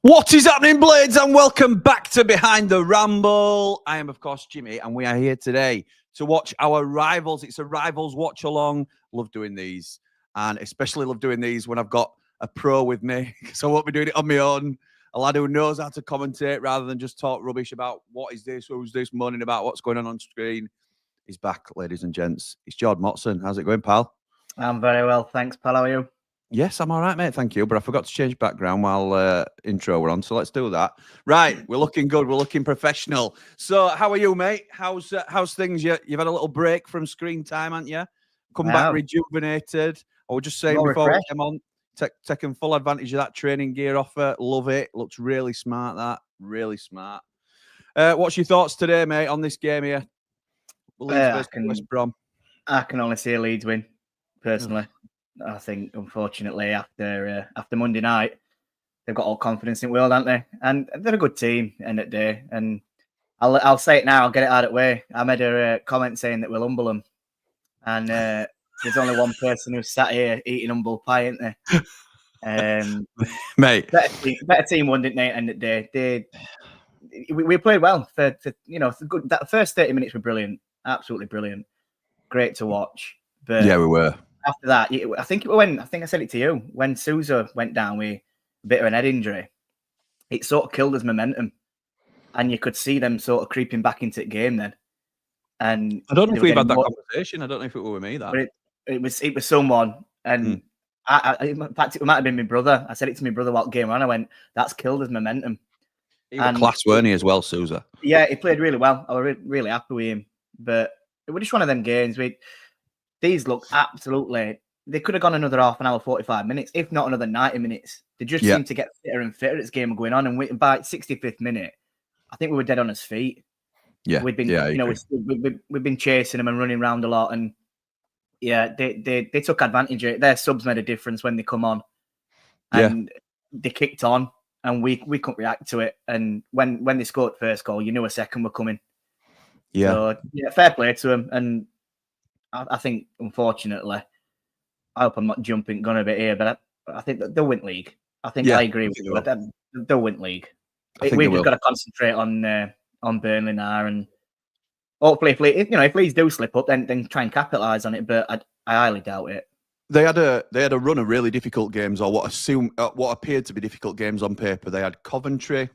What is happening, Blades? And welcome back to Behind the Ramble. I am, of course, Jimmy, and we are here today to watch our rivals. It's a rivals watch along. Love doing these, and especially love doing these when I've got a pro with me, so I won't be doing it on my own. A lad who knows how to commentate rather than just talk rubbish about what is this, who's this, moaning about what's going on screen. He's back, ladies and gents. It's Jord Motson. How's it going, pal? I'm very well, thanks, pal. How are you? Yes, I'm all right, mate. Thank you. But I forgot to change background while intro were on, so let's do that. Right, we're looking good. We're looking professional. So, how are you, mate? How's things? You've had a little break from screen time, haven't you? Come back rejuvenated. I was just saying before we came on, taking full advantage of that training gear offer. Love it. Looks really smart. That really smart. What's your thoughts today, mate, on this game here? Leeds versus West Brom. I can only see a Leeds win, personally. I think, unfortunately, after Monday night, they've got all confidence in the world, haven't they? And they're a good team, end of the day. And I'll say it now, I'll get it out of the way. I made a comment saying that we'll humble them. And there's only one person who's sat here eating humble pie, isn't there? Mate. Better team won, didn't they, end of the day? We played well for good. That first 30 minutes were brilliant. Absolutely brilliant. Great to watch. But yeah, we were. After that, I think I said it to you, when Sousa went down with a bit of an head injury, it sort of killed his momentum. And you could see them sort of creeping back into the game then. And I don't know if we've had that conversation. I don't know if it was me that. But it was someone. And in fact, it might have been my brother. I said it to my brother while the game ran. I went, that's killed his momentum. He was class, weren't he, as well, Sousa? Yeah, he played really well. I was really happy with him. But it was just one of them games. These look absolutely... They could have gone another half an hour, 45 minutes, if not another 90 minutes. They just seem to get fitter and fitter as the game going on. And by 65th minute, I think we were dead on his feet. Yeah, we've been, we've been chasing them and running around a lot. And yeah, they took advantage of it. Their subs made a difference when they come on, and they kicked on, and we couldn't react to it. And when they scored the first goal, you knew a second were coming. Yeah, so, fair play to them. And I think, unfortunately, I hope I'm not jumping gun a bit here, but I think they'll win league. I think I agree with you. They'll win league. We've just got to concentrate on Burnley now, and hopefully, if Leeds do slip up, then try and capitalise on it. But I highly doubt it. They had a run of really difficult games, or what appeared to be difficult games on paper. They had Coventry,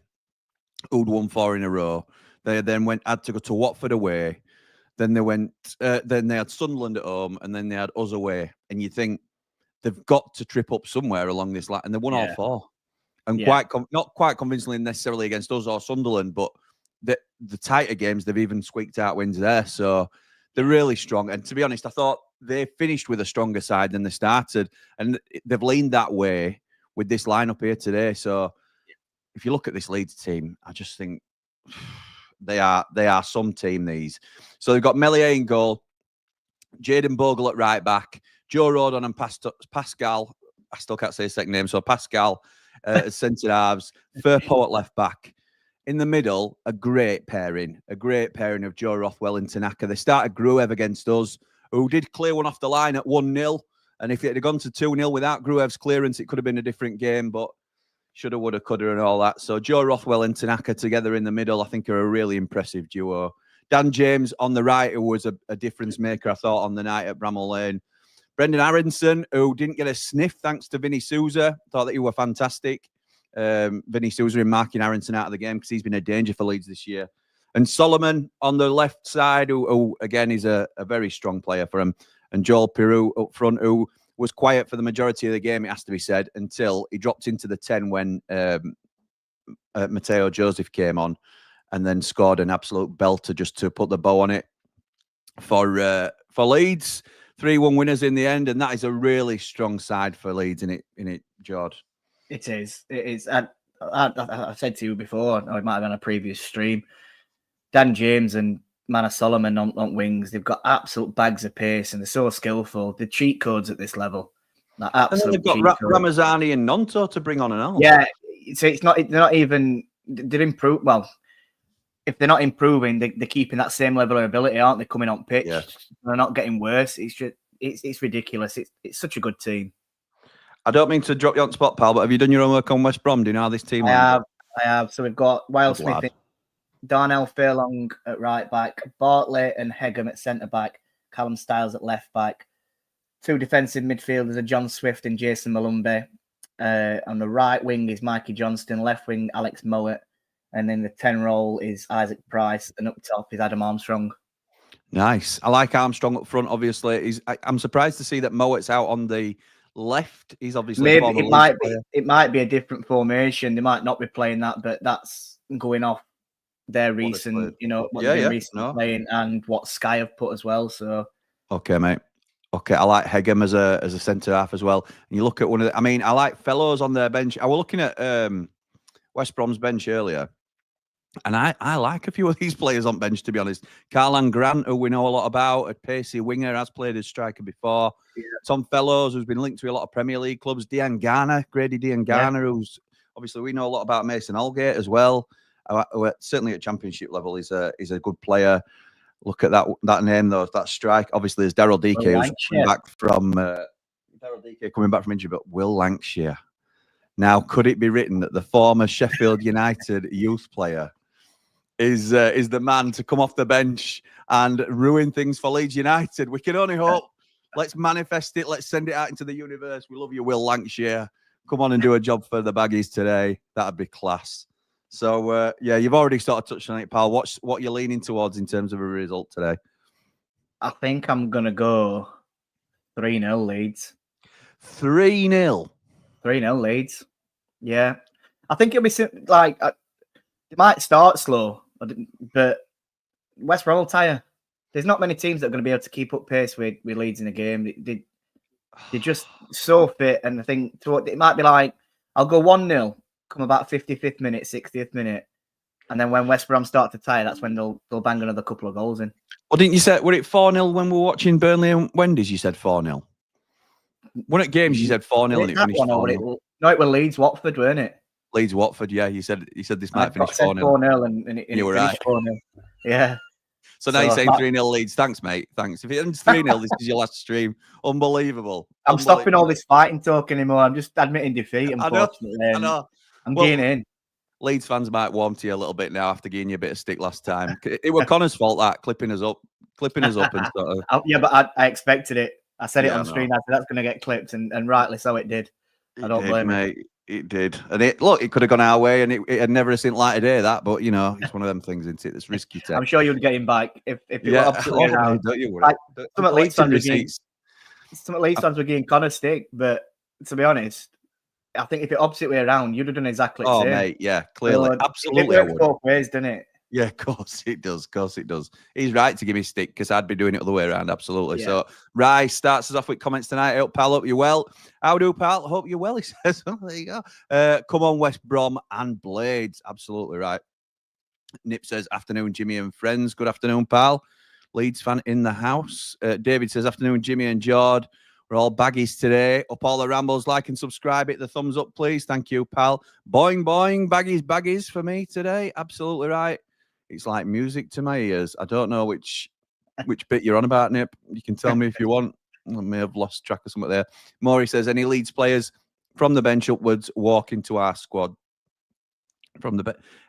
who'd won 4 in a row. They then had to go to Watford away. Then they had Sunderland at home, and then they had us away. And you think they've got to trip up somewhere along this line, and they won all 4, and not quite convincingly necessarily against us or Sunderland, but the tighter games they've even squeaked out wins there. So they're really strong. And to be honest, I thought they finished with a stronger side than they started, and they've leaned that way with this lineup here today. So if you look at this Leeds team, I just think. They are some team, these. So they've got Meslier in goal, Jayden Bogle at right back, Joe Rodon and Pascal. I still can't say his second name. So Pascal as centre halves, Firpo at left back. In the middle, a great pairing of Joe Rothwell and Tanaka. They started Gruev against us, who did clear one off the line at 1-0. And if it had gone to 2-0 without Gruev's clearance, it could have been a different game. But shoulda, woulda, coulda, and all that. So Joe Rothwell and Tanaka together in the middle, I think, are a really impressive duo. Dan James on the right, who was a difference maker, I thought, on the night at Bramall Lane. Brendan Aronson, who didn't get a sniff thanks to Vinny Sousa. Thought that you were fantastic. Vinny Sousa in marking Aronson out of the game because he's been a danger for Leeds this year. And Solomon on the left side, who again, is a very strong player for him. And Joel Peru up front, who was quiet for the majority of the game, it has to be said, until he dropped into the 10 when Mateo Joseph came on and then scored an absolute belter just to put the bow on it for Leeds. 3-1 winners in the end, and that is a really strong side for Leeds in it, Jord. It is. I said to you before, or it might have been on a previous stream, Dan James and Mana Solomon on wings, they've got absolute bags of pace and they're so skillful. The cheat codes at this level, like absolute. And then they've got Ramazani and Nonto to bring on and all. Yeah, so they're not even. They're improved. Well, if they're not improving, they're keeping that same level of ability, aren't they? Coming on pitch, they're not getting worse. It's just it's ridiculous. It's such a good team. I don't mean to drop you on the spot, pal, but have you done your own work on West Brom? Do you know how this team I have. So we've got Wild Good Smith, lad. Darnell Furlong at right back, Bartley and Hegem at centre back, Callum Styles at left back. Two defensive midfielders are John Swift and Jason Malumbe. On the right wing is Mikey Johnston, left wing Alex Mowat, and then the 10 role is Isaac Price, and up top is Adam Armstrong. Nice. I like Armstrong up front. Obviously, I'm surprised to see that Mowat's out on the left. He's obviously maybe it might be a different formation. They might not be playing that, but that's going off their recent, what they've been recently playing and what Sky have put as well. So okay, mate. Okay, I like Hegem as a centre half as well. And you look at one of the, I like Fellows on their bench. I was looking at West Brom's bench earlier, and I like a few of these players on bench, to be honest. Carlan Grant, who we know a lot about, a pacey winger, has played as striker before. Yeah. Tom Fellows, who's been linked to a lot of Premier League clubs. Dean Garner, Grady Dean Garner, who's obviously we know a lot about Mason Holgate as well. Certainly at Championship level, he's a good player. Look at that name, though. That strike. Obviously, there's Daryl Dike, who's coming back from injury, but Will Lancashire. Now, could it be written that the former Sheffield United youth player is the man to come off the bench and ruin things for Leeds United? We can only hope. Let's manifest it. Let's send it out into the universe. We love you, Will Lancashire. Come on and do a job for the Baggies today. That'd be class. So, you've already sort of touched on it, pal. What you're leaning towards in terms of a result today? I think I'm going to go 3-0 Leeds. 3-0? 3-0 Leeds. Yeah. I think it'll be like, it might start slow, but West Brom will tire. There's not many teams that are going to be able to keep up pace with Leeds in a game. They're just so fit, and I think it might be like, I'll go 1-0. Come about 55th minute, 60th minute, and then when West Brom start to tire, that's when they'll bang another couple of goals in. Well, didn't you say, were it 4-0 when we were watching Burnley and Wendy's? You said 4-0. When at games you said 4-0 and it finished 4-0. No, it was Leeds Watford, weren't it? Leeds Watford, yeah. You said this might finish 4-0. 4-0 and it you were right. 4-0. Yeah. So now you're saying 3-0 Leeds. Thanks, mate. Thanks. If it ends 3-0, this is your last stream. Unbelievable. I'm stopping all this fighting talk anymore. I'm just admitting defeat, unfortunately. I know. I'm getting in. Leeds fans might warm to you a little bit now after giving you a bit of stick last time. It was Connor's fault, that, clipping us up and sort of. Yeah, but I expected it. I said it on screen. I said that's going to get clipped, and rightly so it did. I don't blame it. It did. And it could have gone our way, and it had never seen light of day, that. But, it's one of them things, isn't it? That's risky. I'm sure you'd get him back if it were absolutely around. Don't you worry. Some at Leeds fans were getting Connor stick, but to be honest, I think if it opposite way around, you'd have done exactly the same. Oh, mate, yeah, clearly. So, absolutely. It works both ways, doesn't it? Yeah, of course it does. Of course it does. He's right to give me stick because I'd be doing it the other way around. Absolutely. Yeah. So, Rai starts us off with comments tonight. Hey, pal, hope you're well. How do, pal? Hope you're well, he says. Oh, there you go. Come on, West Brom and Blades. Absolutely right. Nip says, afternoon, Jimmy and friends. Good afternoon, pal. Leeds fan in the house. David says, afternoon, Jimmy and Jord. We're all baggies today. Up all the rambles, like and subscribe. Hit the thumbs up, please. Thank you, pal. Boing, boing. Baggies for me today. Absolutely right. It's like music to my ears. I don't know which bit you're on about, Nip. You can tell me if you want. I may have lost track of something there. Maury says, any Leeds players from the bench upwards walk into our squad?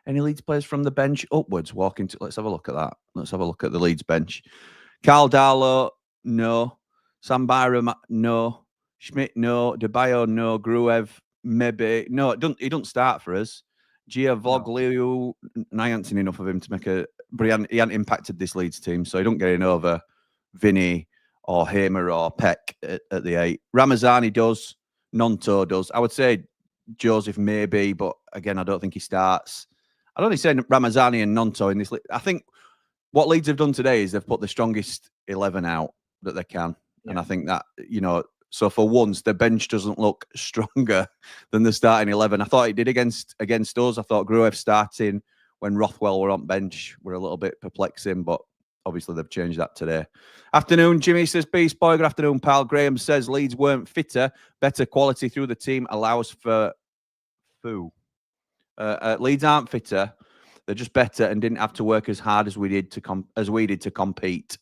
Any Leeds players from the bench upwards walk into... Let's have a look at that. Let's have a look at the Leeds bench. Carl Darlow, no. Sam Byram, no. Schmidt, no. DeBayo, no. Gruev, maybe. No, he doesn't start for us. Gia Voglio, I haven't seen enough of him to make a... But he hadn't impacted this Leeds team, so he don't get in over Vinny or Hamer or Peck at the 8. Ramazani does. Nonto does. I would say Joseph maybe, but again, I don't think he starts. I'd only say Ramazani and Nonto in this. I think what Leeds have done today is they've put the strongest 11 out that they can. Yeah. And I think that, so for once, the bench doesn't look stronger than the starting 11. I thought it did against us. I thought Gruev starting when Rothwell were on bench were a little bit perplexing, but obviously they've changed that today. Afternoon, Jimmy says, Beast Boy. Good afternoon, pal. Graham says Leeds weren't fitter. Better quality through the team allows for foo. Leeds aren't fitter. They're just better and didn't have to work as hard as we did to compete.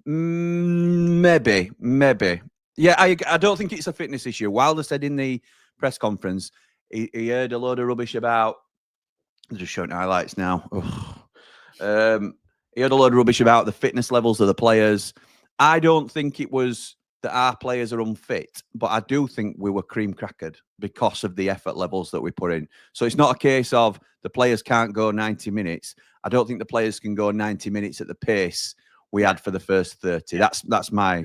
Maybe. Yeah, I don't think it's a fitness issue. Wilder said in the press conference, he heard a load of rubbish about. I'm just showing highlights now. He had a load of rubbish about the fitness levels of the players. I don't think it was that our players are unfit, but I do think we were cream crackered because of the effort levels that we put in. So it's not a case of the players can't go 90 minutes. I don't think the players can go 90 minutes at the pace we had for the first 30. That's my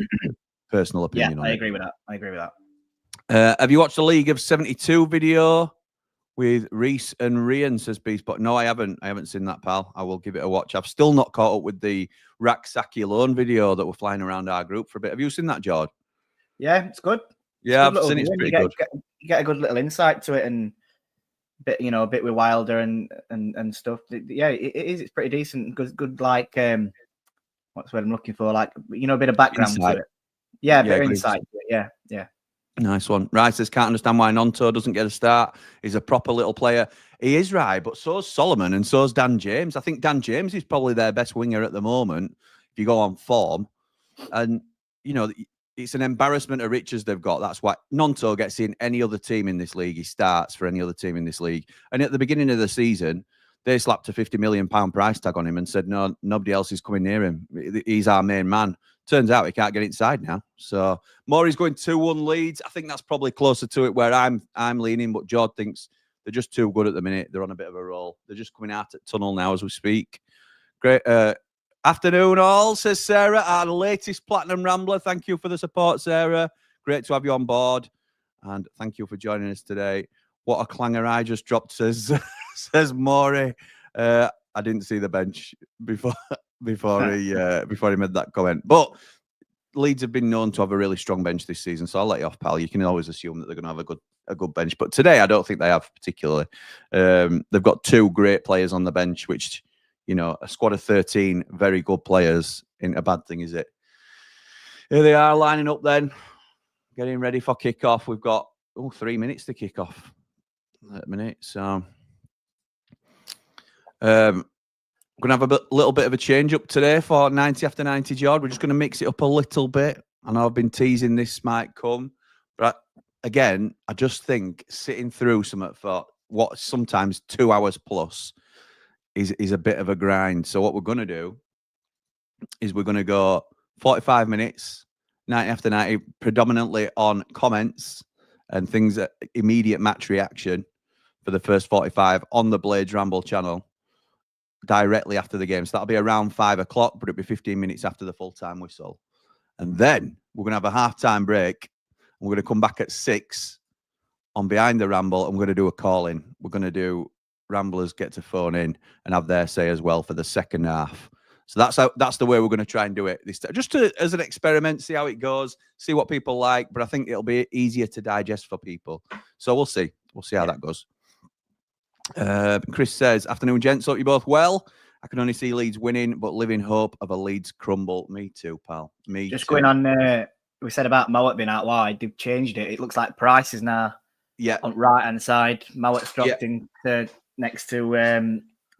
personal opinion on it. I agree with that. Have you watched the League of 72 video with Reese and Rian, says Beast? But no, I haven't. I haven't seen that, pal. I will give it a watch. I've still not caught up with the Raksaki alone video that were flying around our group for a bit. Have you seen that, Jord? Yeah, it's good. Yeah, I've seen it. It's pretty good. You get a good little insight to it, and a bit with Wilder and stuff. Yeah, it is. It's pretty decent. Good like what's what I'm looking for? Like, a bit of background to it. Yeah, a bit of insight to it. Yeah. Nice one. Right says, can't understand why Nonto doesn't get a start. He's a proper little player. He is, right, but so's Solomon and so's Dan James. I think Dan James is probably their best winger at the moment, if you go on form. And, it's an embarrassment of riches they've got. That's why Nonto gets in any other team in this league. He starts for any other team in this league. And at the beginning of the season, they slapped a £50 million price tag on him and said, no, nobody else is coming near him. He's our main man. Turns out he can't get inside now. So Maury's going 2-1 Leeds. I think that's probably closer to it where I'm leaning, but Jord thinks they're just too good at the minute. They're on a bit of a roll. They're just coming out at tunnel now as we speak. Great. Afternoon all, says Sarah, our latest Platinum Rambler. Thank you for the support, Sarah. Great to have you on board. And thank you for joining us today. What a clanger I just dropped, says Maury. I didn't see the bench before he made that comment. But Leeds have been known to have a really strong bench this season, so I'll let you off, pal. You can always assume that they're going to have a good bench. But today, I don't think they have particularly. They've got two great players on the bench, which, a squad of 13 very good players ain't a bad thing, is it? Here they are lining up then, getting ready for kick-off. We've got 3 minutes to kick off at a minute. So we're going to have a little bit of a change up today for 90 after 90, Jord. We're just going to mix it up a little bit. I know I've been teasing this might come. But again, I just think sitting through something for what sometimes 2 hours plus is a bit of a grind. So what we're going to do is we're going to go 45 minutes, 90 after 90, predominantly on comments and things that immediate match reaction for the first 45 on the Blades Ramble channel directly after the game. So that'll be around 5 o'clock, but it'll be 15 minutes after the full-time whistle. And then we're going to have a half-time break. We're going to come back at 6 on Behind the Ramble, and we're going to do a call-in. We're going to do Ramblers get to phone in and have their say as well for the second half. So that's the way we're going to try and do it this time, just as an experiment, see how it goes, see what people like. But I think it'll be easier to digest for people. So we'll see how that goes. Chris says, afternoon, gents. Hope you're both well. I can only see Leeds winning, but live in hope of a Leeds crumble. Me too, pal. Me just too. Going on, we said about Mowat being out wide. They've changed it. It looks like Price is now on right hand side. Mowat's dropped in next to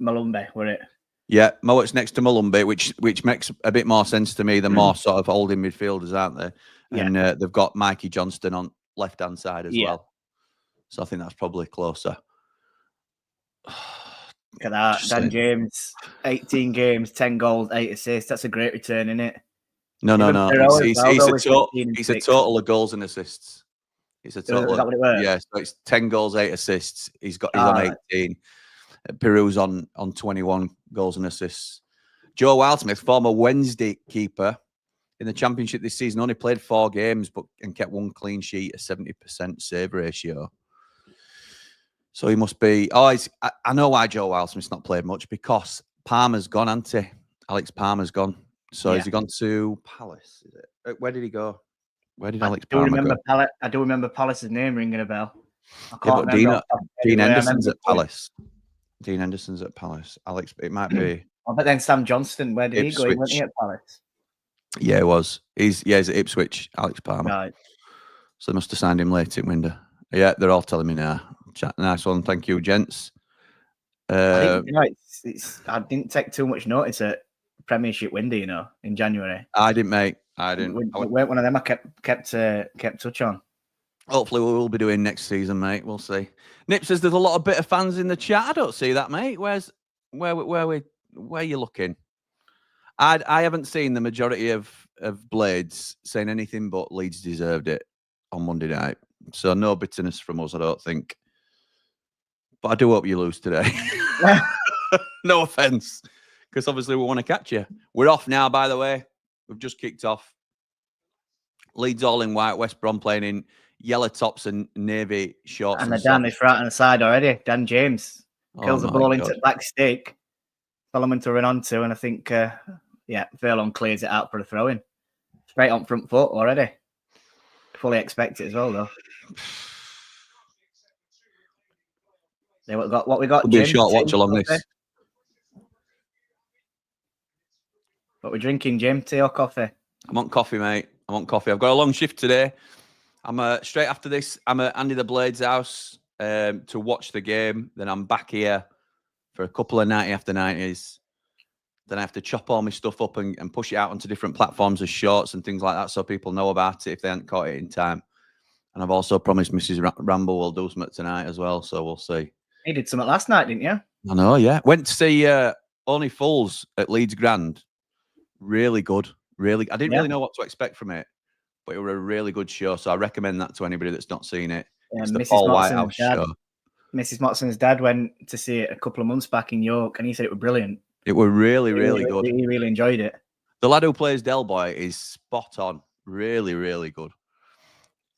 Malumbe, were it? Yeah, Mowat's next to Malumbe, which makes a bit more sense to me. The more sort of holding midfielders, aren't they? And they've got Mikey Johnston on left hand side as well. So I think that's probably closer. Look at that. Dan James, 18 games, 10 goals, 8 assists. That's a great return, isn't it? No. He's a total of goals and assists. It's a total. Is that what it was? Yeah, so it's 10 goals, 8 assists. He's on 18. Peru's on 21 goals and assists. Joe Wildsmith, former Wednesday keeper in the Championship this season, only played 4 games and kept 1 clean sheet, a 70% save ratio. So he must be. I know why Joe Wildsmith's not played much, because Palmer's gone, hasn't he? Alex Palmer's gone. So has he gone to Palace? Is it? Where did he go? Where did Alex Palmer go? I do remember Palace's name ringing a bell. But Dean Henderson's at Palace. Dean Henderson's at Palace. Alex, it might be. But then Sam Johnston, where did he go? He went at Palace. Yeah, he was. He's at Ipswich, Alex Palmer. Right. So they must have signed him late in window. Yeah, they're all telling me now. Nice one. Thank you, gents. I didn't take too much notice at Premiership window, in January. I didn't, mate. I didn't. It weren't one of them I kept touch on. Hopefully, we will be doing next season, mate. We'll see. Nip says there's a lot of bitter fans in the chat. I don't see that, mate. Where you looking? I haven't seen the majority of Blades saying anything but Leeds deserved it on Monday night. So no bitterness from us, I don't think. But I do hope you lose today. No offense, because obviously we want to catch you. We're off now, by the way. We've just kicked off. Leeds all in white, West Brom playing in yellow tops and navy shorts. And the Dan is right on the side already. Dan James kills the ball into the back stick. Solomon to run onto, and I think, Furlong clears it out for a throw-in. Straight on front foot already. Fully expect it as well, though. What we got, Could be a short watch along this. What we're drinking, Jim? Tea or coffee? I want coffee, mate. I want coffee. I've got a long shift today. I'm straight after this. I'm at Andy the Blade's house to watch the game. Then I'm back here for a couple of 90 after 90s. Then I have to chop all my stuff up and push it out onto different platforms as shorts and things like that, so people know about it if they hadn't caught it in time. And I've also promised Mrs. Ramble will do something tonight as well, so we'll see. You did something last night, didn't you? I know, yeah. Went to see Only Fools at Leeds Grand. Really good. I didn't really know what to expect from it, but it was a really good show. So I recommend that to anybody that's not seen it. It's the Paul Whitehouse show. Mrs. Motson's dad went to see it a couple of months back in York, and he said it was brilliant. It was really good. He really enjoyed it. The lad who plays Del Boy is spot on. Really, really good.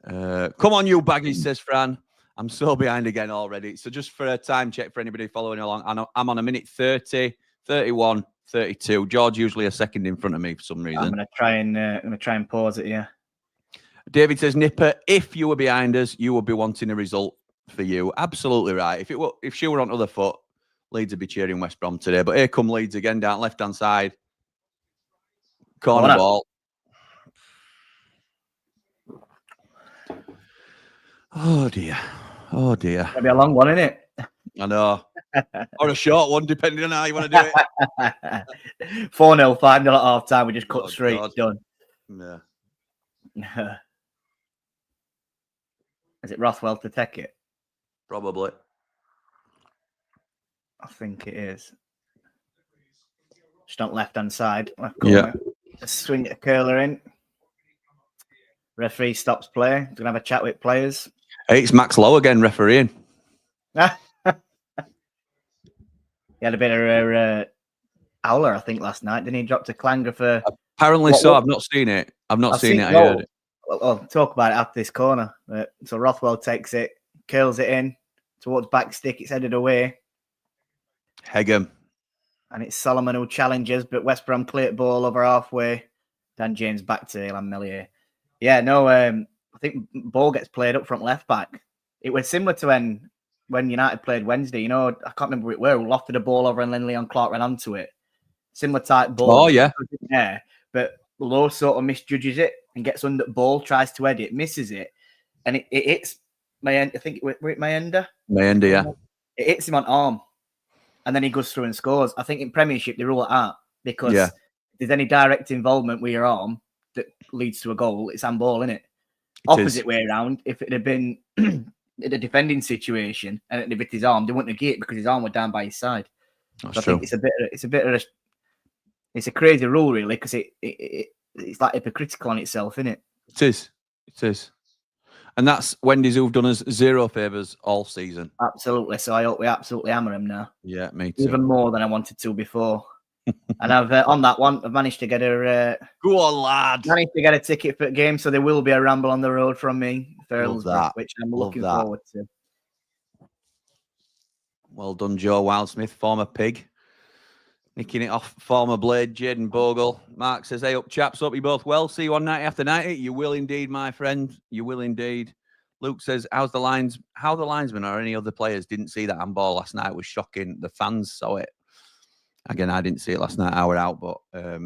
Come on, you Baggies, says Fran. I'm so behind again already. So just for a time check for anybody following along, I'm on a minute 30, 31, 32. George usually a second in front of me for some reason. I'm gonna try and pause it. Yeah. David says, Nipper, if you were behind us, you would be wanting a result for you. Absolutely right. If she were on other foot, Leeds would be cheering West Brom today. But here come Leeds again down left hand side. Corner ball. Oh dear. It'll be a long one, isn't it? I know. Or a short one, depending on how you want to do it. 4-0, 5-0 at half time. We just cut straight. God. Done. Yeah. Is it Rothwell to take it? Probably. I think it is. Just on left hand side. Left corner. Yeah. Swing a curler in. Referee stops play. He's going to have a chat with players. Hey, it's Max Lowe again, refereeing. He had a bit of a howler, I think, last night. Didn't he? Dropped a clanger for... Apparently so. I've not seen it. I've seen it. I heard it. I'll talk about it after this corner. So Rothwell takes it, curls it in towards back stick. It's headed away. Hegem. And it's Solomon who challenges, but West Brom clear ball over halfway. Dan James back to Ilan Melier. Yeah, no, I think ball gets played up front left back. It was similar to when United played Wednesday. You know, I can't remember where we lofted a ball over and then Leon Clark ran onto it. Similar type ball. Oh, yeah. Yeah, but Lowe sort of misjudges it and gets under the ball, tries to head it, misses it, and it hits Mayenda. I think it was Mayenda. Mayenda, yeah. It hits him on arm, and then he goes through and scores. I think in Premiership they rule it out because if there's any direct involvement with your arm that leads to a goal, it's handball, isn't it? Opposite way around, if it had been in a defending situation and it had hit his arm, they wouldn't have get it because his arm was down by his side. That's so true. I think it's a crazy rule, really, because it's like hypocritical on itself, isn't it? It is. And that's Wendy's who've done us zero favours all season. Absolutely. So I hope we absolutely hammer him now. Yeah, me too. Even more than I wanted to before. And I've on that one, I've managed to get a go on, lad. Managed to get a ticket for the game, so there will be a ramble on the road from me, which I'm looking forward to. Well done, Joe Wildsmith, former Pig. Nicking it off former Blade, Jaden Bogle. Mark says, hey up, chaps. Hope you both well. See you on 90 after 90. You will indeed, my friend. You will indeed. Luke says, how the linesman or any other players didn't see that handball last night was shocking. The fans saw it. Again, I didn't see it last night. I was out, but...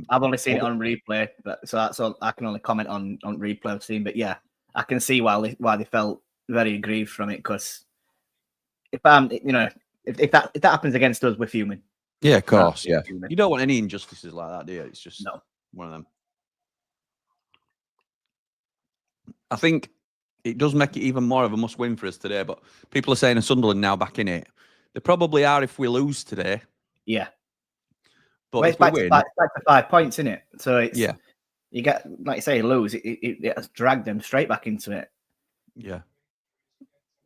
I've only seen it on replay, so that's all. I can only comment on replay I've seen. But yeah, I can see why they felt very aggrieved from it, because if that happens against us, we're fuming. Yeah, of course, yeah. You don't want any injustices like that, do you? It's just one of them. I think it does make it even more of a must-win for us today. But people are saying Sunderland now back in it. They probably are if we lose today. Yeah. But well, if we win, it's back to 5 points, isn't it? So it's yeah, you get, like you say, lose, it has dragged them straight back into it. yeah.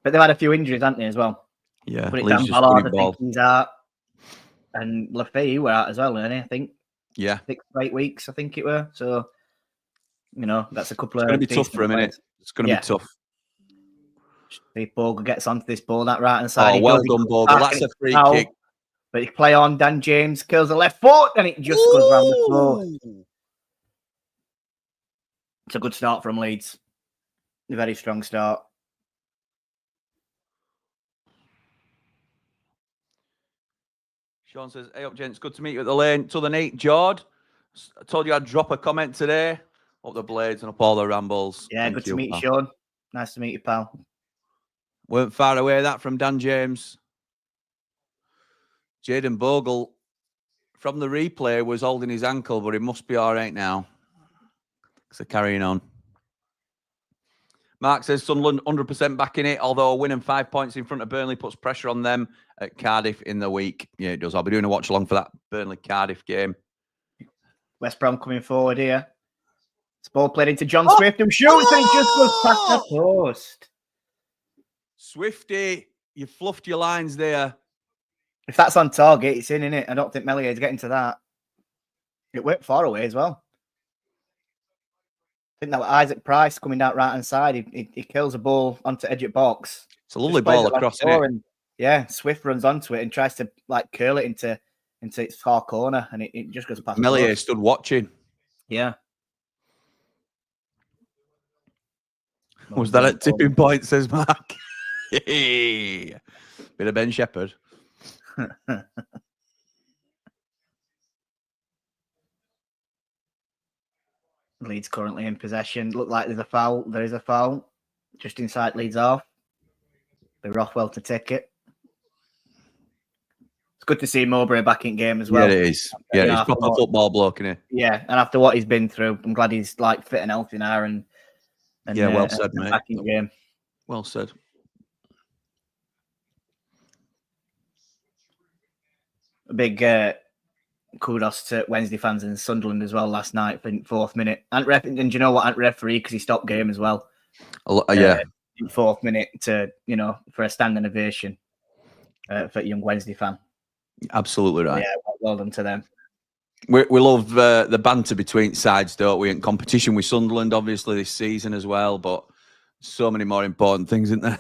But they've had a few injuries, haven't they, as well? Yeah, But it's Leeds Dan just Ballard, couldn't I think ball. he's out. And Lafayette were out as well, weren't he? I think. Yeah. 6 to 8 weeks, I think it were. So, that's a couple It's of going to be tough for him, isn't it? It's going to be tough. If Bogle gets onto this ball, that right hand side. Oh, well done, Bogle. That's a free kick. But he play on, Dan James curls the left foot, and it just goes round the floor. It's a good start from Leeds. A very strong start. Sean says, hey up, gents. Good to meet you at the lane. To the neat, Jord. I told you I'd drop a comment today. Up the Blades and up all the Rambles. Yeah, Thank good you, to meet you, pal. Sean. Nice to meet you, pal. Weren't far away, that from Dan James. Jaden Bogle, from the replay, was holding his ankle, but he must be all right now. So carrying on. Mark says Sunderland 100% back in it, although a win and 5 points in front of Burnley puts pressure on them at Cardiff in the week. Yeah, it does. I'll be doing a watch along for that Burnley-Cardiff game. West Brom coming forward here. This ball played into John Swift, who shoots, and it just goes past the post. Swifty, you fluffed your lines there. If that's on target, it's in, innit? I don't think Mellier's getting to that. It went far away as well. I think that was Isaac Price coming down right hand side. He kills a ball onto edge of box. It's a lovely ball across, isn't it? And yeah, Swift runs onto it and tries to curl it into its far corner, and it just goes past. Mellier stood watching. Yeah. Was that at tipping point, says Mark? Bit of Ben Shepherd. Leeds currently in possession. Look like there's a foul. There is a foul just inside Leeds off. But Rothwell to take it. It's good to see Mowbray back in game as well. Yeah, it is. Yeah, he's proper football bloke, isn't he? Yeah, and after what he's been through, I'm glad he's fit and healthy now. And yeah, well said, mate. Back in game. Well said. A big kudos to Wednesday fans in Sunderland as well last night for 4th minute. And you know what? And referee, because he stopped game as well. Yeah. In 4th minute to, for a standing ovation for a young Wednesday fan. Absolutely right. Yeah, well done to them. We love the banter between sides, don't we? And competition with Sunderland, obviously, this season as well. But so many more important things, isn't there,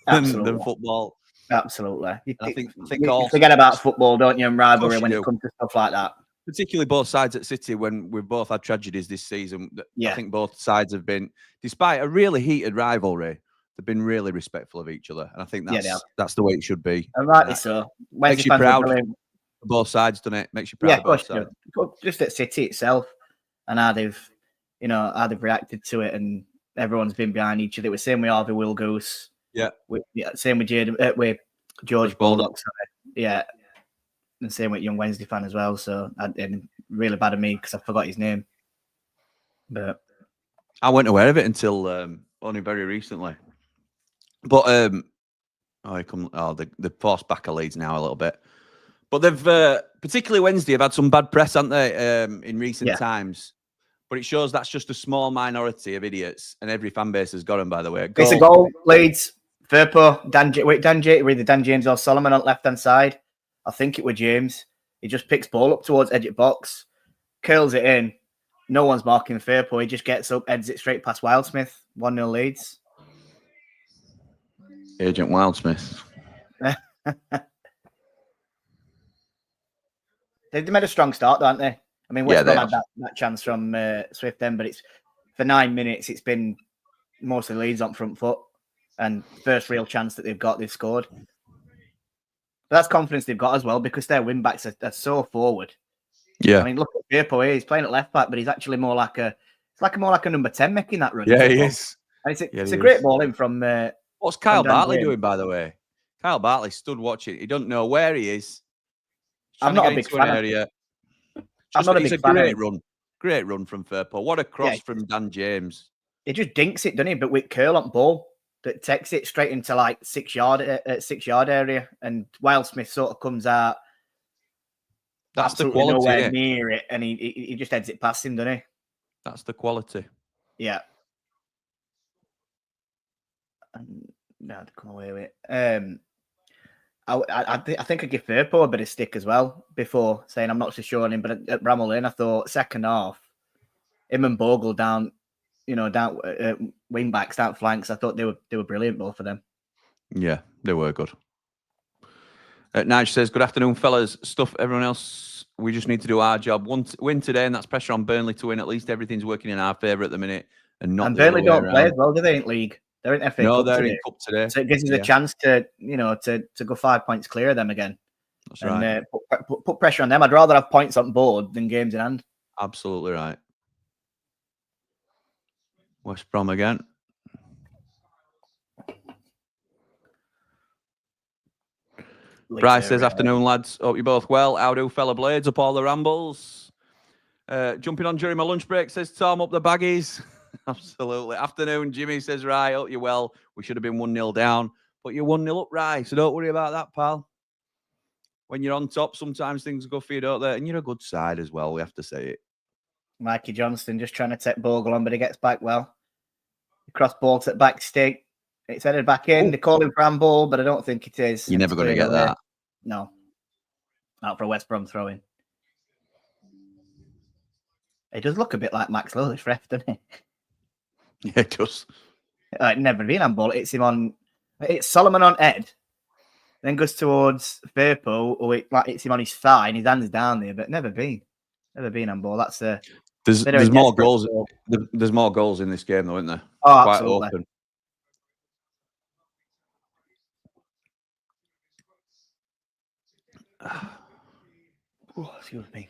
than football? Absolutely. I think you forget about football, don't you, and rivalry when it comes to stuff like that. Particularly both sides at City, when we've both had tragedies this season. Yeah. I think both sides have been, despite a really heated rivalry, they've been really respectful of each other. And I think that's the way it should be. And rightly so. Makes you proud. Both sides, doesn't it? Makes you proud. Yeah, of course. Just at City itself, and how they've reacted to it, and everyone's been behind each other. It was same with Harvey Wilgoose. Yeah. Same with George Baldock. Yeah. And same with Young Wednesday fan as well. So and really bad of me because I forgot his name. But I wasn't aware of it until only very recently. But they forced back a Leeds now a little bit. But they've particularly Wednesday have had some bad press, haven't they, in recent times? But it shows that's just a small minority of idiots, and every fan base has got them. By the way, it's a goal, Leeds. Firpo, Dan James or Solomon on left hand side. I think it was James. He just picks ball up towards edge of box, curls it in. No one's marking Firpo. He just gets up, heads it straight past Wildsmith. 1-0 Leeds. Agent Wildsmith. They made a strong start, don't they? I mean, West Brom had that chance from Swift then, but it's for 9 minutes. It's been mostly Leeds on front foot, and first real chance that they've got, they've scored. But that's confidence they've got as well because their wing backs are so forward. Yeah, I mean, look at Firpo here. He's playing at left back, but he's actually more like a number 10 making that run. Yeah, he is. And it's a great ball in from. What's Kyle Bartley doing, by the way? Kyle Bartley stood watching. He doesn't know where he is. I'm not a big fan. I'm not a big fan. Great run from Firpo. What a cross from Dan James. He just dinks it, doesn't he? But with curl on ball that takes it straight into like 6 yard area, and Wildsmith sort of comes out. That's absolutely the quality, nowhere near it, and he just heads it past him, doesn't he? That's the quality. Yeah. And no, to come away with it. I think I give Firpo a bit of stick as well before saying I'm not so sure on him, but at Ramble I thought second half, him and Bogle down, down wing backs, down flanks. I thought they were brilliant, both of them. Yeah, they were good. Nige says, "Good afternoon, fellas. Stuff everyone else. We just need to do our job. Win today, and that's pressure on Burnley to win. At least everything's working in our favour at the minute, and not. And the Burnley other way don't play around. as well, do they? In league, they're in FA Cup. No, they're today. in Cup today, so it gives us a chance to to go 5 points clear of them again. That's right. Put pressure on them. I'd rather have points on board than games in hand. Absolutely right. West Brom again. Bryce says, "Afternoon, lads. Hope you're both well. How do, fella blades? Up all the rambles. Jumping on during my lunch break," says Tom, "up the baggies." Absolutely. Afternoon, Jimmy says, "Right, hope you're well. We should have been 1-0 down, but you're 1-0 up, right? So don't worry about that, pal. When you're on top, sometimes things go for you, don't they? And you're a good side as well, we have to say it." Mikey Johnston just trying to take Bogle on, but he gets back well. Cross ball to the back stick. It's headed back in. They call him for handball, but I don't think it is. You're never going to get that. No. Out for a West Brom throw in. It does look a bit like Max Lowe, this ref, doesn't it? Yeah, it does. Never been handball. It's Solomon on Ed. Then goes towards Firpo, or it's him on his thigh, and his hand's down there, but never been handball. That's there's more goals. There's more goals in this game, though, isn't there? Oh, quite absolutely. Open. Oh, excuse me.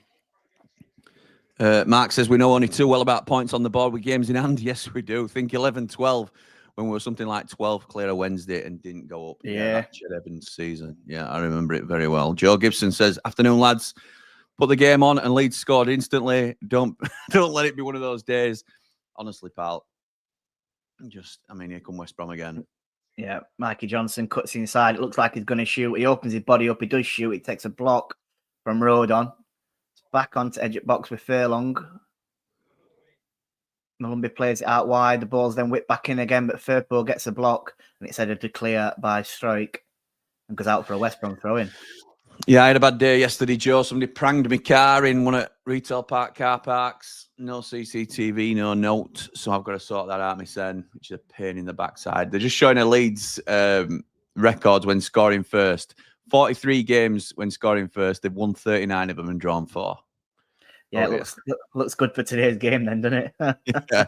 Mark says, "We know only too well about points on the board with games in hand." Yes, we do. Think 11-12 when we were something like 12 clear a Wednesday and didn't go up. Yeah. That Ched Evans season. Yeah, I remember it very well. Joe Gibson says, "Afternoon, lads. Put the game on and Leeds scored instantly. Don't let it be one of those days." Honestly, pal. Here come West Brom again. Yeah, Mikey Johnson cuts inside. It looks like he's going to shoot. He opens his body up. He does shoot. He takes a block from Rodon. It's back onto edge at box with Furlong. Malumbi plays it out wide. The ball's then whipped back in again, but Firpo gets a block, and it's headed to clear by Stroik and goes out for a West Brom throw-in. Yeah, I had a bad day yesterday, Joe. Somebody pranged my car in one of retail park car parks. No CCTV, no note. So I've got to sort that out myself, which is a pain in the backside. They're just showing a Leeds records when scoring first. 43 games when scoring first. They've won 39 of them and drawn 4. Yeah, it looks good for today's game then, doesn't it? Yeah.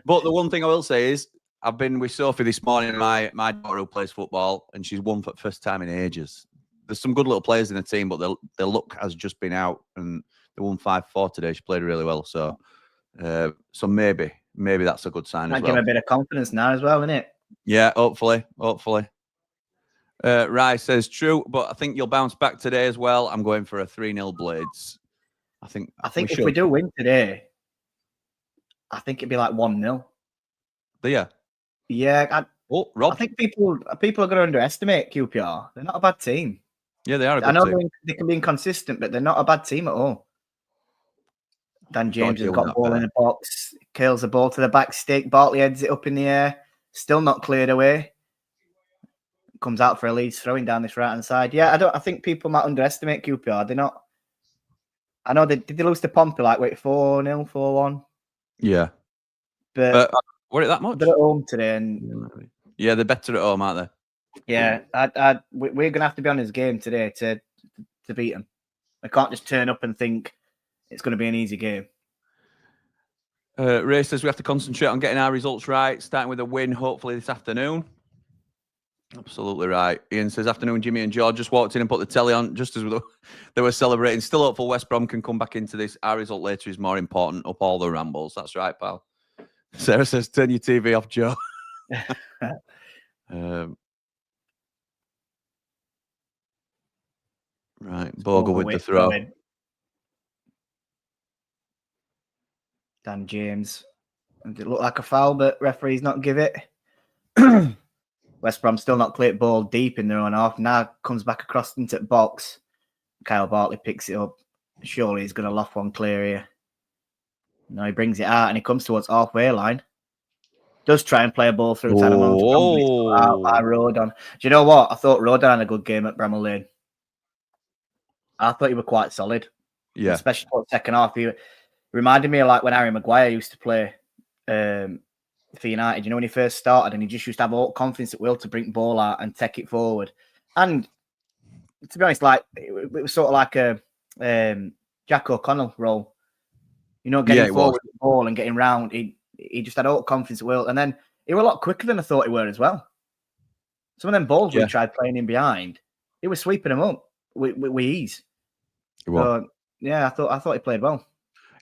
But the one thing I will say is I've been with Sophie this morning, my daughter who plays football, and she's won for the first time in ages. There's some good little players in the team, but their luck has just been out, and they won 5-4 today. She played really well, so maybe that's a good sign as well. Give him a bit of confidence now as well, isn't it? Yeah, hopefully. Rice says, "True, but I think you'll bounce back today as well. I'm going for a 3-0 Blades." I think if we do win today, I think it'd be like 1-0. Yeah. Yeah. Rob. I think people are going to underestimate QPR. They're not a bad team. Yeah, they are a good team. I know team. they can be inconsistent, but they're not a bad team at all. Dan James has got ball in the box, curls the ball to the back stick. Bartley heads it up in the air, still not cleared away. Comes out for a Leeds throwing down this right hand side. Yeah, I think people might underestimate QPR. They're not. I know did they lose to Pompey 4-0, 4-1? Yeah, but were it that much? They're at home today, and yeah, they're better at home, aren't they? Yeah, we're gonna have to be on his game today to beat them. I can't just turn up and think it's going to be an easy game. Ray says we have to concentrate on getting our results right, starting with a win, hopefully this afternoon. Absolutely right. Ian says, "Afternoon, Jimmy and George. Just walked in and put the telly on just as they were celebrating. Still hopeful West Brom can come back into this. Our result later is more important. Up all the rambles." That's right, pal. Sarah says, "Turn your TV off, Joe." Right, Bogle with the throw. Dan James It looked like a foul, but referee's not give it. West Brom still not cleared ball deep in their own half. Now comes back across into the box. Kyle Bartley picks it up. Surely he's going to loft one clear here. No, he brings it out and he comes towards halfway line. Does try and play a ball through Tanner Armstrong. Out by Rodon. Do you know what? I thought Rodon had a good game at Bramall Lane. I thought he was quite solid. Yeah. Especially for the second half. He reminded me of like when Harry Maguire used to play for United. You know, when he first started and he just used to have all confidence at will to bring the ball out and take it forward. And to be honest, like it was sort of like a Jack O'Connell role. You know, getting forward with the ball and getting round. He just had all confidence at will. And then he was a lot quicker than I thought he were as well. Some of them balls we tried playing in behind, he was sweeping them up with ease. So, yeah, I thought he played well.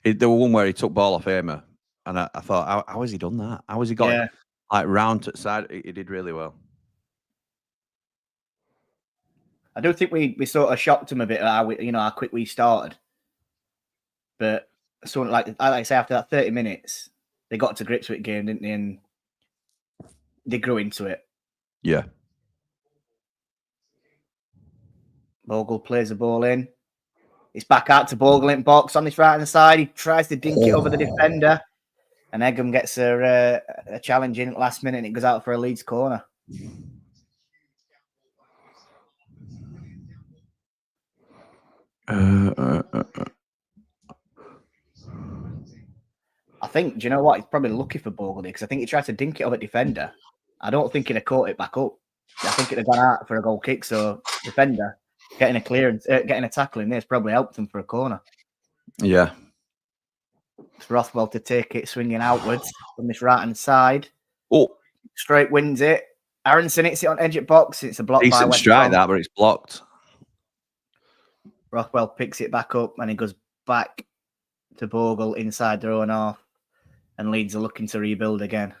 There was one where he took ball off Amer, and I thought, how has he done that? How has he got it, like round to the side? He did really well. I do think we sort of shocked him a bit how quick we started. But sort of like I say, after that 30 minutes, they got to grips with the game, didn't they? And they grew into it. Yeah. Bogle plays the ball in. It's back out to Bogle in box on this right-hand side. He tries to dink it over the defender. And Egham gets a challenge in at the last minute and it goes out for a Leeds corner. I think, do you know what? He's probably lucky for Bogle because I think he tried to dink it over the defender. I don't think he'd have caught it back up. I think it'd have gone out for a goal kick. So defender getting a clearance, getting a tackle in this probably helped him for a corner. Yeah. It's Rothwell to take it, swinging outwards from this right-hand side. Oh, straight wins it. Aronson hits it on edge of box. It's a block by West strike Brom. but it's blocked. Rothwell picks it back up and he goes back to Bogle inside their own half. And Leeds are looking to rebuild again.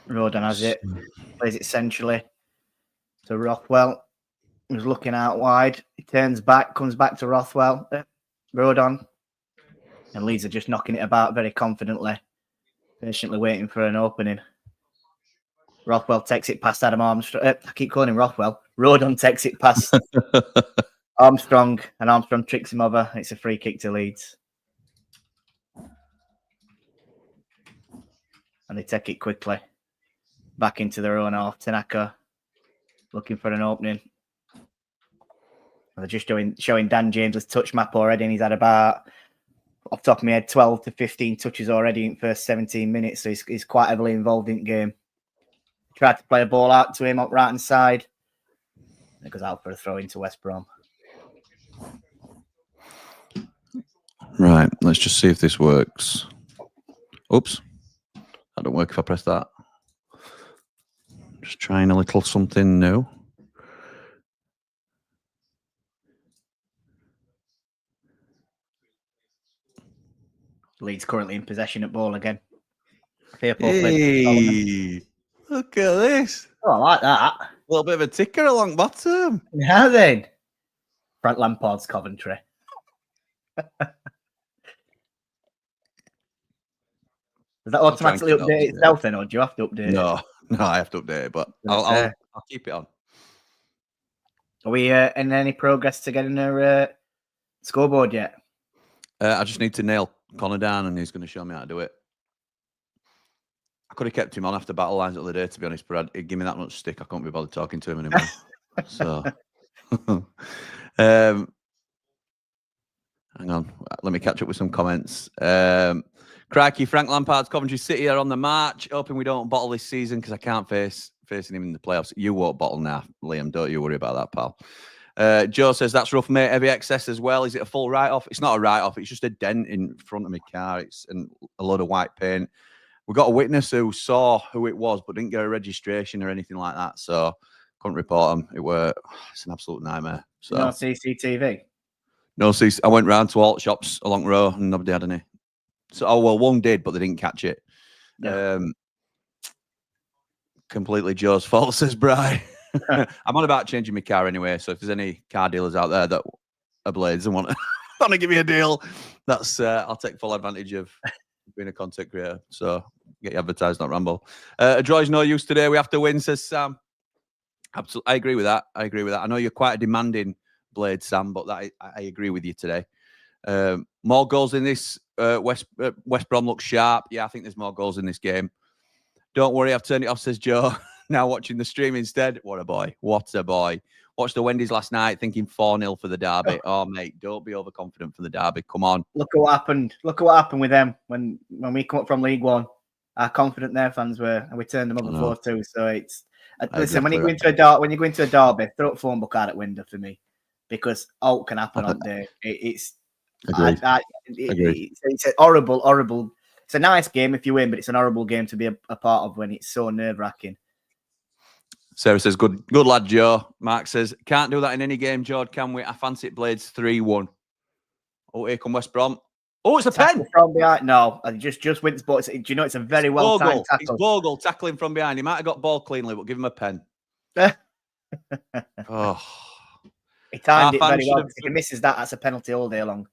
Rodon has it. Plays it centrally to Rothwell. He's looking out wide. He turns back, comes back to Rothwell. Rodon. And Leeds are just knocking it about very confidently. Patiently waiting for an opening. Rothwell takes it past Adam Armstrong. I keep calling him Rothwell. Rodon takes it past Armstrong. And Armstrong tricks him over. It's a free kick to Leeds. And they take it quickly. Back into their own half. Tanaka looking for an opening. They're just showing Dan James' touch map already, and he's had about, off the top of my head, 12 to 15 touches already in the first 17 minutes, so he's quite heavily involved in the game. Tried to play a ball out to him up right-hand side. It goes out for a throw into West Brom. Right, let's just see if this works. Oops. That don't work if I press that. Just trying a little something new. Leeds currently in possession at ball again. Hey, look at this. Oh, I like that. A little bit of a ticker along bottom. Now then. Frank Lampard's Coventry. Does that automatically update itself then, or do you have to update it? No, I have to update it, but I'll keep it on. Are we in any progress to getting a scoreboard yet? I just need to nail Connor down and he's going to show me how to do it. I could have kept him on after battle lines the other day, to be honest, but he'd give me that much stick. I couldn't be bothered talking to him anymore. So, hang on. Let me catch up with some comments. Crikey, Frank Lampard's Coventry City are on the march. Hoping we don't bottle this season because I can't facing him in the playoffs. You won't bottle now, Liam. Don't you worry about that, pal. Joe says, that's rough, mate. Heavy excess as well. Is it a full write-off? It's not a write-off. It's just a dent in front of my car. It's a load of white paint. We got a witness who saw who it was but didn't get a registration or anything like that. So couldn't report him. It's an absolute nightmare. So no CCTV? No CCTV. I went round to all shops along the row and nobody had any. So, one did, but they didn't catch it. Yeah. Completely Joe's fault, says Bri. I'm on about changing my car anyway, so if there's any car dealers out there that are blades and want to give me a deal, That's I'll take full advantage of being a content creator. So get you advertised, not Ramble. A draw is no use today. We have to win, says Sam. Absolutely, I agree with that. I know you're quite a demanding Blade, Sam, but I agree with you today. More goals in this. West Brom looks sharp. Yeah, I think there's more goals in this game. Don't worry, I've turned it off, says Joe. Now watching the stream instead. What a boy. What a boy. Watched the Wendy's last night thinking 4-0 for the derby. Oh, mate, don't be overconfident for the derby. Come on. Look at what happened. Look at what happened with them when we come up from League One. How confident their fans were, and we turned them over 4-2. So it's listen, when you go into a derby, throw up phone book out at window for me, because all can happen on there. It's a horrible. It's a nice game if you win, but it's an horrible game to be a part of when it's so nerve wracking. Sarah says, good lad, Joe. Mark says, can't do that in any game, Jord, can we? I fancy it Blades 3-1. Oh, here come West Brom. Oh, it's a pen. From behind. No, I just went. But do you know it's a very well timed tackle? It's Bogle tackling from behind. He might have got ball cleanly, but give him a pen. Oh, he timed it very well. If he misses that, that's a penalty all day long.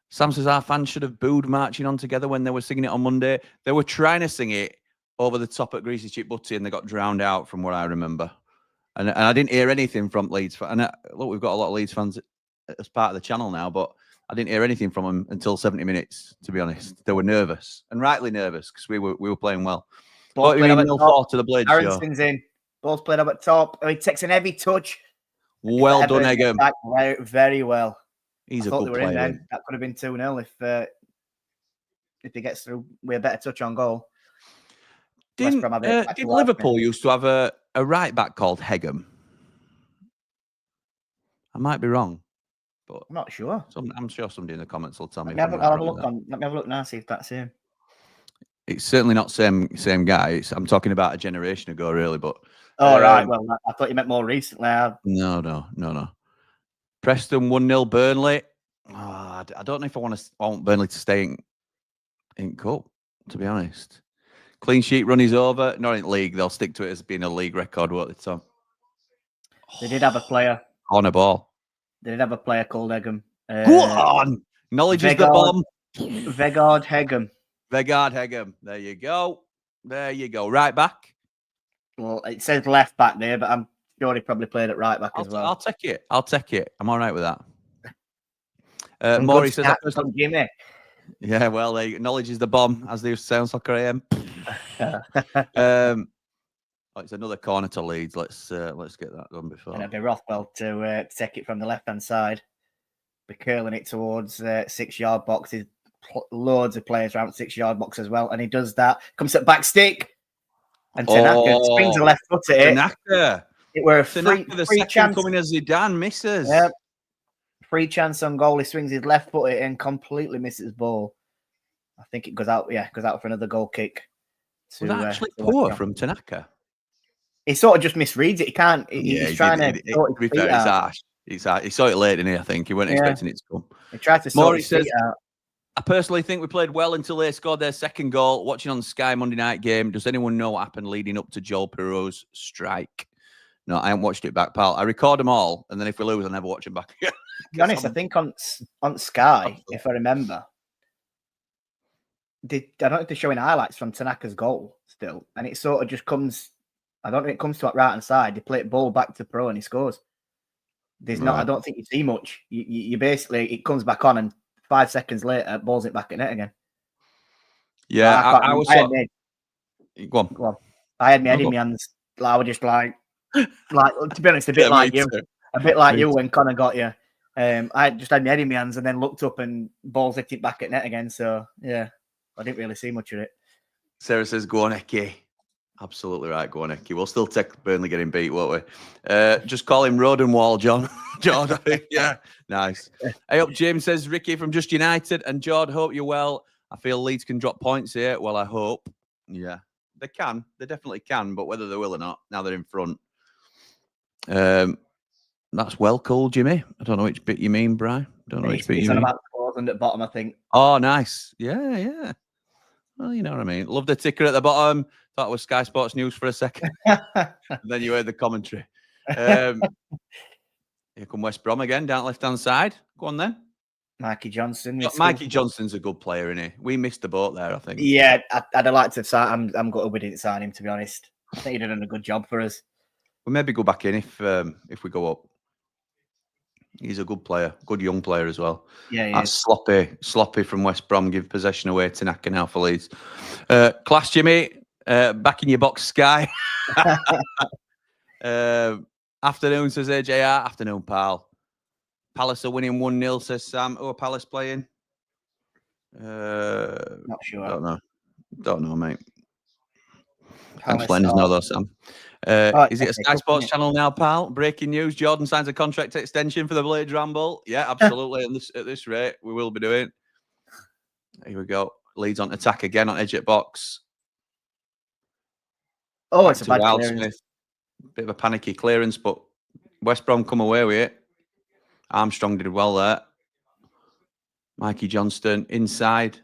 Sam says our fans should have booed marching on together when they were singing it on Monday. They were trying to sing it over the top at Greasy Chip Butty, and they got drowned out from what I remember. And I didn't hear anything from Leeds. And look, we've got a lot of Leeds fans as part of the channel now, but I didn't hear anything from them until 70 minutes, to be honest. They were nervous, and rightly nervous, because we were playing well. What do you mean 0-4 to the Blades show? Aronson's in. Ball's played up at top. He takes an heavy touch. Well done, Egham. Very well. He's a good player. That could have been 2-0 if he gets through with a better touch on goal. Did Liverpool used to have a right back called Egham? I might be wrong, but I'm not sure. I'm sure somebody in the comments will tell me. Let me have a look now, see if that's him. It's certainly not same guy. I'm talking about a generation ago, really. But right. Well, I thought you meant more recently. No. Preston 1-0 Burnley. I don't know if I want Burnley to stay in cup, to be honest. Clean sheet run is over. Not in league. They'll stick to it as being a league record. What it's on. They did have a player on a ball. They did have a player called Egham. Go on. Knowledge is the bomb. Vegard Egham. There you go. Right back. Well, it says left back there, but I'm sure he probably played at right back as well. I'll take it. I'm all right with that. Maury says that from Jimmy. Yeah, well, knowledge is the bomb, as they used to say on Soccer AM. It's another corner to Leeds. Let's get that done before. And it'd be Rothwell to take it from the left hand side, be curling it towards 6-yard box. There's loads of players around 6-yard box as well, and he does that. Comes to back stick, and Tanaka springs a left foot at it. Tanaka. It were a free chance coming as Zidane misses. Yep. Free chance on goal. He swings his left foot at it and completely misses ball. I think it goes out. Yeah, goes out for another goal kick. Was that actually poor from Tanaka? He sort of just misreads it. He can't. He's trying to. To be fair, it's harsh. He saw it late, didn't he? I think he wasn't expecting it to come. He tried to sort his feet out. I personally think we played well until they scored their second goal. Watching on the Sky Monday night game, does anyone know what happened leading up to Joel Piroe's strike? No, I haven't watched it back, pal. I record them all, and then if we lose, I never watch them back again. To be honest, I think on Sky, if I remember, I don't know if they're showing highlights from Tanaka's goal still, and it sort of just comes. I don't think it comes to that right hand side. They play it ball back to Pro, and he scores. There's not. I don't think you see much. You basically it comes back on, and 5 seconds later, balls it back in it again. Yeah, I was. Go on. I had my head in my hands. I was just like to be honest, a bit like you. A bit like you when Connor got you. I just had my head in my hands and then looked up and balls hit it back at net again. So yeah, I didn't really see much of it. Sarah says, "Go on, Eki." Absolutely right, go on, Eki. We'll still take Burnley getting beat, won't we? Just call him Road and Wall, John. Jord, yeah, nice. Hey up, James says, Ricky from Just United and Jord, hope you're well. I feel Leeds can drop points here. Well, I hope. Yeah, they can. They definitely can, but whether they will or not, now they're in front. That's well cool, Jimmy. I don't know which bit you mean, Bri. Don't know which bit you mean. About and at bottom, I think. Oh, nice. Yeah. Well, you know what I mean. Love the ticker at the bottom. Thought it was Sky Sports News for a second. Then you heard the commentary. Here come West Brom again, down left-hand side. Go on then. Mikey Johnson. Mikey Johnson's a good player, isn't he? We missed the boat there, I think. Yeah, I'd like to sign. I'm gutted we didn't sign him, to be honest. I think he'd done a good job for us. We'll maybe go back in if we go up. He's a good player, good young player as well. Yeah, that's sloppy from West Brom. Give possession away to Naka now for Leeds. Class Jimmy, back in your box, Sky. Afternoon, says AJR. Afternoon, pal. Palace are winning 1-0, says Sam. Who are Palace playing? Not sure. Don't know, mate. Palace Thanks for letting us know, though, Sam. Is it a Sky Sports channel now, pal? Breaking news: Jordan signs a contract extension for the Blades Ramble. Yeah, absolutely. At this rate, we will be doing. Here we go. Leeds on attack again on edge at box. Oh, it's a bad clearance. Bit of a panicky clearance, but West Brom come away with it. Armstrong did well there. Mikey Johnston inside.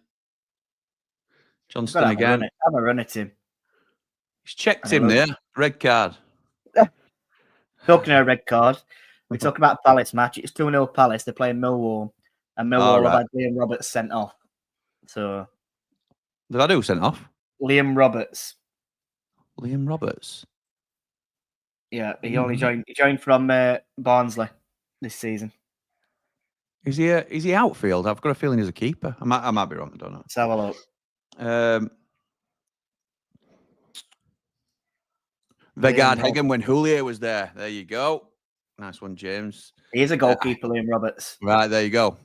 Johnston again. Have a run at him. He's checked him there. Red card. Talking of a red card, we talk about Palace match. It's 2-0 Palace. They're playing Millwall. And Millwall have had Liam Roberts sent off. So did I do sent off? Liam Roberts. Liam Roberts. Yeah, he only joined. He joined from Barnsley this season. Is he outfield? I've got a feeling he's a keeper. I might be wrong. I don't know. Let's have a look. Vegard Hagen when Julia was there. There you go. Nice one, James. He is a goalkeeper, Liam Roberts. Right, there you go.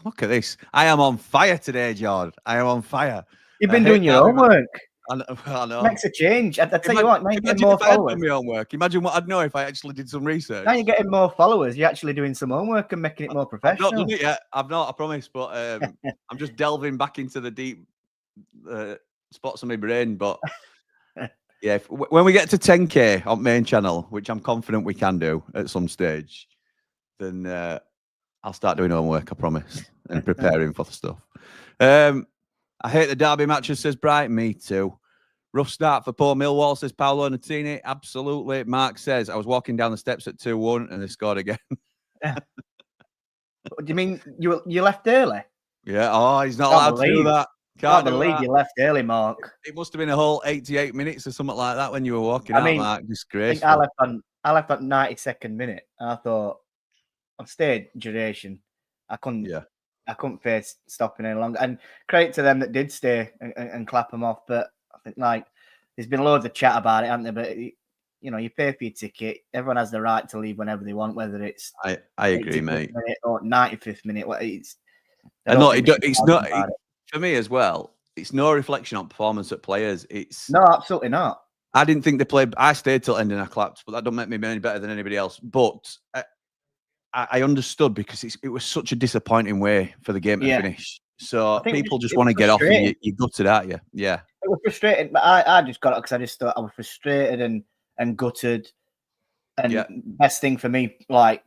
Look at this. I am on fire today, Jord. I am on fire. You've been doing your homework. I know. Makes a change. I tell you what, now you're getting more followers. My homework. Imagine what I'd know if I actually did some research. Now you're getting more followers. You're actually doing some homework and making it more professional. I've not done it yet. I've not, I promise. But I'm just delving back into the deep spots of my brain. But yeah, when we get to 10K on main channel, which I'm confident we can do at some stage, then I'll start doing homework, I promise, and preparing for the stuff. I hate the derby matches, says Bright. Me too. Rough start for poor Millwall, says Paolo Nutini. Absolutely. Mark says, I was walking down the steps at 2-1 and they scored again. Do you mean you left early? Yeah. Oh, he's not allowed to do that. Can't believe you left early, Mark. It must have been a whole 88 minutes or something like that when you were walking out, Mark. Disgraceful. I left at 92nd minute. And I thought, I've stayed duration. I couldn't face stopping any longer. And credit to them that did stay and clap them off. But I think there's been loads of chat about it, hasn't there? But you pay for your ticket. Everyone has the right to leave whenever they want, whether it's I agree, mate. Or 95th minute. It's not for me as well. It's no reflection on performance at players. No, absolutely not. I didn't think they played. I stayed till end and I clapped, but that don't make me any better than anybody else. But I understood because it was such a disappointing way for the game to finish. So people just want to get off and you gutted, aren't you? Yeah. It was frustrating, but I just got it because I just thought I was frustrated and gutted. And best thing for me,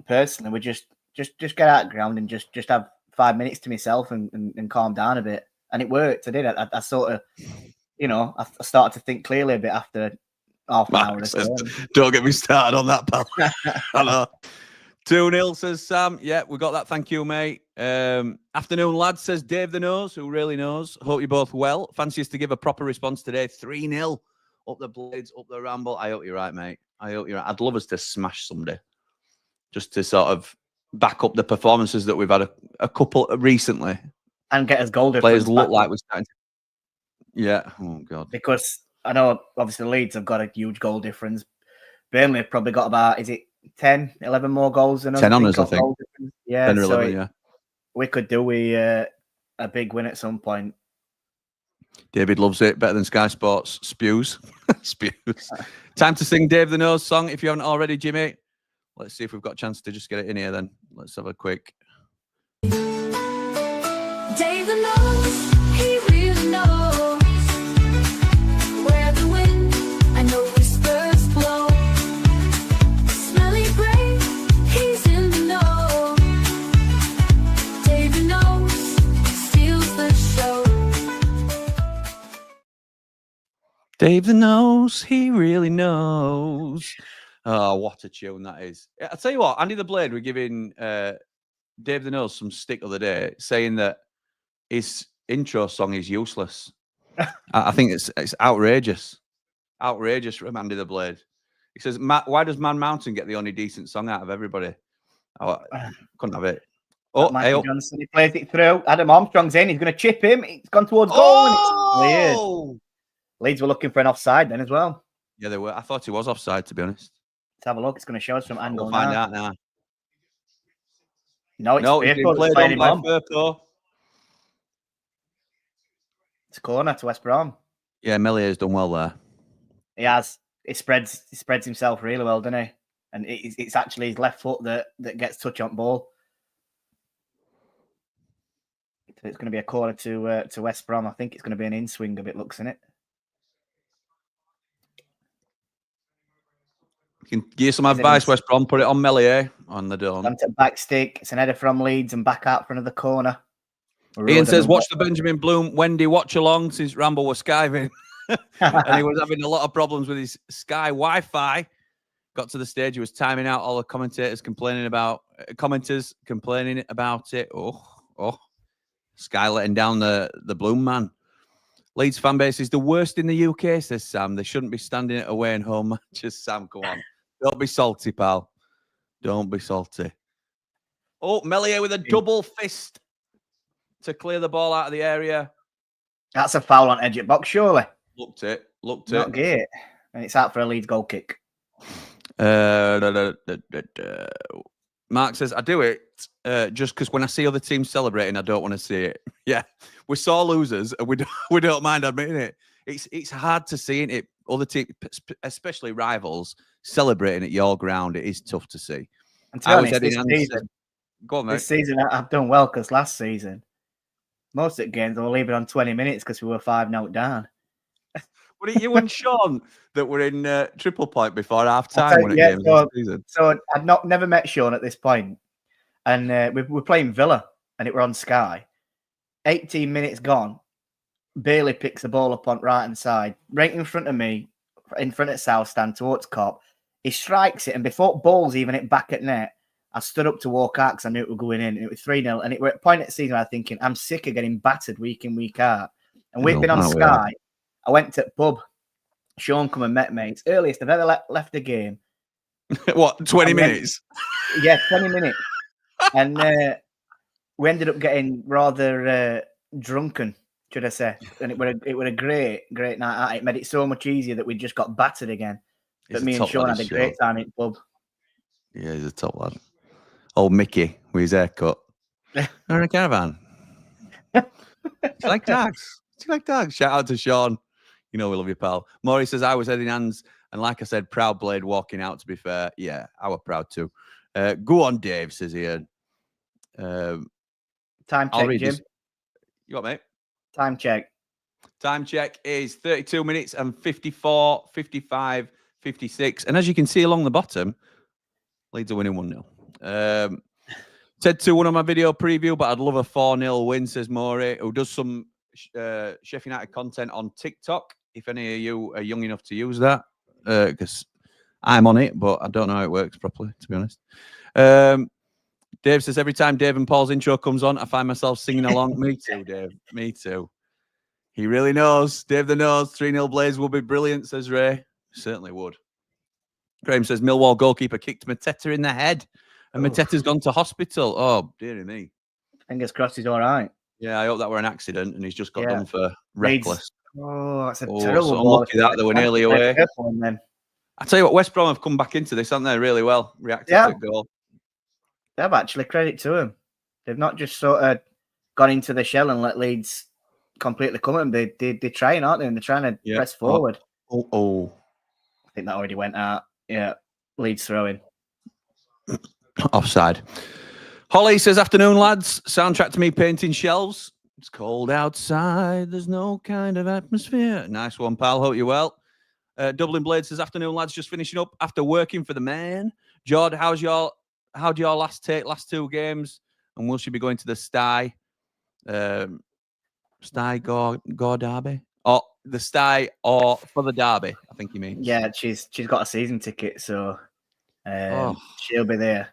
personally, would just get out of the ground and just have 5 minutes to myself and calm down a bit. And it worked. I did. I sort of, I started to think clearly a bit after half an hour. Don't get me started on that, pal. I know. 2-0, says Sam. Yeah, we got that. Thank you, mate. Afternoon, lads, says Dave the Nose, who really knows. Hope you're both well. Fancy us to give a proper response today. 3-0 up the Blades, up the Ramble. I hope you're right, mate. I hope you're right. I'd love us to smash somebody just to sort of back up the performances that we've had a couple recently. And get us goal difference. Players look like we're starting to... Yeah. Oh, God. Because I know, obviously, Leeds have got a huge goal difference. Burnley have probably got about, 10, 11 more goals than us. 10 on us, I think. Yeah, 10 or 11, we could do a big win at some point. David loves it. Better than Sky Sports. Spews. Spews. Time to sing Dave the Nose song if you haven't already, Jimmy. Let's see if we've got a chance to just get it in here then. Let's have a quick. Dave the Nose, he really knows where the wind, I know whispers blow. Smelly brain, he's in the know. Dave the Nose steals the show. Dave the Nose, he really knows. Oh, what a tune that is. I'll tell you what, Andy the Blade, we're giving Dave the Nose some stick the other day saying that his intro song is useless. I think it's outrageous. Outrageous from Andy the Blade. He says, why does Man Mountain get the only decent song out of everybody? Oh, couldn't have it. Oh, Michael Johnson, he plays it through. Adam Armstrong's in. He's going to chip him. It's gone towards goal. And it's cleared. Leeds were looking for an offside then as well. Yeah, they were. I thought he was offside, to be honest. Let's have a look. It's going to show us from angle. We'll find out now. No, it's been played on by Firpo. It's a corner to West Brom. Yeah, Mellier's done well there. He has. He spreads himself really well, doesn't he? And it's actually his left foot that gets touch on ball. So it's going to be a corner to West Brom. I think it's going to be an in swing of it looks, isn't it? You can give some advice, West Brom. Put it on Mellier on the dome. Back stick. It's an header from Leeds and back out front of the corner. Ian says, watch the Benjamin Bloom Wendy Watchalong since Ramble was skiving. And he was having a lot of problems with his Sky Wi-Fi. Got to the stage he was timing out all the commenters complaining about it. Oh, Sky letting down the Bloom man. Leeds fan base is the worst in the UK, says Sam. They shouldn't be standing it away and home matches. Sam, come on. Don't be salty, pal. Don't be salty. Oh, Mellier with a double fist to clear the ball out of the area. That's a foul on edge of box, surely. Looked it. Not gate. And it's out for a Leeds goal kick. Mark says, I do it just because when I see other teams celebrating, I don't want to see it. Yeah, we're sore losers and we don't mind admitting it. It's hard to see it. Other teams, especially rivals, celebrating at your ground. It is tough to see. And to be honest, this season I've done well because last season, most of the games I were leaving on 20 minutes because we were 5-0 down. Were it you and Sean that were in Triple Point before half time? So I'd never met Sean at this point, and we were playing Villa, and it were on Sky. 18 minutes gone. Bailey picks the ball up on right hand side, right in front of me, in front of South Stand towards Cop. He strikes it, and before ball's even hit back at net, I stood up to walk out because I knew it was going in. And it was 3-0, and it were at a point at the season I was thinking, I'm sick of getting battered week in, week out. And we've been on Sky. I went to the pub. Sean come and met me. It's earliest I've ever left the game. What, 20 minutes? Yeah, 20 minutes. And we ended up getting rather drunken, should I say. And it were a great night out. It made it so much easier that we just got battered again. But me and Sean had a great time in the pub. Yeah, he's a top lad. Old Mickey with his haircut. Or in a caravan. Do you like dogs? Do you like dogs? Shout out to Sean. You know we love you, pal. Maury says, I was heading hands. And like I said, proud Blade walking out, to be fair. Yeah, I was proud too. Go on, Dave, says Ian. Time check, Jim. You got mate? Time check. Time check is 32 minutes and 54, 55, 56. And as you can see along the bottom, Leeds are winning 1-0. Said 2-1 on my video preview, but I'd love a 4-0 win, says Maury, who does some Sheffield United content on TikTok. If any of you are young enough to use that, because I'm on it, but I don't know how it works properly, to be honest. Dave says, every time Dave and Paul's intro comes on, I find myself singing along. Me too, Dave. Me too. He really knows. Dave the knows. 3-0 Blaze will be brilliant, says Ray. Certainly would. Graham says, Millwall goalkeeper kicked Mateta in the head, and Mateta's gone to hospital. Oh, dearie me. Fingers crossed he's all right. Yeah, I hope that were an accident, and he's just got done for reckless. Oh, that's a terrible so unlucky that they were nearly away. I tell you what, West Brom have come back into this, haven't they? Really well, reacted to the goal. They've actually credit to them. They've not just sort of gone into the shell and let Leeds completely come at them. They're trying, aren't they? And they're trying to press forward. Oh. I think that already went out. Yeah, Leeds throwing. Offside. Holly says, afternoon, lads. Soundtrack to me painting shelves. It's cold outside. There's no kind of atmosphere. Nice one, pal. Hope you're well. Dublin Blade says, afternoon, lads. Just finishing up after working for the man. Jord, how do your last 2 games? And will she be going to the Stye Gore Derby? Or the Stye or for the Derby, I think he means. Yeah, she's got a season ticket, so she'll be there.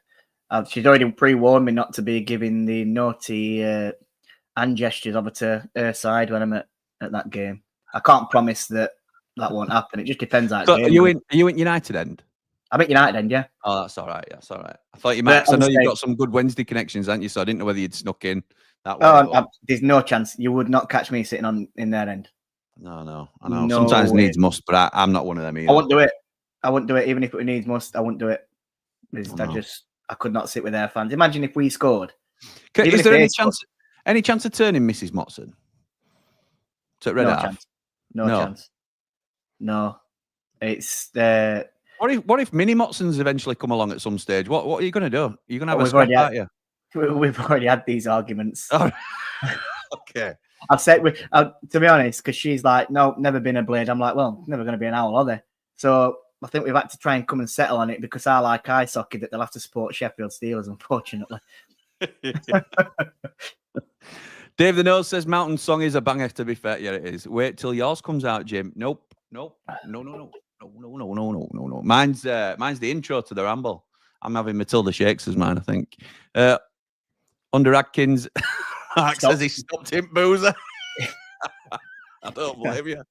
She's already pre-warned me not to be giving the naughty hand gestures over to her side when I'm at that game. I can't promise that won't happen. It just depends on So game. are you in United end? I'm at United end, yeah. Oh, that's all right. That's all right. I thought you might. 'Cause I know you've got some good Wednesday connections, haven't you? So I didn't know whether you'd snuck in that way. There's no chance. You would not catch me sitting in their end. No, I know. No Sometimes way. needs must, but I'm not one of them either. I wouldn't do it. I wouldn't do it even if it needs must. I wouldn't do it. No. I could not sit with their fans. Imagine if we scored. Is there any chance of turning Mrs. Motson to red No half? chance. No chance. No. It's What if Mini Motsons eventually come along at some stage? What are you going to do? You're going to have a scrap, aren't you? We've already had these arguments. Oh, okay. I've said, to be honest, because she's like, no, never been a blade. I'm like, well, never going to be an owl, are they? So I think we've had to try and come and settle on it because I like ice hockey that they'll have to support Sheffield Steelers, unfortunately. Dave the Nose says Mountain Song is a banger, to be fair. Yeah, it is. Wait till yours comes out, Jim. Nope. No. Mine's the intro to the Ramble. I'm having Matilda Shakes as mine, I think. Under Adkins, Mark says he stopped him, Boozer. I don't blame you.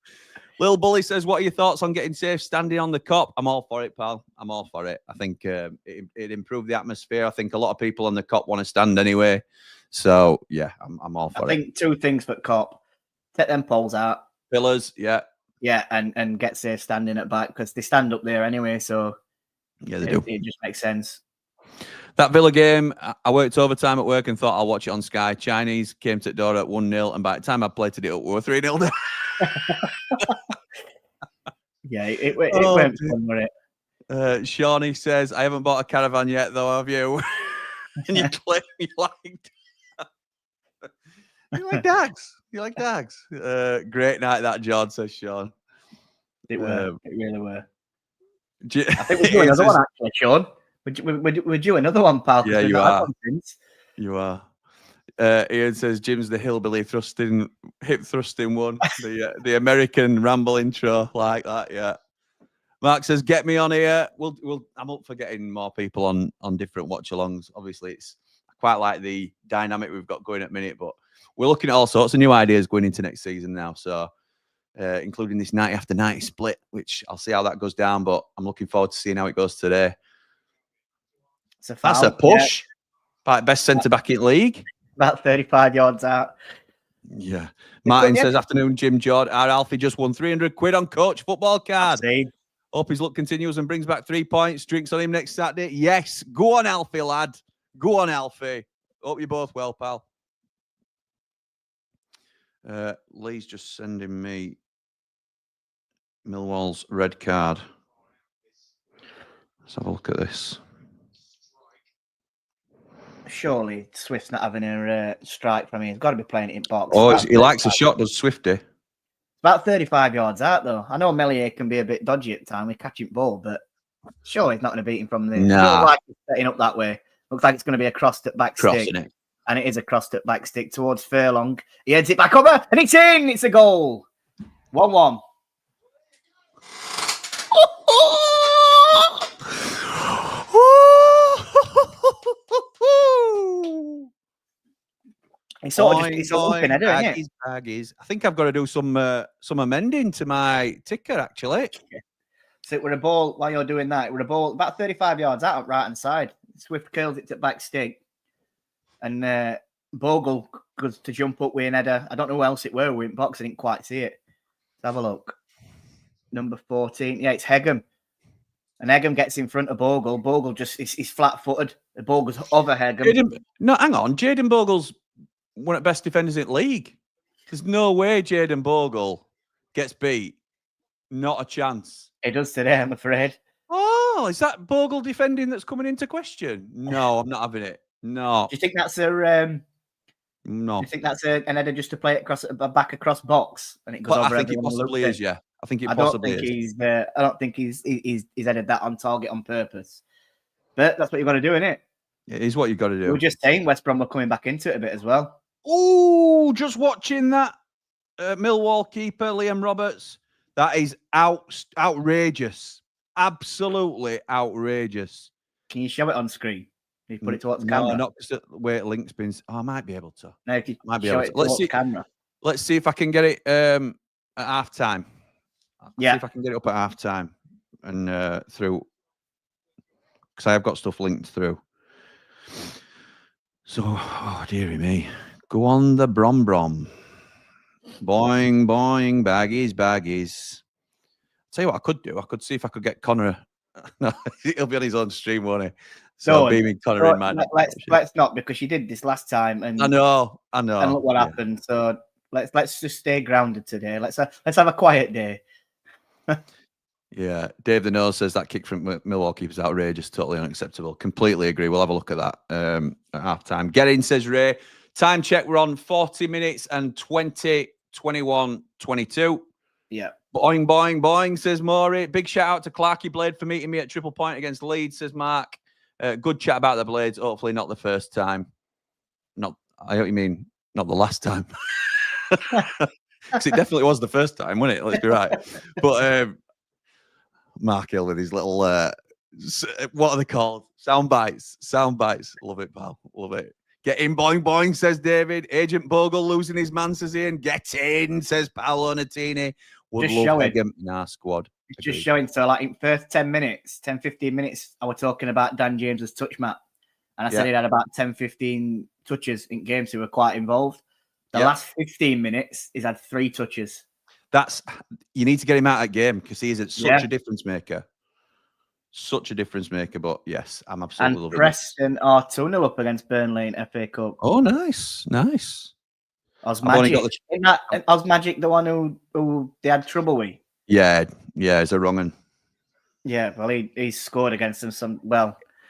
Lil Bully says, what are your thoughts on getting safe standing on the cop? I'm all for it, pal. I'm all for it. I think it improved the atmosphere. I think a lot of people on the cop want to stand anyway. So, yeah, I'm all for it. I think two things for cop. Take them poles out. Pillars, yeah. Yeah, and get safe standing at back because they stand up there anyway. So, yeah, they do. It just makes sense. That Villa game, I worked overtime at work and thought I'll watch it on Sky. Chinese came to the door at 1-0, and by the time I plated it up, we were 3-0 down. Yeah, it went fun, wasn't it? Shawnee says, I haven't bought a caravan yet, though, have you? And you claim you liked. You like dogs. You like dogs. Great night, that, Jord, says Sean. It really were. I think we're doing another one, actually, Sean. We're due another one, pal. Yeah, you are. You are. Ian says Jim's the hillbilly hip thrusting one. The American Ramble intro like that. Yeah. Mark says, get me on here. I'm up for getting more people on different watch-alongs. Obviously, I quite like the dynamic we've got going at the minute, but we're looking at all sorts of new ideas going into next season now. So, including this 90 after 90 split, which I'll see how that goes down, but I'm looking forward to seeing how it goes today. That's a push. Yeah. Best centre-back in league. About 35 yards out. Yeah. Martin says, afternoon, Jim, Jord. Our Alfie just won 300 quid on Coach football card. Hope his luck continues and brings back 3 points. Drinks on him next Saturday. Yes. Go on, Alfie, lad. Go on, Alfie. Hope you're both well, pal. Lee's just sending me Millwall's red card. Let's have a look at this. Surely Swift's not having a strike from me. He's got to be playing it in box. Oh, he likes a shot, does Swifty? About 35 yards out, though. I know Melier can be a bit dodgy at the time with catching ball, but surely he's not going to beat him from there. Nah. Looks like he's setting up that way. Looks like it's going to be a crossed at back stick. It. And it is a crossed at back stick towards Furlong. He heads it back over, and it's in! It's a goal. 1-1. It's sort of just a looping header, isn't it? Baggies. I think I've got to do some amending to my ticker, actually. So it were a ball, while you're doing that, it were a ball about 35 yards out right hand side. Swift curls it to back stick. And Bogle goes to jump up with an header. I don't know who else it were. We in box. I didn't quite see it. Let's have a look. Number 14. Yeah, it's Hegem. And Hegem gets in front of Bogle. Bogle just, he's flat-footed. The ball goes over Hegem. No, hang on. Jaden Bogle's one of the best defenders in the league. There's no way Jaden Bogle gets beat. Not a chance. He does today, I'm afraid. Oh, is that Bogle defending that's coming into question? No, I'm not having it. No. Do you think that's a... No. Do you think that's an header just to play it back across box and it goes over? I think it possibly is. Yeah, I think it possibly is. I don't think he's headed that on target on purpose. But that's what you've got to do, isn't it? It is what you've got to do. We were just saying West Brom were coming back into it a bit as well. Oh, just watching that Millwall keeper Liam Roberts. That is outrageous. Absolutely outrageous. Can you show it on screen? You put it towards No, camera. not because the way it links been. Oh, I might be able to. No, if you Might be show able it to. Let's towards see. camera. Let's see if I can get it at half time. See Yeah. if I can get it up at half time and through, because I have got stuff linked through. So, oh dearie me, go on the Brom. Boing, boing, baggies. Tell you what I could do. I could see if I could get Connor. No, he'll be on his own stream, won't he? So beaming Connor in my. Let's not, because you did this last time, and I know. And look what happened. So let's just stay grounded today. Let's have a quiet day. Yeah, Dave the Nose says that kick from Milwaukee was outrageous, totally unacceptable. Completely agree. We'll have a look at that at half time. Get in, says Ray. Time check, we're on 40 minutes and 20, 21, 22. Yeah. Boing, boing, boing, says Maury. Big shout out to Clarky Blade for meeting me at Triple Point against Leeds, says Mark. Good chat about the Blades. Hopefully not the first time. I know what you mean, not the last time. Because it definitely was the first time, wasn't it? Let's be right. But Mark Hill with his little, what are they called? Sound bites. Love it, pal. Love it. Get in, boing, boing, says David. Agent Bogle losing his man, says Ian. Get in, says Paolo Natini. Would Just love showing. him in our squad. It's just showing. So, like, in first 10 minutes, 10, 15 minutes, I was talking about Dan James's touch map. And I said he had about 10, 15 touches in games who were quite involved. The last 15 minutes, he's had 3 touches. You need to get him out of game, because he is such a difference maker. Such a difference maker. But yes, I'm absolutely loving it. And Preston are 2-0 up against Burnley in FA Cup. Oh, nice. Osmagic. Osmagic the one who they had trouble with? Yeah, it's a wrong one. Yeah, well, he scored against them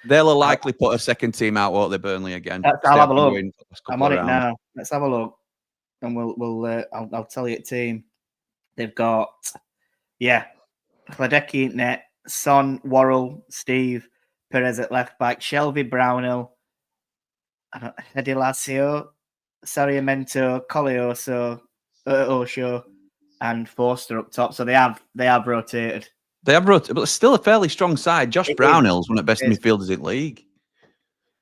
They'll likely put a second team out, won't they, Burnley again? I'll have a look. I'm on it now. Let's have a look, and I'll tell you a team. They've got Hladecki in net, Son, Worrell, Steve, Perez at left back, Shelby, Brownhill, Edilasio, Sarmiento, Colioso, Osho, and Forster up top. So they have rotated. They have rotated, but it's still a fairly strong side. Josh Brownhill's one of the best midfielders in the league.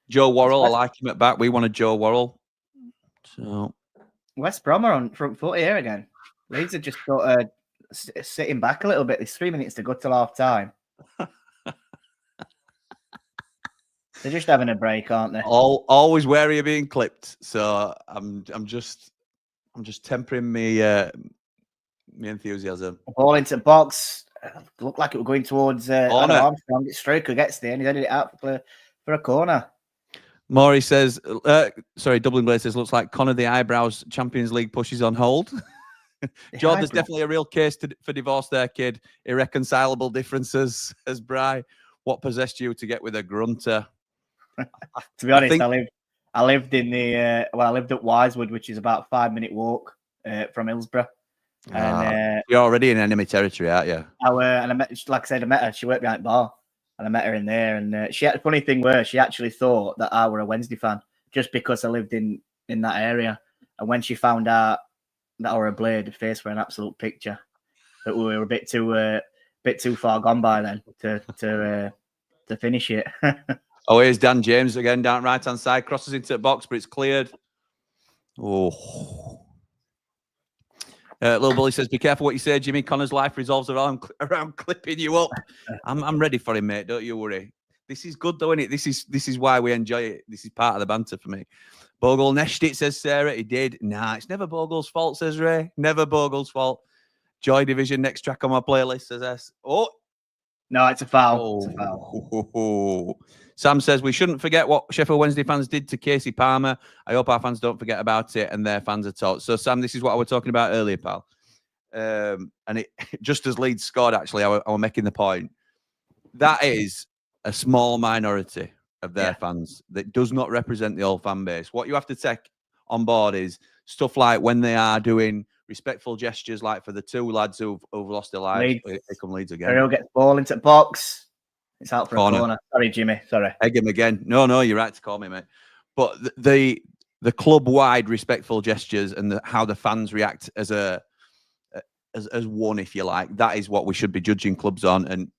Joe Worrell, I like him at back. We wanted Joe Worrell. So West Brom are on front foot here again. Leeds are just sort of sitting back a little bit. There's 3 minutes to go till half time. They're just having a break, aren't they? Always wary of being clipped. So I'm just tempering my enthusiasm. Ball into box. Looked like it was going towards Armstrong. Straker gets there and he headed it out for a corner. Maury says, Dublin Glade says, looks like Connor the Eyebrows Champions League pushes on hold. Jord, there's definitely a real case for divorce there, kid. Irreconcilable differences, as Bry. What possessed you to get with a grunter? To be honest, I lived in I lived at Wisewood, which is about a 5-minute walk from Hillsborough. And you're already in enemy territory, aren't you? And I met, like I said, I met her. She worked behind the bar, and I met her in there. And she had a funny thing where she actually thought that I were a Wednesday fan just because I lived in that area. And when she found out that I were a Blade, the face were an absolute picture. But we were a bit too far gone by then to finish it. Oh, here's Dan James again down right hand side, crosses into the box, but it's cleared. Oh. Little Bully says, be careful what you say, Jimmy. Connor's life revolves around clipping you up. I'm ready for him, mate. Don't you worry. This is good, though, isn't it? This is why we enjoy it. This is part of the banter for me. Bogle neshed it, says Sarah. He did. Nah, it's never Bogle's fault, says Ray. Never Bogle's fault. Joy Division, next track on my playlist, says S. Oh. No, it's a foul. Oh. It's a foul. Sam says, we shouldn't forget what Sheffield Wednesday fans did to Casey Palmer. I hope our fans don't forget about it and their fans are taught. So, Sam, this is what I was talking about earlier, pal. And it just as Leeds scored, actually, I was making the point. That is a small minority of their fans that does not represent the whole fan base. What you have to take on board is stuff like when they are doing respectful gestures, like for the 2 lads who've lost their lives. Here come Leeds again. Ferrell gets ball into the box. It's out for a corner. Sorry, Jimmy. Sorry. Egg him again. No, you're right to call me, mate. But the club-wide respectful gestures and how the fans react as one, if you like, that is what we should be judging clubs on. And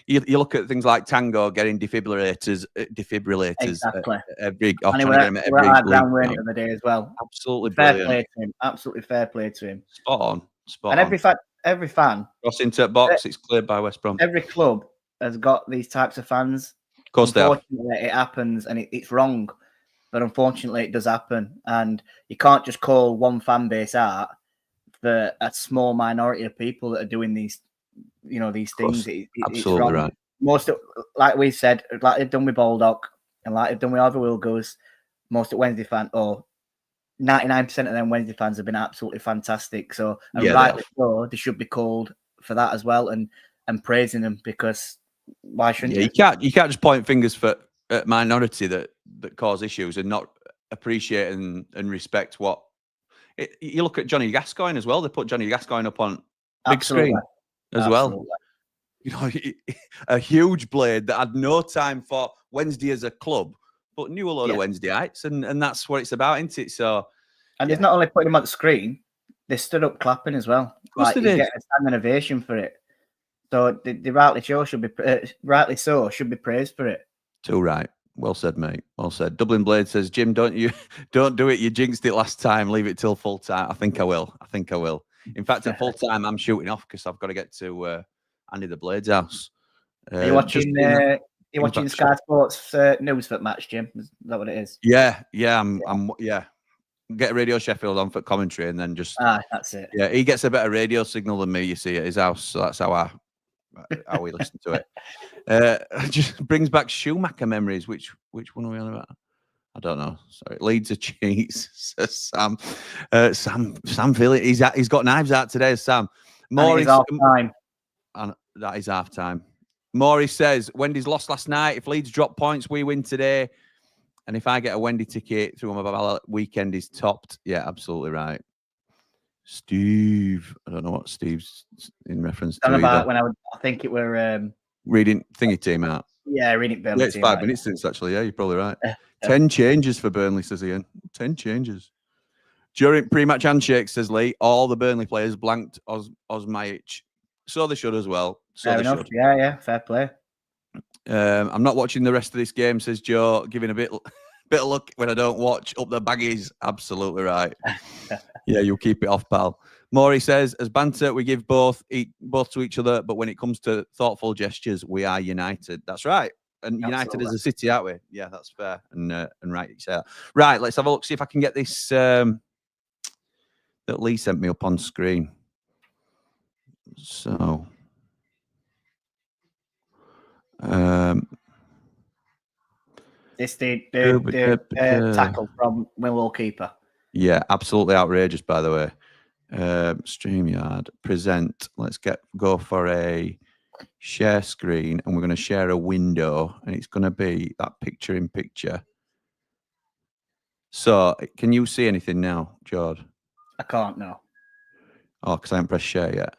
You look at things like Tango getting defibrillators Exactly. every And trying to get him at we're every at our league ground weren't now. it, the other day as well. Absolutely Fair brilliant. play to him. Absolutely fair play to him. Spot on. And every fan, Cross into box, it's cleared by West Brom. every club has got these types of fans. Of course they have. Unfortunately, it happens and it's wrong. But unfortunately, it does happen. And you can't just call one fan base out for a small minority of people that are doing these things. It's Absolutely wrong. right. Most of, like we said, like they've done with Baldock and like they've done with other Wilgos, most of Wednesday fans, or 99% of them Wednesday fans have been absolutely fantastic. So, and rightly so, they should be called for that as well and praising them, because why shouldn't you? You can't just point fingers for a minority that cause issues and not appreciate and respect what. You look at Johnny Gascoigne as well. They put Johnny Gascoigne up on big screen as well. You know, a huge blade that had no time for Wednesday as a club, but knew a lot of Wednesdayites, and that's what it's about, isn't it? So, and it's not only putting him on the screen; they stood up clapping as well. Like they get a standing ovation for it. So they rightly should be praised for it. Too right. Well said, mate. Well said. Dublin Blade says, Jim, don't do it. You jinxed it last time. Leave it till full time. I think I will. In fact, at full time, I'm shooting off because I've got to get to Andy the Blade's house. Are you watching Sky Sports news for the match, Jim? Is that what it is? Yeah. I'm get Radio Sheffield on for commentary, and then just that's it. Yeah, he gets a better radio signal than me. You see, at his house, so that's how we listen to it. It just brings back Schumacher memories. Which one are we on about? I don't know. Sorry, Leeds are cheese. Says Sam. Sam feeling he's got knives out today. Sam. Maurice, half time. And that is half time. Maurice says Wendy's lost last night. If Leeds drop points, we win today. And if I get a Wendy ticket through my ballot, weekend is topped. Yeah, absolutely right. Steve, I don't know what Steve's in reference to. About when I think it were reading thingy team out. Yeah, reading Burnley. Yeah, it's 5 minutes since actually. Yeah, you're probably right. 10 changes for Burnley, says Ian. 10 changes. During pre-match handshake, says Lee, all the Burnley players blanked Osmajic. So they should as well. Fair enough. Yeah, fair play. I'm not watching the rest of this game, says Joe, giving a bit of luck when I don't watch. Up the Baggies. Absolutely right. Yeah, you'll keep it off, pal. Maury says, as banter, we give both to each other, but when it comes to thoughtful gestures, we are united. That's right. And united as a city, aren't we? Yeah, that's fair. And right, you say that. Right, let's have a look, see if I can get this that Lee sent me up on screen. So... This the tackle from Millwall keeper. Yeah, absolutely outrageous, by the way. StreamYard, present. Let's go for a share screen, and we're going to share a window, and it's going to be that picture in picture. So, can you see anything now, Jord? I can't, no. Oh, because I haven't pressed share yet.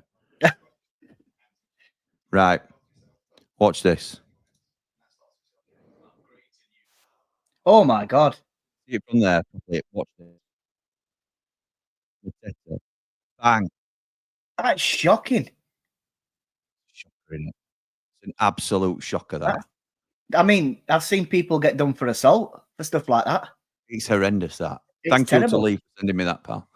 Right. Watch this. Oh my God. See it from there. Watch this. Bang. That's shocking. Shocker, isn't it? It's an absolute shocker, that. I mean, I've seen people get done for assault, for stuff like that. It's horrendous, that. It's Thank you to Lee for sending me that, pal.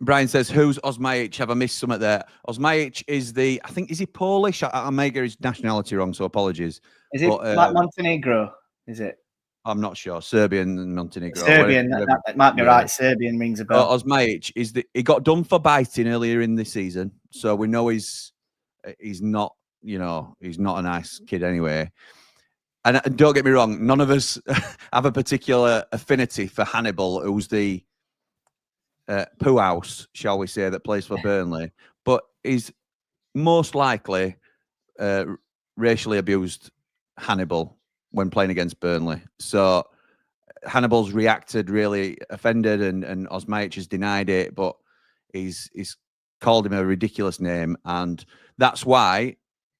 Brian says, who's Osmajic? Have I missed something there? Osmajic is is he Polish? I may get his nationality wrong, so apologies. Is it like Montenegro? Is it? I'm not sure. Serbian and Montenegro. Serbian, that might be right. Serbian rings a bell. Osmajic he got done for biting earlier in the season, so we know he's not, he's not a nice kid anyway. And don't get me wrong, none of us have a particular affinity for Hannibal, who's the poo house, shall we say, that plays for Burnley, but he's most likely racially abused Hannibal when playing against Burnley. So Hannibal's reacted really offended, and Osmajic has denied it, but he's called him a ridiculous name, and that's why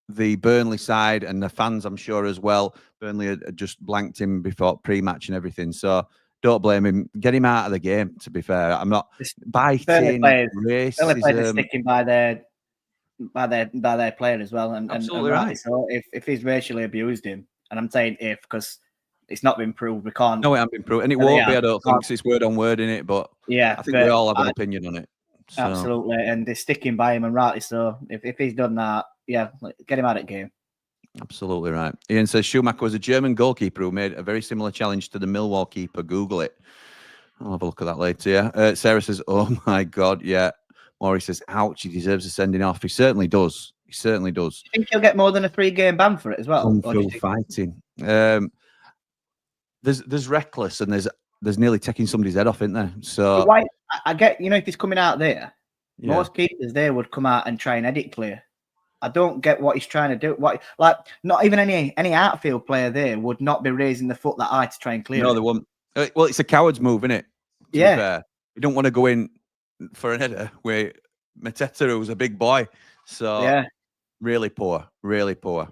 the Burnley side and the fans, I'm sure as well, Burnley had just blanked him before pre-match and everything. So don't blame him. Get him out of the game, to be fair. I'm not biting, racism. Burnley players are sticking by their by their player as well. And Absolutely rightly right. So if he's racially abused him, and I'm saying if because it's not been proved, we can't. No, it hasn't been proved, and it Well, won't be. yeah, I don't think 'cause it's word on word in it, but Yeah, I think we but all have an opinion on it. So. Absolutely, and they're sticking by him, and rightly so. If he's done that, yeah, get him out of the game. Absolutely right. Ian says Schumacher was a German goalkeeper who made a very similar challenge to the Millwall keeper. Google it. I'll have a look at that later. Yeah. Sarah says, "Oh my God, yeah." Maury says, "Ouch, he deserves a sending off." He certainly does. He certainly does. Do you think he'll get more than a 3-game ban for it as well? Kung fu fighting. There's reckless and there's nearly taking somebody's head off, isn't there? So why? I get, if he's coming out there, yeah. most keepers there would come out and try and edit clear. I don't get what he's trying to do. Not even any outfield player there would not be raising the foot that high to try and clear. No, it. they won't. Well, it's a coward's move, isn't it? To Yeah. be fair. You don't want to go in for an header with Mateta, who's a big boy. So Yeah. really poor. Really poor.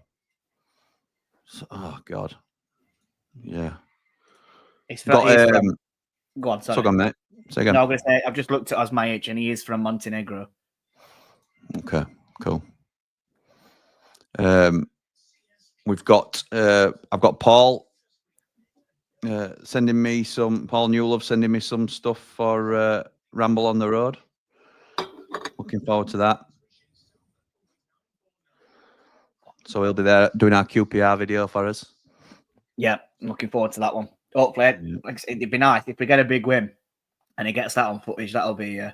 So, oh God. Yeah. It's Got, go on, sorry. So go on, mate. Say again. No, I'm going to say, I've just looked at us my age, and he is from Montenegro. Okay, cool. We've got I've got Paul sending me some Paul Newlove sending me some stuff for Ramble on the Road. Looking forward to that. So he'll be there doing our QPR video for us. Yeah, I'm looking forward to that one. Hopefully, it'd be nice if we get a big win and he gets that on footage. That'll be a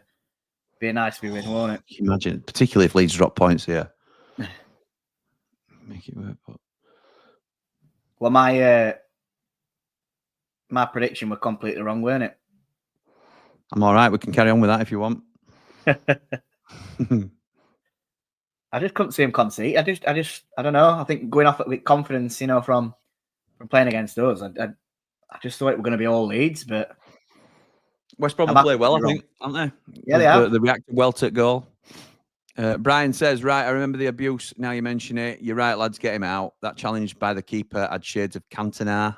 nice win, won't it? Can you imagine, particularly if Leeds drop points here. Make it work. But... Well, my prediction was completely wrong, weren't it? I'm all right. We can carry on with that if you want. I just couldn't see him concede. I don't know. I think going off with confidence, from playing against us, I just thought it were going to be all Leeds, but West Brom will play well, I think, aren't they? Yeah, they are. They reacted well to goal. Brian says, right, I remember the abuse. Now you mention it. You're right, lads, get him out. That challenge by the keeper had shades of Cantona.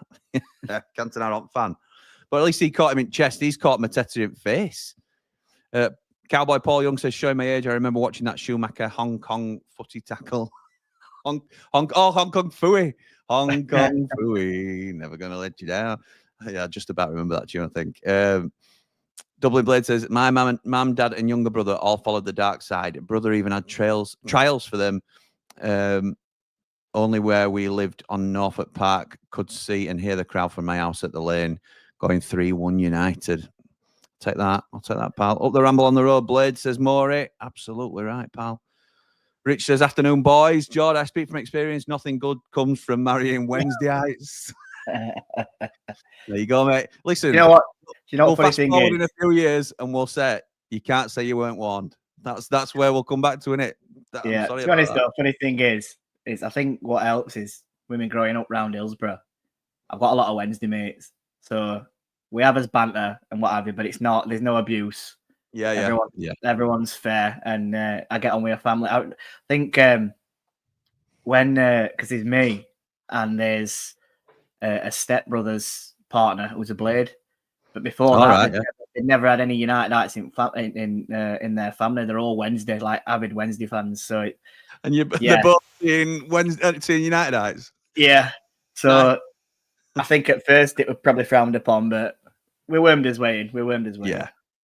Cantona, not fan. But at least he caught him in chest. He's caught Mateta in face. Cowboy Paul Young says, showing my age, I remember watching that Schumacher Hong Kong footy tackle. Hong Kong Fooey. Hong Kong Fooey. Never going to let you down. Yeah, I just about remember that tune, I think. Dublin Blade says, my mum, dad, and younger brother all followed the dark side. Brother even had trials for them. Only where we lived on Norfolk Park could see and hear the crowd from my house at the lane going 3-1 United. Take that. I'll take that, pal. Up the Ramble on the Road. Blade says, Maury. Absolutely right, pal. Rich says, afternoon, boys. Jord, I speak from experience. Nothing good comes from marrying Wednesdayites. There you go, mate. Listen, you know what? We'll fast forward in a few years and we'll say, you can't say you weren't warned. That's where we'll come back to, innit? Yeah, to be honest, though, funny thing is I think what helps is women growing up round Hillsborough. I've got a lot of Wednesday mates. So we have as banter and what have you, but there's no abuse. Yeah, Everyone's fair, and I get on with a family. I think when because it's me and there's a stepbrother's partner who's a Blade, but before they never had any Unitedites in their family. They're all Wednesday, like avid Wednesday fans. So they're both seeing Unitedites. Yeah, so I think at first it was probably frowned upon, but we wormed his way in.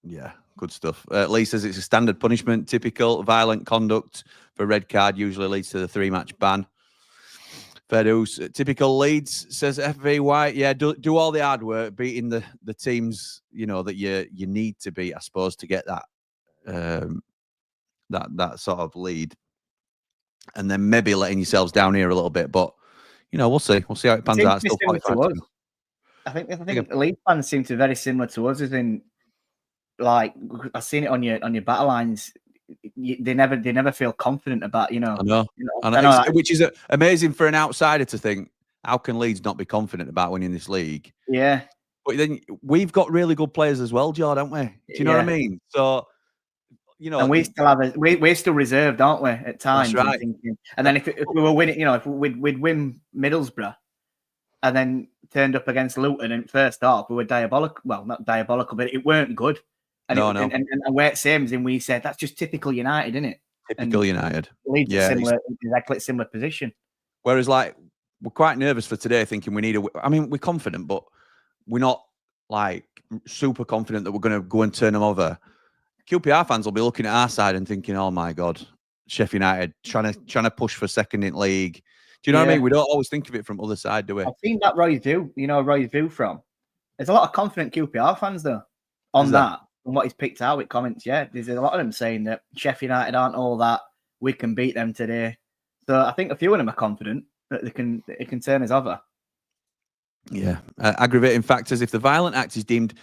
Yeah. Good stuff. Lee says it's a standard punishment. Typical violent conduct for red card usually leads to the 3-match ban. Fedus, typical Leeds, says FV White. Yeah, do all the hard work, beating the teams that you need to beat, I suppose, to get that that sort of lead, and then maybe letting yourselves down here a little bit. But we'll see. We'll see how it pans out. Still 45. I think the Leeds fans seem to be very similar to us. As in, like I've seen it on your battle lines. They never feel confident about. I know. Which is amazing for an outsider to think. How can Leeds not be confident about winning this league? Yeah, but then we've got really good players as well, Jord, haven't we? Do you know what I mean? So and we still have we're still reserved, aren't we? At times, that's right. And then if we were winning, if we'd win Middlesbrough, and then turned up against Luton in first half, we were diabolical. Well, not diabolical, but it weren't good. And no. And where it seems, and we said that's just typical United, isn't it? Typical United. Leeds Yeah, exactly similar position. Whereas, like, we're quite nervous for today, thinking we need a. I mean, we're confident, but we're not like super confident that we're going to go and turn them over. QPR fans will be looking at our side and thinking, "Oh my God, Sheffield United trying to push for second in league." Do you know what I mean? We don't always think of it from other side, do we? I've seen that Roy's view from. There's a lot of confident QPR fans though on that. From what he's picked out with comments, there's a lot of them saying that Sheffield United aren't all that. We can beat them today. So I think a few of them are confident that it can turn us over. Yeah. Aggravating factors. If the violent act is deemed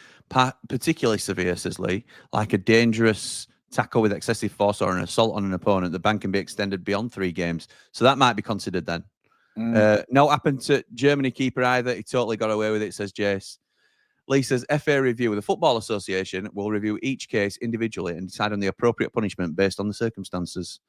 particularly severe, says Lee, like a dangerous tackle with excessive force or an assault on an opponent, the ban can be extended beyond 3 games. So that might be considered then. No happened to Germany keeper either. He totally got away with it, says Jace. Lee says, FA review with the Football Association will review each case individually and decide on the appropriate punishment based on the circumstances.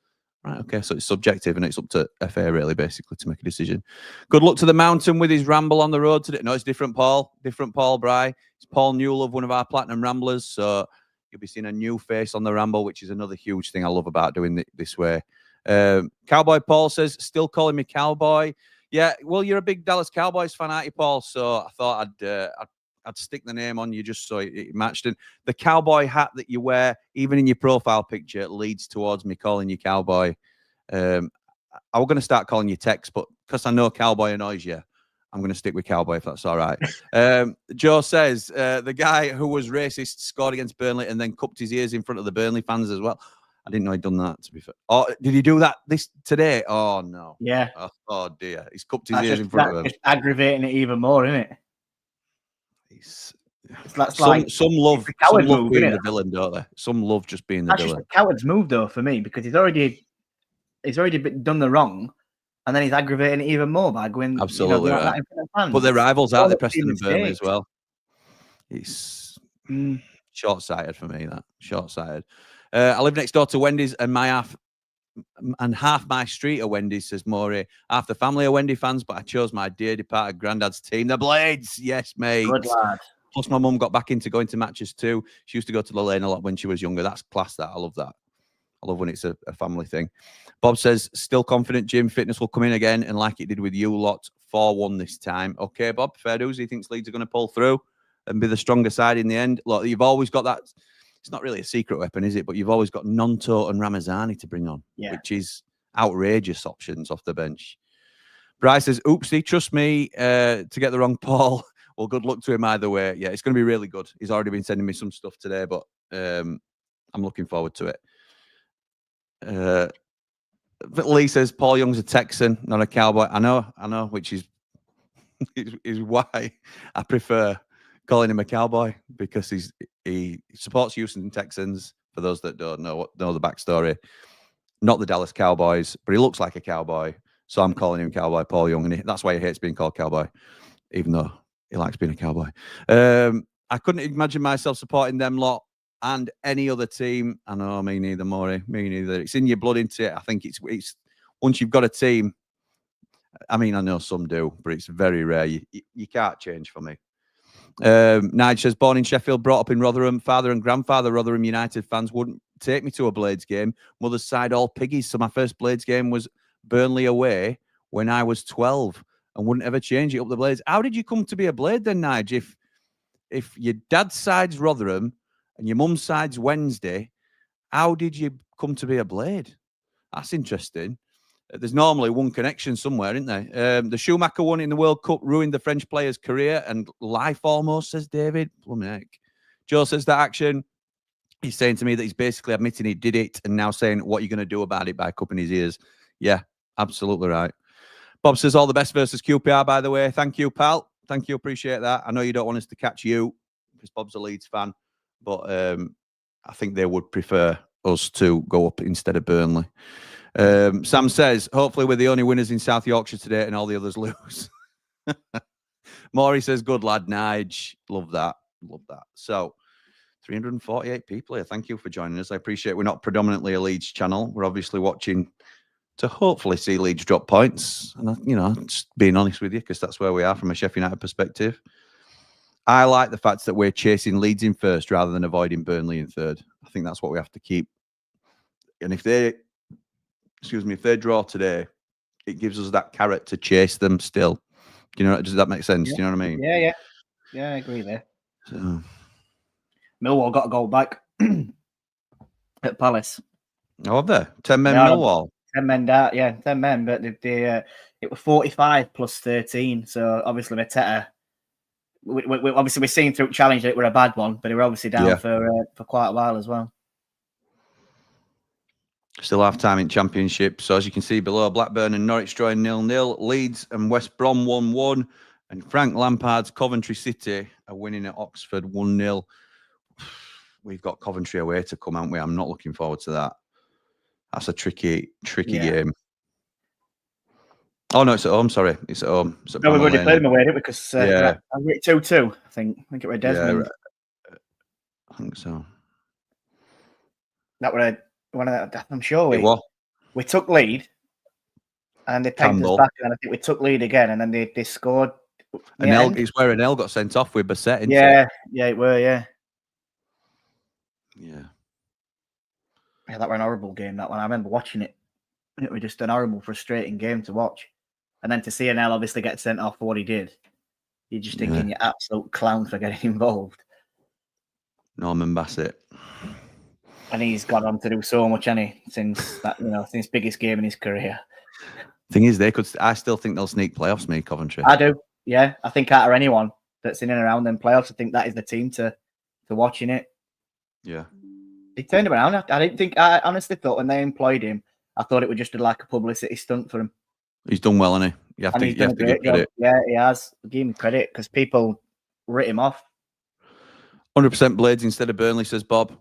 Right, okay, so it's subjective and it's up to FA really, basically, to make a decision. Good luck to the Mountain with his ramble on the road today. No, it's different Paul. Different Paul Bry. It's Paul Newlove, one of our Platinum Ramblers. So you'll be seeing a new face on the Ramble, which is another huge thing I love about doing this way. Cowboy Paul says, still calling me Cowboy. Yeah, well, you're a big Dallas Cowboys fan, aren't you, Paul? So I thought I'd stick the name on you just so it matched. And the cowboy hat that you wear, even in your profile picture, leads towards me calling you Cowboy. I was going to start calling you Tex, but because I know Cowboy annoys you, I'm going to stick with Cowboy if that's all right. Joe says, the guy who was racist scored against Burnley and then cupped his ears in front of the Burnley fans as well. I didn't know he'd done that, to be fair. Oh, did he do that today? Oh, no. Yeah. Oh dear. He's cupped his ears in front of him. It's aggravating it even more, isn't it? Some love being the villain, don't they? Some love just being the villain. That's just a coward's move, though, for me, because he's already done the wrong, and then he's aggravating it even more by going. Absolutely right. But they're rivals, aren't they? Preston and Burnley as well. It's short-sighted for me. That short-sighted. I live next door to Wendy's, and half my street are Wendy's, says Maury. Half the family are Wendy fans, but I chose my dear departed granddad's team, the Blades. Yes, mate. Good lad. Plus, my mum got back into going to matches too. She used to go to the lane a lot when she was younger. That's class, that. I love that. I love when it's a family thing. Bob says, still confident Jim Fitness will come in again, and like it did with you lot, 4-1 this time. Okay, Bob, fair dues. He thinks Leeds are going to pull through and be the stronger side in the end. Look, you've always got that. It's not really a secret weapon, is it? But you've always got Nonto and Ramazani to bring on, which is outrageous options off the bench. Bryce says, oopsie, trust me to get the wrong Paul. Well, good luck to him either way. Yeah, it's going to be really good. He's already been sending me some stuff today, but I'm looking forward to it. Lee says, Paul Young's a Texan, not a Cowboy. I know, which is why I prefer calling him a Cowboy, because he supports Houston Texans, for those that don't know the backstory. Not the Dallas Cowboys, but he looks like a cowboy, so I'm calling him Cowboy Paul Young, and that's why he hates being called Cowboy, even though he likes being a cowboy. I couldn't imagine myself supporting them lot and any other team. I know, me neither, Maury. Me neither. It's in your blood, isn't it? I think it's once you've got a team. I mean, I know some do, but it's very rare. You can't change for me. Nige says, born in Sheffield, brought up in Rotherham. Father and grandfather Rotherham United fans wouldn't take me to a Blades game. Mother's side all piggies. So my first Blades game was Burnley away when I was 12 and wouldn't ever change it up the Blades. How did you come to be a Blade then, Nige? If your dad's side's Rotherham and your mum's side's Wednesday, how did you come to be a Blade? That's interesting. There's normally one connection somewhere, isn't there? The Schumacher one in the World Cup ruined the French player's career and life almost, says David. Blooming heck. Joe says that action. He's saying to me that he's basically admitting he did it and now saying, what are you going to do about it by cupping his ears? Yeah, absolutely right. Bob says, all the best versus QPR, by the way. Thank you, pal. Thank you. Appreciate that. I know you don't want us to catch you because Bob's a Leeds fan, but I think they would prefer us to go up instead of Burnley. Sam says, hopefully we're the only winners in South Yorkshire today and all the others lose. Maury says, good lad, Nige. Love that. Love that. So 348 people here. Thank you for joining us. I appreciate we're not predominantly a Leeds channel. We're obviously watching to hopefully see Leeds drop points. And, just being honest with you, because that's where we are from a Sheffield United perspective. I like the fact that we're chasing Leeds in first rather than avoiding Burnley in third. I think that's what we have to keep. And if they excuse me, if they draw today, it gives us that carrot to chase them still. Does that make sense? Yeah. Do you know what I mean? Yeah, I agree there. So, Millwall got a goal back at Palace. oh, have they? 10 men Yeah, Millwall. 10 men down, 10 men, but it was 45 plus 13. So obviously Mateta, we're seeing through challenge that it were a bad one, but they were obviously down for quite a while as well. Still half time in Championship. So as you can see below, Blackburn and Norwich drawing 0-0. Leeds and West Brom 1-1. And Frank Lampard's Coventry City are winning at Oxford 1-0. We've got Coventry away to come, haven't we? I'm not looking forward to that. That's a tricky game. Oh, no, it's at home. Sorry. It's at home. It's at we've already played them away, didn't we? Because yeah. I read 2-2, I think. I think it was Desmond. Yeah, I think so. That were one of the, I'm sure we took lead and they pegged us back, and I think we took lead again, and then they scored. It's where Anel got sent off with Bassett. Yeah, it were, yeah. Yeah, that were an horrible game, that one. I remember watching it. It was just an horrible, frustrating game to watch. And then to see Anel obviously get sent off for what he did, you're just thinking you're absolute clown for getting involved. Norman Bassett. And he's gone on to do so much, hasn't he, since that, since biggest game in his career. Thing is, I still think they'll sneak playoffs, me, Coventry. I do, yeah. I think out of anyone that's in and around them playoffs, I think that is the team to watch in it. Yeah. He turned him around. I honestly thought when they employed him, I thought it was just like a publicity stunt for him. He's done well, hasn't he? You have to give credit. Yeah, he has. Give him credit because people writ him off. 100% Blades instead of Burnley, says Bob.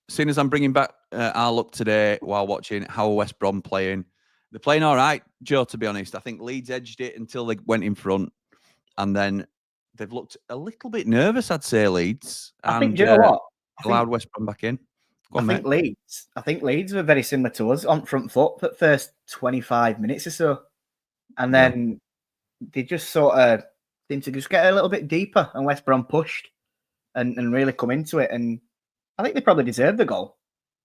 Seeing as I'm bringing back our look today while watching how West Brom playing, they're playing all right, Joe, to be honest. I think Leeds edged it until they went in front, and then they've looked a little bit nervous, I'd say, Leeds. I think, do you know what? Allowed West Brom back in. I think Leeds were very similar to us on front foot for the first 25 minutes or so. And then they just sort of seemed to just get a little bit deeper, and West Brom pushed and really come into it. And I think they probably deserved the goal.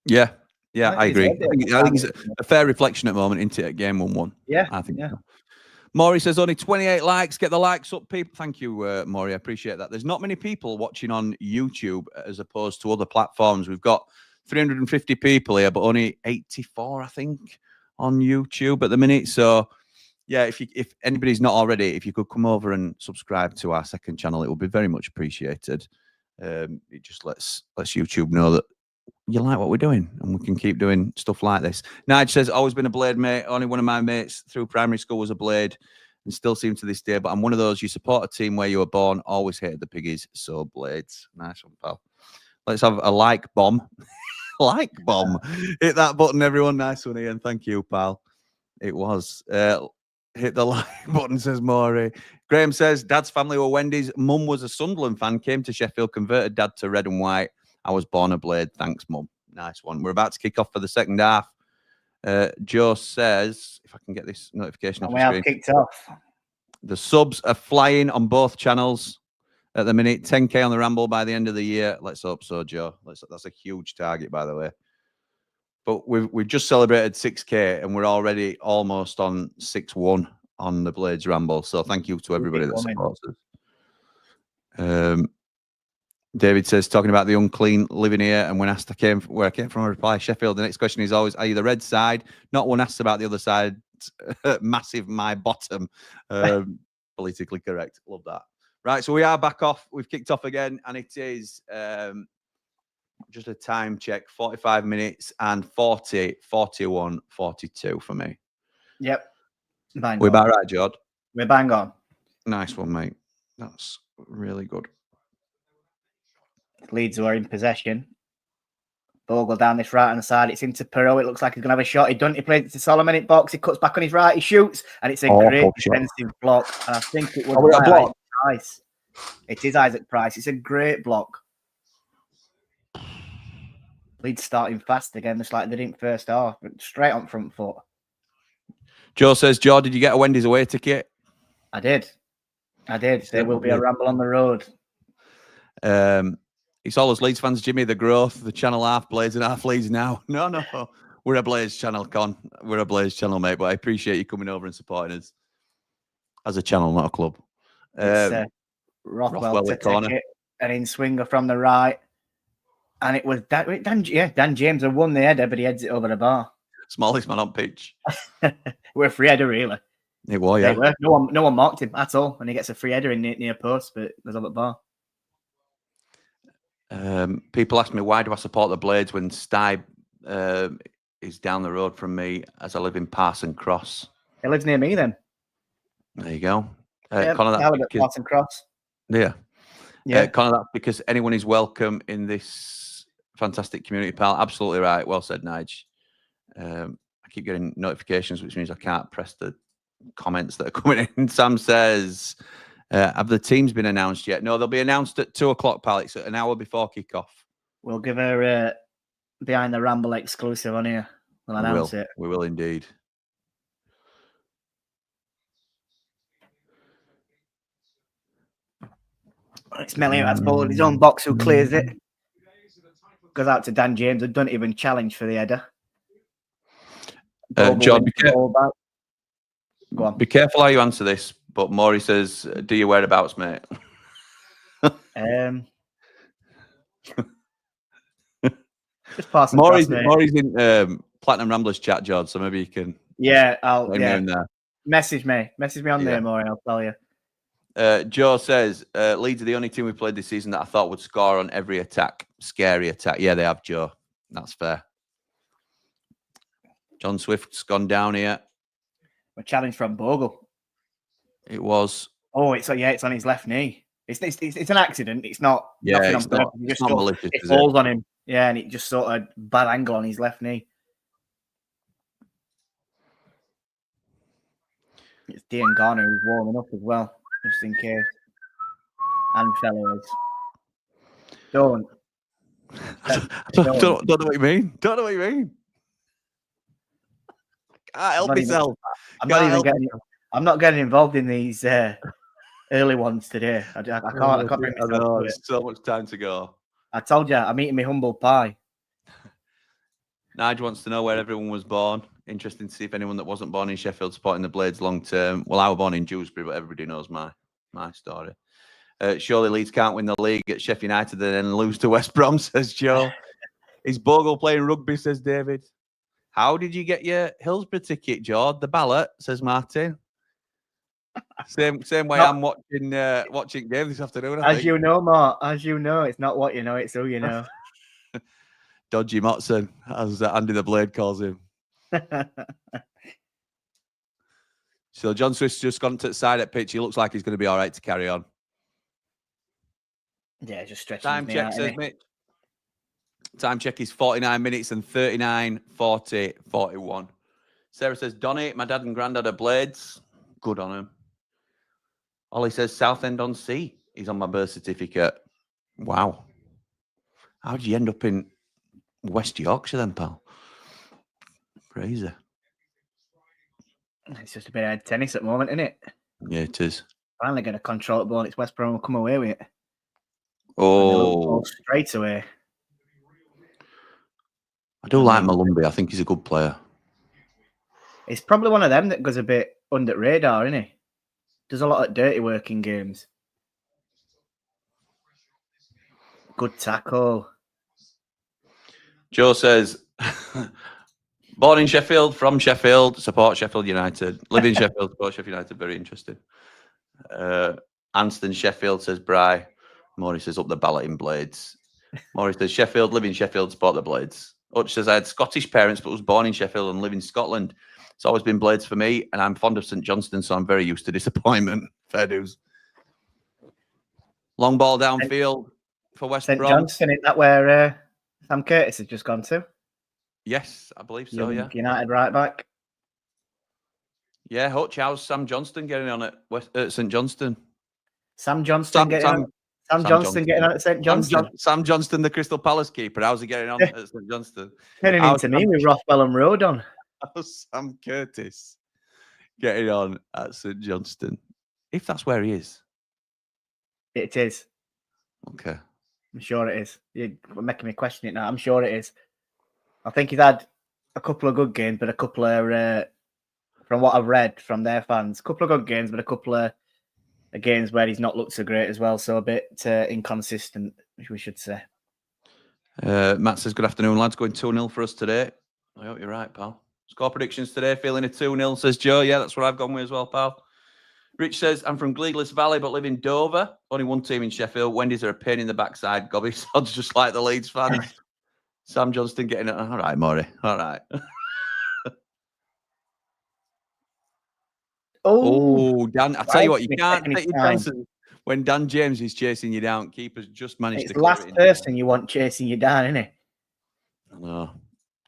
Yeah, I agree. I think it's a fair reflection at the moment, isn't it, at game 1-1? Yeah. I think so. Maury says only 28 likes. Get the likes up, people. Thank you, Maury. I appreciate that. There's not many people watching on YouTube as opposed to other platforms. We've got 350 people here, but only 84, I think, on YouTube at the minute. So, yeah, if anybody's not already, if you could come over and subscribe to our second channel, it would be very much appreciated. It just lets YouTube know that you like what we're doing, and we can keep doing stuff like this. Nige says, always been a Blade mate. Only one of my mates through primary school was a Blade, and still seem to this day. But I'm one of those, you support a team where you were born, always hated the Piggies. So Blades. Nice one, pal. Let's have a like bomb. Like bomb. Hit that button, everyone. Nice one, Ian. Thank you, pal. It was. Hit the like button, says Maury. Graham says, Dad's family were Wendy's. Mum was a Sunderland fan, came to Sheffield, converted Dad to red and white. I was born a Blade. Thanks, Mum. Nice one. We're about to kick off for the second half. Joe says, if I can get this notification off the screen. We have kicked off. The subs are flying on both channels at the minute. 10K on the Ramble by the end of the year. Let's hope so, Joe. That's a huge target, by the way. But we've just celebrated 6K, and we're already almost on 6-1 on the Blades Ramble. So thank you to everybody that supports us. David says, talking about the unclean living here, and when asked where I came from, I reply Sheffield. The next question is always, are you the red side? Not one asked about the other side. Massive my bottom. Politically correct. Love that. Right, so we are back off. We've kicked off again, and it is just a time check, 45 minutes and 40, 41, 42 for me. Yep. We're back right, Jord? We're bang on. Nice one, mate. That's really good. Leeds were in possession. Bogle down this right-hand side. It's into Perot. It looks like he's going to have a shot. He plays it to Solomon in box. He cuts back on his right. He shoots. And it's a great defensive block. And I think it was a block. Price. It is Isaac Price. It's a great block. Leeds starting fast again, just like they didn't first half. Straight on front foot. Joe says, Joe, did you get a Wendy's away ticket? I did. There will be a Ramble on the road. It's all us Leeds fans, Jimmy, the growth, the channel half Blades and half Leeds now. No. We're a Blaze channel, Con. We're a Blaze channel, mate. But I appreciate you coming over and supporting us as a channel, not a club. It's Rothwell Rothwell to at corner. take it, an in-swinger from the right. And it was Dan James had won the header, but he heads it over the bar. Smallest man on pitch. We're a free header, really. It was, yeah. No one marked him at all, and he gets a free header in near post, but it was over the bar. People ask me, why do I support the Blades when Stye is down the road from me as I live in Parson Cross? He lives near me then. There you go. Yeah, Connor, I live at Parson Cross. Yeah. Yeah. Connor, that's because anyone is welcome in this fantastic community, pal. Absolutely right. Well said, Nige. I keep getting notifications, which means I can't press the comments that are coming in. Sam says, have the teams been announced yet? No, they'll be announced at 2:00, pal. It's an hour before kickoff. We'll give her a behind the Ramble exclusive on here. We'll announce it. We will indeed. It's Melly that's ball his own box who clears it. Goes out to Dan James, who don't even challenge for the header. John, Go on. be careful how you answer this. But Maury says, do your whereabouts, mate? Just passing. Maury's in Platinum Ramblers chat, George. So maybe you can. Yeah, there. Message me on there, Maury. I'll tell you. Joe says, Leeds are the only team we played this season that I thought would score on every attack. Scary attack. Yeah, they have, Joe. That's fair. John Swift's gone down here. A challenge from Bogle. It was. Oh, it's on his left knee. It's an accident. It's not. Yeah, it's not malicious. It falls on him. Yeah, and it just sort of bad angle on his left knee. It's Dean Garner who's warming up as well, just in case. And fellows. Don't know what you mean. Don't know what you mean. Can't help myself. I'm not getting involved in these early ones today. I can't bring myself to it. So much time to go. I told you, I'm eating my humble pie. Nigel wants to know where everyone was born. Interesting to see if anyone that wasn't born in Sheffield supporting the Blades long term. Well, I was born in Dewsbury, but everybody knows my story. Surely Leeds can't win the league at Sheffield United and then lose to West Brom, says Joe. Is Bogle playing rugby, says David. How did you get your Hillsborough ticket, Jord? The ballot, says Martin. Same way I'm watching games this afternoon. As you know, Mark, it's not what you know, it's who you know. Dodgy Motson, as Andy the Blade calls him. So John Swift's just gone to the side at pitch. He looks like he's going to be all right to carry on. Yeah, just stretching. Time check, says Mitch. Time check is 49 minutes and 39, 40, 41. Sarah says, Donny, my dad and granddad are Blades. Good on him. Ollie says, Southend-on-Sea. He's on my birth certificate. Wow. How did you end up in West Yorkshire then, pal? Crazy. It's just a bit of tennis at the moment, isn't it? Yeah, it is. Finally going to control the ball. It's West Brom will come away with it. Oh. Straight away. I do like Malumbi. I think he's a good player. It's probably one of them that goes a bit under the radar, isn't he? Does a lot of dirty work in games. Good tackle. Joe says, born in Sheffield, from Sheffield, support Sheffield United. Live in Sheffield, support Sheffield United. Very interesting. Anston Sheffield, says Bry. Maury says, up the ballot in Blades. Maury says, Sheffield, live in Sheffield, support the Blades. Hutch says, I had Scottish parents, but was born in Sheffield and live in Scotland. It's always been Blades for me, and I'm fond of St Johnstone, so I'm very used to disappointment. Fair dues. Long ball downfield for West Brom. St Johnstone, is that where Sam Curtis has just gone to? Yes, I believe so, yeah. United right back. Yeah, Hutch, how's Sam Johnston getting on at St Johnstone? Sam Johnston getting on at St Johnstone. Sam Johnston, the Crystal Palace keeper. How's he getting on at St Johnstone? Turning into me with Rothwell and Road on. How's Sam Curtis getting on at St Johnstone? If that's where he is. It is. Okay. I'm sure it is. You're making me question it now. I'm sure it is. I think he's had a couple of good games, but a couple of, from what I've read from their fans, a couple of good games, but a couple of games where he's not looked so great as well. So a bit inconsistent, we should say. Matt says, good afternoon, lads. Going 2-0 for us today. I hope you're right, pal. Score predictions today, feeling a 2-0, says Joe. Yeah, that's what I've gone with as well, pal. Rich says, I'm from Gleadless Valley, but live in Dover. Only one team in Sheffield. Wendy's are a pain in the backside. Gobby sods just like the Leeds fans. Sam Johnston getting it. All right, Maury. All right. Oh, Dan. I tell you what, you can't take your chances when Dan James is chasing you down. Keeper's just managed to clear it. It's the last person you want chasing you down, isn't it? I know.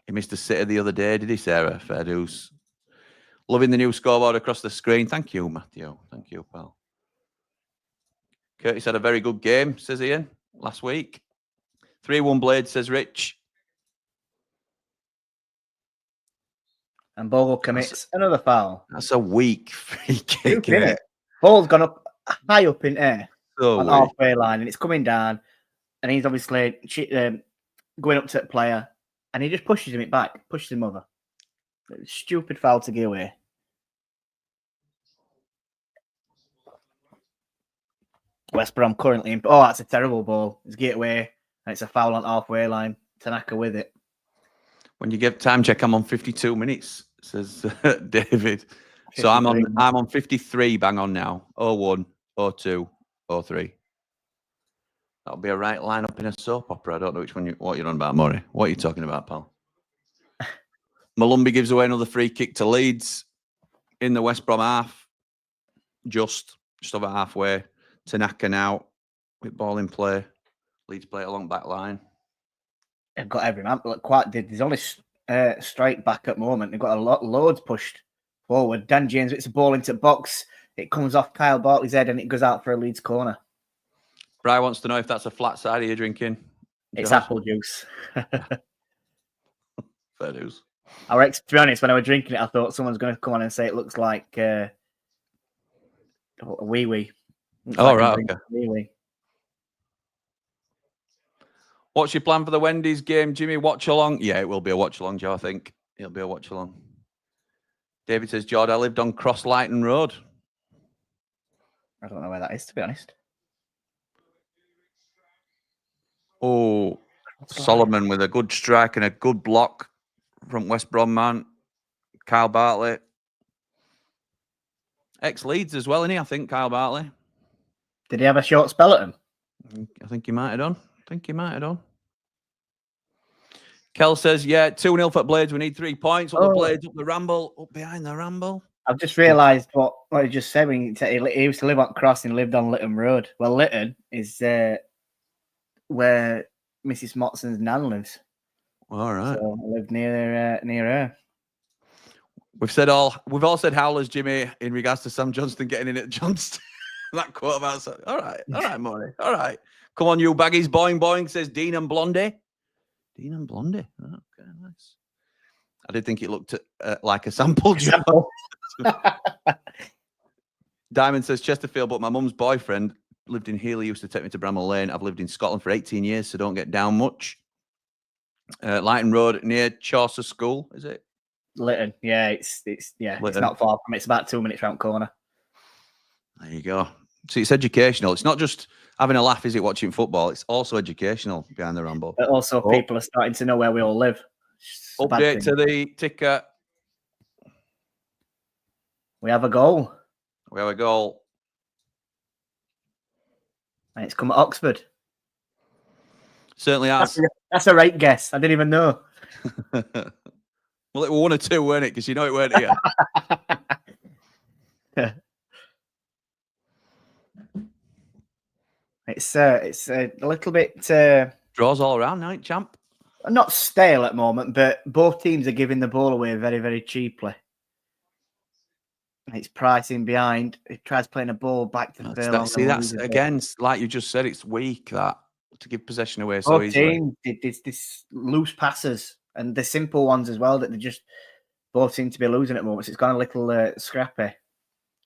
He missed a sitter the other day, did he, Sarah? Fair dues. Loving the new scoreboard across the screen. Thank you, Matthew. Thank you, pal. Curtis had a very good game, says Ian, last week. 3-1 Blade, says Rich. And Bogle commits another foul. That's a weak free kick. Ball's gone up high up in air on the weak. halfway line, and it's coming down. And he's obviously going up to the player, and he just pushes him back, pushes him over. Stupid foul to get away. West Brom currently in. Oh, that's a terrible ball. It's get away, and it's a foul on halfway line. Tanaka with it. When you give time check, I'm on 52 minutes, says David. So I'm on 53, bang on now. 01, 02, 03. That'll be a right line up in a soap opera. I don't know what you're on about, Murray. What are you talking about, pal? Malumbi gives away another free kick to Leeds in the West Brom half. Just over halfway. Tanaka now with ball in play. Leeds play it along back line. They've got every man. There's only strike back at the moment. They've got loads pushed forward. Dan James gets a ball into the box. It comes off Kyle Bartley's head and it goes out for a Leeds corner. Bri wants to know if that's a flat cider you're drinking. It's apple juice. Fair dues. To be honest, when I was drinking it, I thought someone's going to come on and say it looks like a wee-wee. Oh, right, okay. Wee-wee. What's your plan for the Wendy's game, Jimmy? Watch along? Yeah, it will be a watch along, Joe, I think. It'll be a watch along. David says, Jord, I lived on Cross Lighton Road. I don't know where that is, to be honest. Oh, Solomon with a good strike and a good block from West Brom, man. Kyle Bartley. Ex-Leeds as well, isn't he? I think, Kyle Bartley. Did he have a short spell at him? I think he might have done. Kel says, yeah, 2-0 for Blades. We need 3 points. Up the Blades, up the Ramble, up behind the Ramble. I've just realised what he just said when he used to live on Cross and lived on Lytton Road. Well, Lytton is where Mrs. Motson's nan lives. All right. So I live near her. We've all said howlers, Jimmy, in regards to Sam Johnston getting in at Johnston. That quote about all right, Maury. All right. Come on, you baggies. Boing, boing, says Dean and Blondie. Dean and Blondie. Oh, okay, nice. I did think it looked like a sample job. Diamond says Chesterfield, but my mum's boyfriend lived in Healy, used to take me to Bramall Lane. I've lived in Scotland for 18 years, so don't get down much. Lighton Road near Chaucer School, is it? Lytton, yeah, it's not far from it. It's about 2 minutes round corner. There you go. See, it's educational. It's not just having a laugh, is it, watching football? It's also educational behind the Ramble. But also people are starting to know where we all live. Update to the ticker. We have a goal. And it's come at Oxford. Certainly has. That's a right guess. I didn't even know. Well, it was 1 or 2, weren't it? Because you know it weren't here. It's a little bit draws all around, night champ. Not stale at the moment, but both teams are giving the ball away very, very cheaply. It's pricing behind. It tries playing a ball back to the furlong. See, that's again, like you just said, it's weak that to give possession away so both easily. Team did this loose passes and the simple ones as well that they just both seem to be losing at the moment. So it's gone a little scrappy.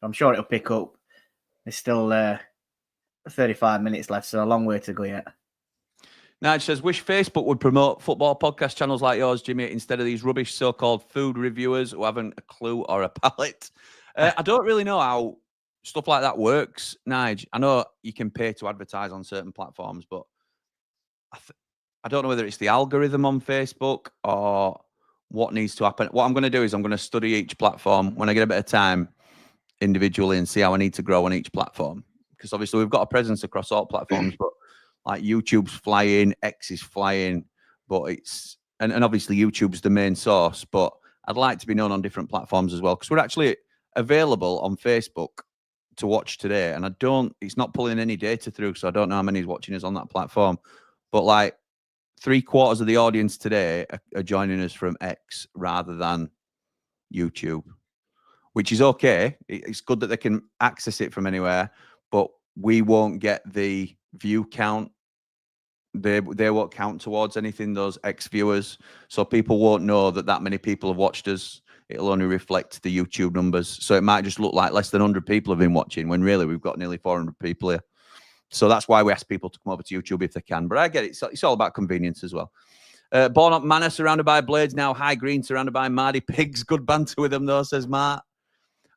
I'm sure it'll pick up. There's still 35 minutes left, so a long way to go yet. Nige says, wish Facebook would promote football podcast channels like yours, Jimmy, instead of these rubbish so-called food reviewers who haven't a clue or a palate. I don't really know how stuff like that works, Nige. I know you can pay to advertise on certain platforms, but I don't know whether it's the algorithm on Facebook or what needs to happen. What I'm going to do is I'm going to study each platform when I get a bit of time individually and see how I need to grow on each platform. Because obviously we've got a presence across all platforms, but like YouTube's flying, X is flying, but it's and obviously YouTube's the main source, but I'd like to be known on different platforms as well, because we're actually available on Facebook to watch today, and it's not pulling any data through, so I don't know how many is watching us on that platform. But like 3/4 of the audience today are joining us from X rather than YouTube, which is okay. It's good that they can access it from anywhere, but we won't get the view count. They won't count towards anything, those X viewers. So people won't know that many people have watched us. It'll only reflect the YouTube numbers. So it might just look like less than 100 people have been watching, when really we've got nearly 400 people here. So that's why we ask people to come over to YouTube if they can. But I get it. It's all about convenience as well. Born up Manor, surrounded by Blades, now High Green, surrounded by Mardy Pigs. Good banter with them, though, says Mark.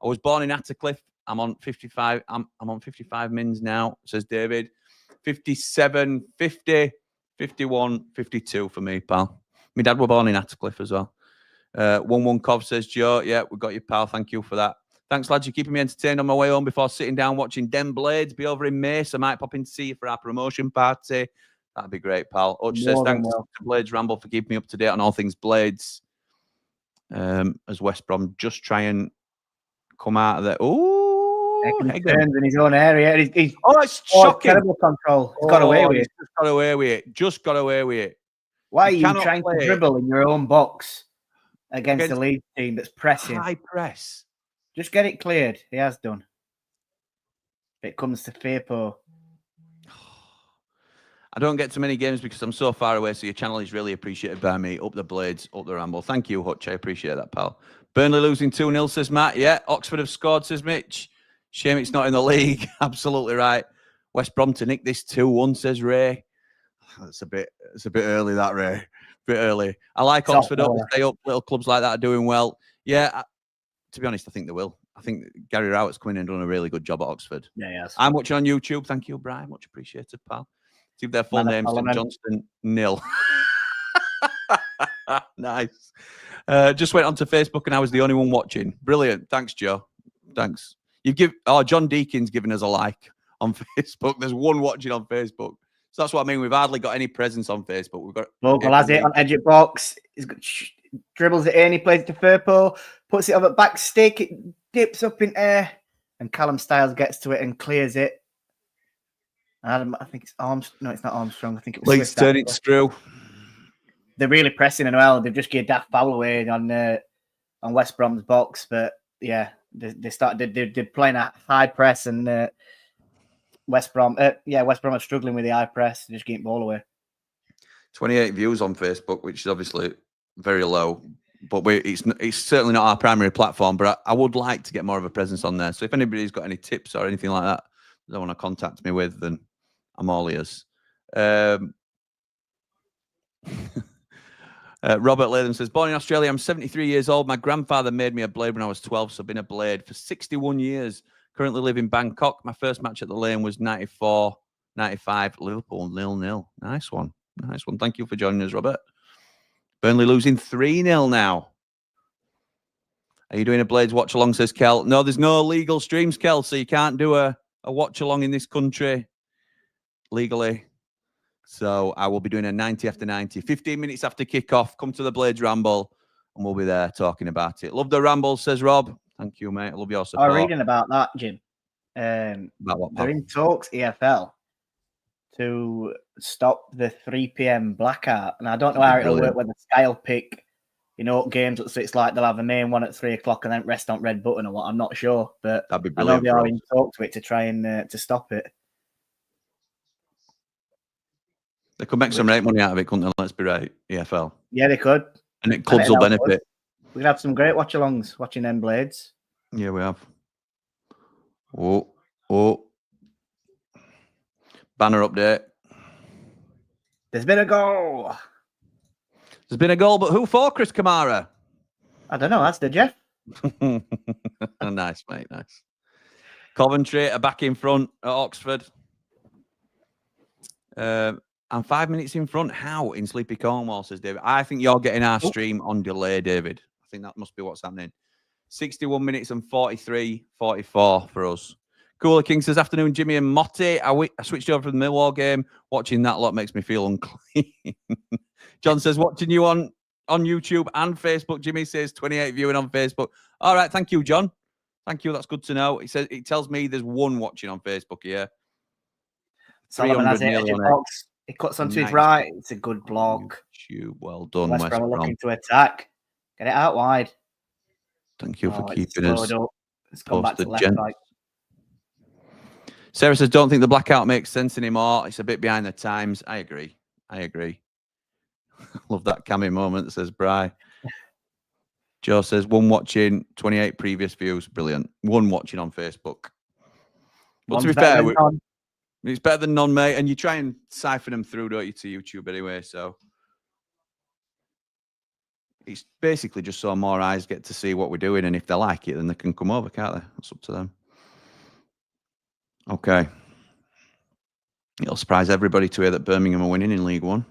I was born in Attercliffe. I'm on 55. I'm on 55 mins now, says David. 57, 50, 51, 52 for me, pal. My dad were born in Attercliffe as well. 1-1 Cov, says Joe. Yeah, we got you, pal. Thank you for that. Thanks, lads. You're keeping me entertained on my way home before sitting down watching Den Blades. Be over in Mace. I might pop in to see you for our promotion party. That'd be great, pal. Hutch says, thanks to Blades Ramble for keeping me up to date on all things Blades. As West Brom just try and come out of there. Oh, turns in his own area. It's shocking. Terrible control. He's got away with it. Just got away with it. Just got away with it. Why are you trying to dribble in your own box against the Leeds team that's pressing? High press. Just get it cleared. He has done. It comes to Firpo. I don't get to many games because I'm so far away, so your channel is really appreciated by me. Up the Blades, up the Ramble. Thank you, Hutch. I appreciate that, pal. Burnley losing 2-0, says Matt. Yeah, Oxford have scored, says Mitch. Shame it's not in the league. Absolutely right. West Brom to nick this 2-1, says Ray. It's a bit early, that, Ray. A bit early. I like Oxford up. Stay up. Little clubs like that are doing well. Yeah, to be honest, I think they will. I think Gary Rowett's come in and done a really good job at Oxford. Yeah, yes. I'm watching on YouTube. Thank you, Brian. Much appreciated, pal. See their full names. St. Johnston, nil. Nice. Just went onto Facebook and I was the only one watching. Brilliant. Thanks, Joe. Thanks. John Deakin's given us a like on Facebook. There's one watching on Facebook. So that's what I mean. We've hardly got any presence on Facebook. We've got Vogel has it on edge of box. He's got dribbles it in. He plays it to Firpo, puts it over back stick. It dips up in air, and Callum Styles gets to it and clears it. I think it's Armstrong. No, it's not Armstrong. I think it was Leeds turn it through. They're really pressing as well. They've just given daft foul away on West Brom's box, but yeah, they're playing a high press, and West Brom are struggling with the high press. They're just getting ball away. 28 views on Facebook, which is obviously very low, but it's certainly not our primary platform. But I would like to get more of a presence on there. So if anybody's got any tips or anything like that they want to contact me with, then I'm all ears. Robert Latham says, born in Australia, I'm 73 years old. My grandfather made me a blade when I was 12, so I've been a blade for 61 years. Currently live in Bangkok. My first match at the Lane was 94, 95, Liverpool 0-0. Nice one. Nice one. Thank you for joining us, Robert. Burnley losing 3-0 now. Are you doing a Blades watch along, says Kel? No, there's no legal streams, Kel, so you can't do a watch along in this country legally. So I will be doing a 90 after 90, 15 minutes after kickoff. Come to the Blades Ramble and we'll be there talking about it. Love the Ramble, says Rob. Thank you, mate. I love your support. I'm reading about that, Jim. About what, they're in talks, EFL, to stop the 3 p.m. blackout. And I don't know how it'll work, whether Sky will pick, games. So it's like they'll have a main one at 3 o'clock and then rest on red button or what. I'm not sure. But that'd be brilliant. I know they are in talks to it to try and to stop it. They could make some rate money out of it, couldn't they? Let's be right. EFL. Yeah, they could. And clubs will benefit. We'd have some great watch-alongs watching them Blades. Yeah, we have. Oh. Banner update. There's been a goal. There's been a goal, but who for, Chris Kamara? I don't know. That's the Jeff. Nice, mate. Nice. Coventry are back in front at Oxford. And 5 minutes in front. How in Sleepy Cornwall, says David. I think you're getting our stream on delay, David. I think that must be what's happening. 61 minutes and 44 for us. Cooler King says, afternoon, Jimmy and Motti. I switched over from the Millwall game. Watching that lot makes me feel unclean. John says, watching you on YouTube and Facebook. Jimmy says, 28 viewing on Facebook. All right, thank you, John. Thank you. That's good to know. He says it tells me there's one watching on Facebook here. Solomon has it. Box. He cuts onto his right. It's a good block. Well done, West Brom looking to attack. Get it out wide. Thank you for keeping us. It's gone back to left right. Sarah says, don't think the blackout makes sense anymore. It's a bit behind the times. I agree. Love that Cammy moment, says Bry. Joe says, one watching, 28 previous views. Brilliant. One watching on Facebook. But to be fair, it's better than none, mate. And you try and siphon them through, don't you, to YouTube anyway. So it's basically just so more eyes get to see what we're doing. And if they like it, then they can come over, can't they? That's up to them. Okay. It'll surprise everybody to hear that Birmingham are winning in League One.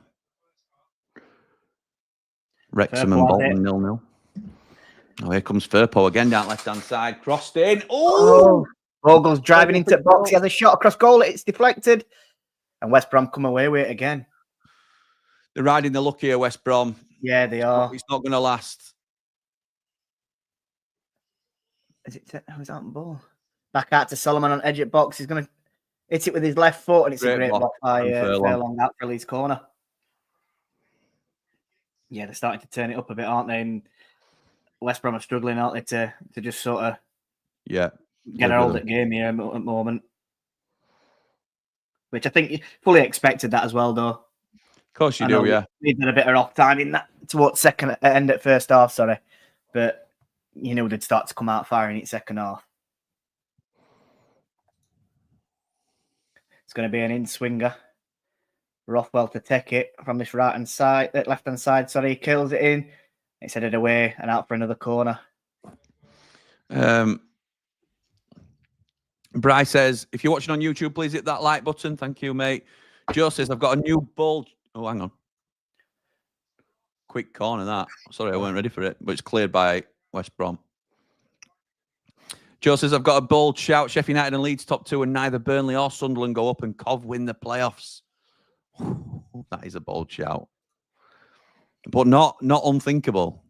Wrexham and Bolton 0-0. Oh, here comes Firpo again down left-hand side. Crossed in. Oh! Vogel's driving into the box. He has a shot across goal. It's deflected. And West Brom come away with it again. They're riding the luck here, West Brom. Yeah, they are. It's not going to last. Is it that ball? Back out to Solomon on edge at box. He's going to hit it with his left foot, and it's a great block by Furlong out for Leeds corner. Yeah, they're starting to turn it up a bit, aren't they? And West Brom are struggling, aren't they, to just sort of get a hold of the game here at the moment. Which I think you fully expected that as well, though. Of course you do, yeah. We had a bit of off time in that towards end at first half, sorry. But you knew they'd start to come out firing in second half. It's going to be an in-swinger. Rothwell to take it from this left-hand side. Sorry, he kills it in. It's headed away and out for another corner. Bryce says, if you're watching on YouTube, please hit that like button. Thank you, mate. Joe says, I've got a new ball. Oh, hang on. Quick corner, that. Sorry, I weren't ready for it, but it's cleared by West Brom. Joe says, I've got a bold shout. Sheffield United and Leeds top two, and neither Burnley or Sunderland go up and Cov win the playoffs. That is a bold shout. But not unthinkable.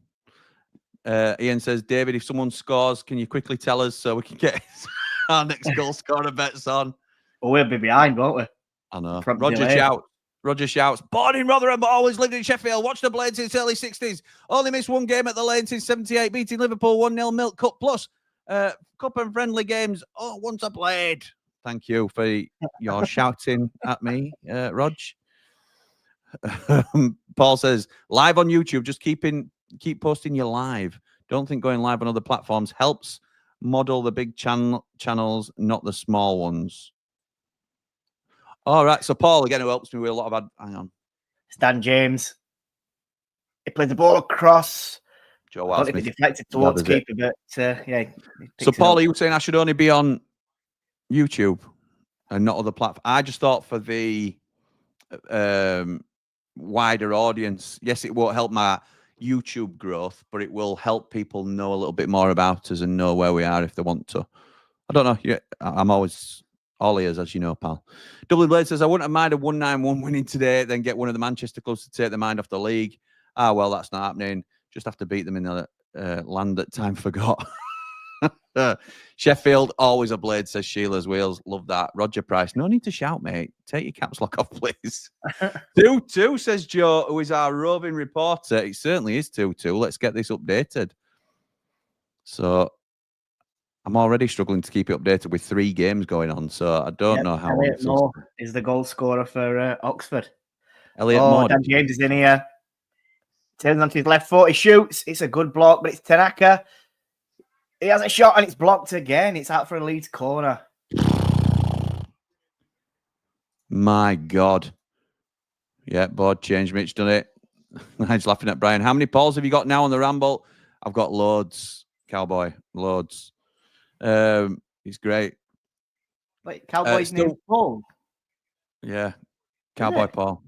Ian says, David, if someone scores, can you quickly tell us so we can get our next goal scorer bets on? Well, we'll be behind, won't we? I know. Roger shouts, born in Rotherham, but always lived in Sheffield. Watched the Blades since early 60s. Only missed one game at the Lane since 78, beating Liverpool 1-0 Milk Cup Plus. Cup and friendly games. Oh, once I played. Thank you for your shouting at me, Rog. Paul says, live on YouTube, just keep posting your live. Don't think going live on other platforms helps. Model the big channels, not the small ones. All right, so Paul, again, who helps me with a lot of hang on. Stan James. He played the ball across. Joe I thought it deflected towards keeper, but yeah. So, Paul, you were saying I should only be on YouTube and not other platforms. I just thought for the wider audience, yes, it won't help my YouTube growth, but it will help people know a little bit more about us and know where we are if they want to. I don't know. Yeah, I'm always all ears, as you know, pal. Double Blade says, I wouldn't have minded 1-9-1 winning today, then get one of the Manchester clubs to take their mind off the league. Ah, well, that's not happening. Just have to beat them in the land that time forgot. Sheffield, always a Blade, says Sheila's Wheels. Love that. Roger Price, no need to shout, mate. Take your caps lock off, please. 2-2, says Joe, who is our roving reporter. It certainly is 2-2. Let's get this updated. So I'm already struggling to keep it updated with 3 games going on, so I don't know how. Elliot Moore is the goal scorer for Oxford. Elliot Moore. Dan James is in here. Turns onto his left foot. He shoots. It's a good block, but it's Tanaka. He has a shot and it's blocked again. It's out for a Leeds corner. My God. Yeah, board change. Mitch done it. He's laughing at Brian. How many polls have you got now on the Ramble? I've got loads, Cowboy. Loads. He's great. Wait, Cowboy's still- name Paul. Yeah. Cowboy it? Paul.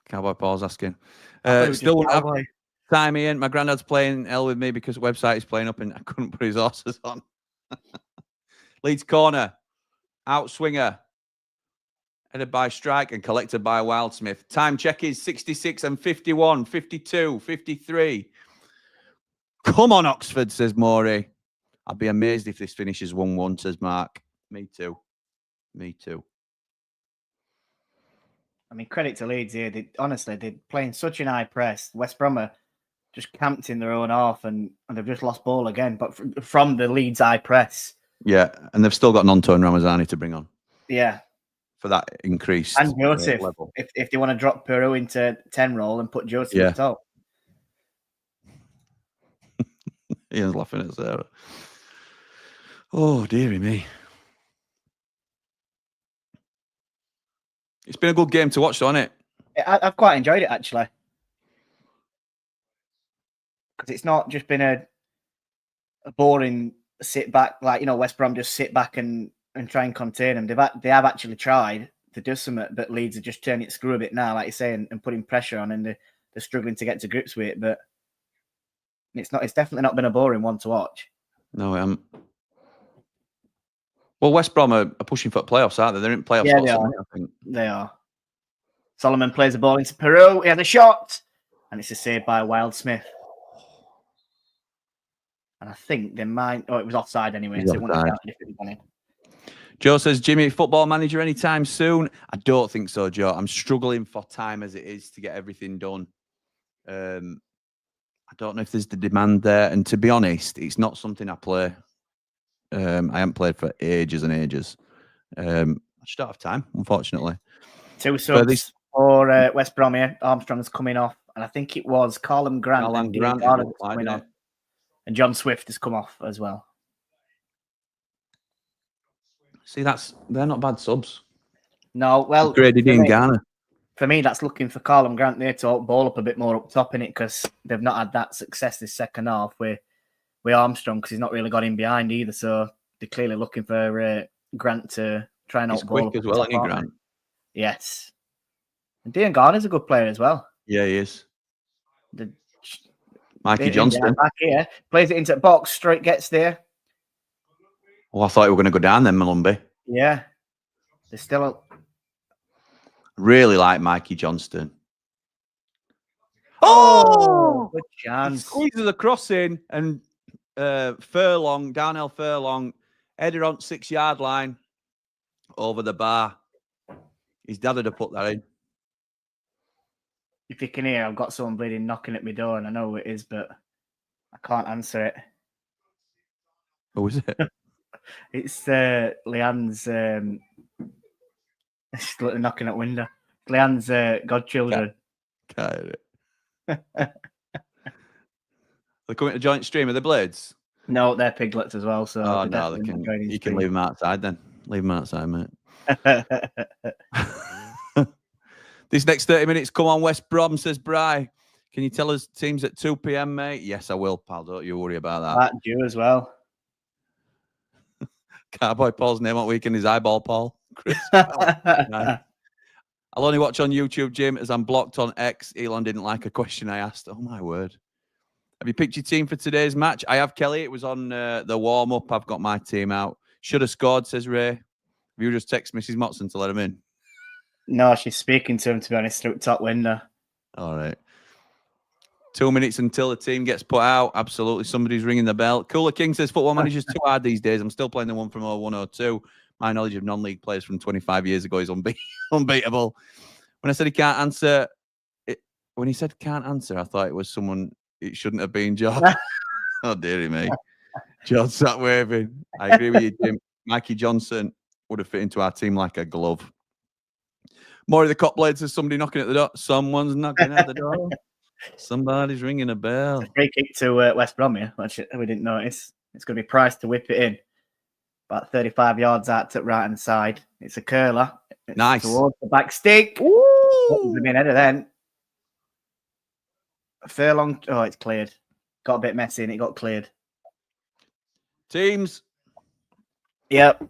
Cowboy Paul's asking. I thought it was Still just won't have Cowboy. time, Ian. My granddad's playing L with me because the website is playing up and I couldn't put his horses on. Leeds corner. Outswinger. Headed by Strike and collected by Wildsmith. Time check is 66 and 51, 52, 53. Come on, Oxford, says Maury. I'd be amazed if this finishes 1-1, says Mark. Me too. Me too. I mean, credit to Leeds here. Honestly, they're playing such an high press. West Brom are just camped in their own half and they've just lost ball again, but from the Leeds high press. Yeah, and they've still got Nonto and Ramazani to bring on. Yeah. For that increased And Joseph, level. if they want to drop Peru into 10 roll and put Joseph Yeah. at the top. Ian's laughing at Sarah. Oh, dearie me. It's been a good game to watch, though, hasn't it? I've quite enjoyed it, actually. Because it's not just been a boring sit back, like, West Brom just sit back and try and contain them. They have actually tried to do something, but Leeds are just turning it screw a bit now, like you say, and putting pressure on, and they're struggling to get to grips with it. But it's definitely not been a boring one to watch. No, well, West Brom are pushing for playoffs, aren't they? They're in playoffs. Yeah, they are. I think. They are. Solomon plays the ball into Peru. He had a shot, and it's a save by Wildsmith. And I think they might. Oh, it was offside anyway, so it wouldn't have counted if it had gone in. Joe says, Jimmy, football manager anytime soon? I don't think so, Joe. I'm struggling for time as it is to get everything done. I don't know if there's the demand there. And to be honest, it's not something I play. I haven't played for ages and ages. I just don't have time, unfortunately. 2 subs for West Brom here. Armstrong's coming off. And I think it was Callum Grant and Dean Garner coming on. And John Swift has come off as well. See, they're not bad subs. No, well, graded in Ghana. For me, that's looking for Callum Grant there to ball up a bit more up top in it, because they've not had that success this second half with Armstrong, because he's not really got in behind either. So they're clearly looking for Grant to try and he's quick as well, isn't he, Grant? Yes. And Dean Garner's a good player as well. Yeah, he is. Mikey Johnston. Back here, plays it into the box, straight gets there. Oh, I thought we were going to go down then, Malumbi. Yeah. There's still really like Mikey Johnston. Oh! Good chance. He squeezes the cross in and Darnell Furlong, headed on 6-yard line over the bar. His dad had to put that in. If you can hear, I've got someone bleeding knocking at my door, and I know who it is, but I can't answer it. Who is it? It's Leanne's knocking at window. Leanne's godchildren. Can't hear it. They're coming to joint stream. Are they Blades? No, they're piglets as well. So no, you can leave them outside then. Leave them outside, mate. This next 30 minutes, come on, West Brom, says Bry. Can you tell us teams at 2 p.m, mate? Yes, I will, pal. Don't you worry about that. That due as well. Cowboy Paul's name on weekend is Eyeball Paul. Chris. I'll only watch on YouTube, Jim, as I'm blocked on X. Elon didn't like a question I asked. Oh, my word. Have you picked your team for today's match? I have, Kelly. It was on the warm-up. I've got my team out. Should have scored, says Ray. Have you just text Mrs. Motson to let him in? No, she's speaking to him, to be honest, through the top window. All right. 2 minutes until the team gets put out. Absolutely. Somebody's ringing the bell. Cooler King says, football manager's too hard these days. I'm still playing the one from 0102. My knowledge of non-league players from 25 years ago is unbeatable. When I said he can't answer, when he said can't answer, I thought it was someone, it shouldn't have been George. Oh, dearie me. George sat waving. I agree with you, Jim. Mikey Johnson would have fit into our team like a glove. More of the cop blades, there's somebody knocking at the door. Someone's knocking at the door. Somebody's ringing a bell. It's a free kick to West Brom here, which we didn't notice. It's going to be Price to whip it in. About 35 yards out to right hand side. It's a curler. It's nice. Towards the back stick. Ooh. We've been ahead of then. Furlong. Oh, it's cleared. Got a bit messy and it got cleared. Teams. Yep.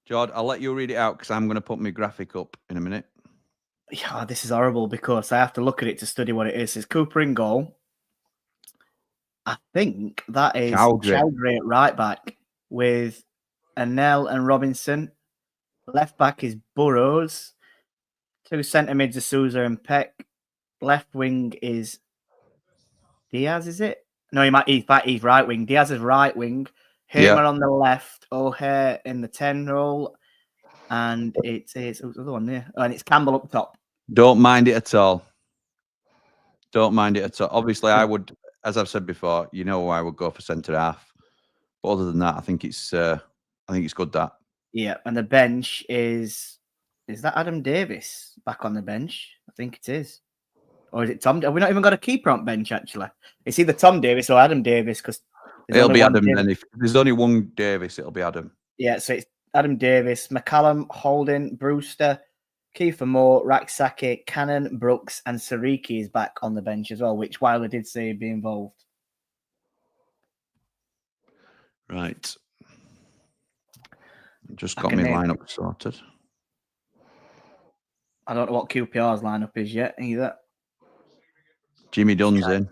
Jord, I'll let you read it out because I'm going to put my graphic up in a minute. Yeah, this is horrible because I have to look at it to study what it is. It's Cooper in goal. I think that is Chowdhury at right back with Anel and Robinson. Left back is Burrows. 2 centre mids are Souza and Peck. Left wing is Diaz, is it? No, he's right wing. Diaz is right wing. Hamer on the left. O'Hare in the 10 role. And it's the other one there. And it's Campbell up top. Don't mind it at all. Don't mind it at all. Obviously, I would, as I've said before, I would go for centre half. But other than that, I think it's good that. Yeah, and the bench is that Adam Davis back on the bench? I think it is. Or is it Tom? Have we not even got a keeper on bench, actually? It's either Tom Davis or Adam Davis because it'll be Adam. Then if there's only one Davis, it'll be Adam. Yeah, so it's Adam Davis, McCallum, Holden, Brewster, Kiefer Moore, Raksaki, Cannon, Brooks, and Sariki is back on the bench as well, which Wilder did say he'd be involved. Right. Just got my lineup sorted. I don't know what QPR's lineup is yet either. Jimmy Dunn's in.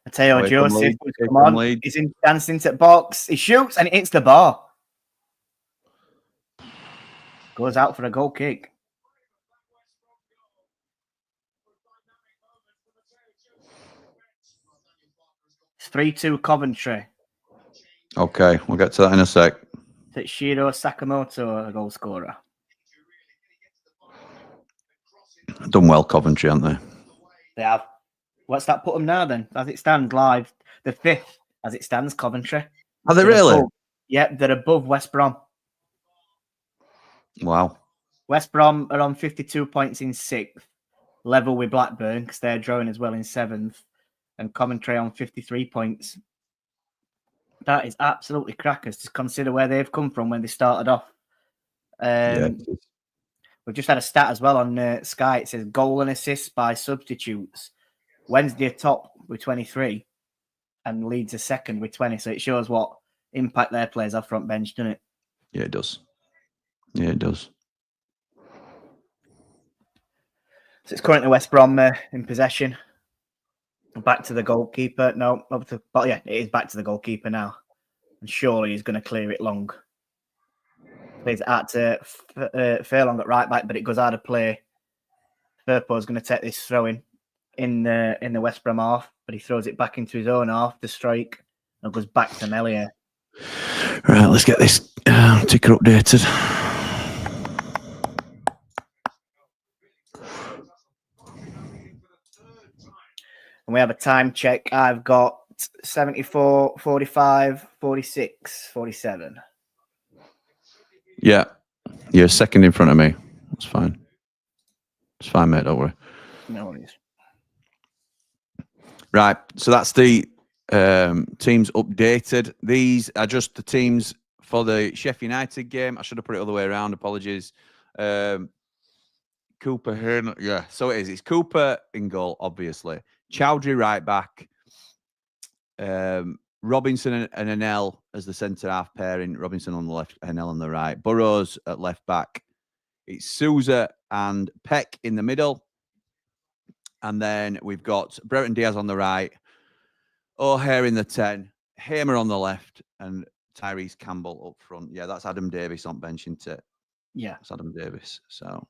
I tell you, Joseph, come on. He's in dancing to the box. He shoots and it hits the bar. Goes out for a goal kick. It's 3-2 Coventry. Okay, we'll get to that in a sec. It's Shiro Sakamoto, a goal scorer. Done well, Coventry, haven't they? They have. What's that put them now then? As it stands live, the 5th as it stands, Coventry. Are they really? Yep, they're above West Brom. Wow. West Brom are on 52 points in 6th, level with Blackburn because they're drawing as well in 7th, and Coventry on 53 points. That is absolutely crackers to consider where they've come from when they started off. We've just had a stat as well on Sky. It says goal and assists by substitutes. Wednesday are top with 23 and Leeds are second with 20. So it shows what impact their players have front bench, doesn't it? Yeah, it does. Yeah, it does. So it's currently West Brom in possession. Back to the goalkeeper. No, it is back to the goalkeeper now. And surely he's going to clear it long. Plays at Furlong at right back, but it goes out of play. Firpo's going to take this throw in the West Brom half, but he throws it back into his own half to strike and goes back to Melia. Right, let's get this ticker updated. And we have a time check. I've got 74, 45, 46, 47. Yeah. You're second in front of me. That's fine. It's fine, mate. Don't worry. No worries. Right. So that's the teams updated. These are just the teams for the Sheffield United game. I should have put it all the way around. Apologies. Cooper here. Yeah. So it is. It's Cooper in goal, obviously. Chowdhury right back. Robinson and Anel as the centre half pairing. Robinson on the left, Anel on the right. Burrows at left back. It's Souza and Peck in the middle. And then we've got Brereton Diaz on the right. O'Hare in the 10. Hamer on the left. And Tyrese Campbell up front. Yeah, that's Adam Davis on bench, isn't it? Yeah. That's Adam Davis. So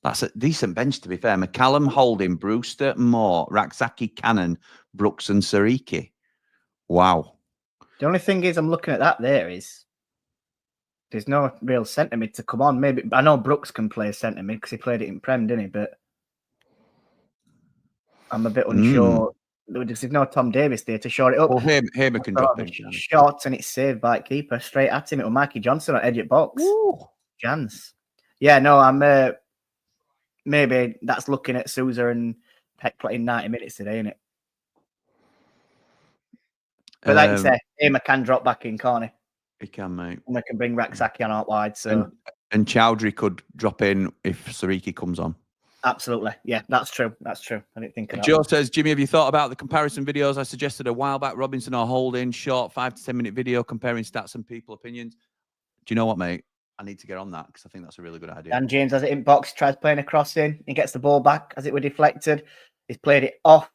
that's a decent bench, to be fair. McCallum, Holding, Brewster, Moore, Raksaki, Cannon, Brooks, and Sariki. Wow. The only thing is, I'm looking at that there is there's no real centre mid to come on. Maybe I know Brooks can play centre mid because he played it in Prem, didn't he? But I'm a bit unsure. There's no Tom Davis there to shore it up. Well, Hamer can drop in. Shot and it's saved by keeper straight at him. It was Mikey Johnson on edge at box. Chance. Yeah, no, I'm. Maybe that's looking at Souza and Peck playing 90 minutes today, isn't it? But like you say, Hamer can drop back in, can't he? He can, mate. And we can bring Raksaki on out wide. So And Chowdhury could drop in if Sariki comes on. Absolutely. Yeah, that's true. That's true. I didn't think of that. Joe says, Jimmy, have you thought about the comparison videos I suggested a while back? Robinson or Holding, short 5 to 10 minute video comparing stats and people opinions. Do you know what, mate? I need to get on that because I think that's a really good idea. Dan James has it in box, tries playing a cross in. He gets the ball back as it were deflected. He's played it off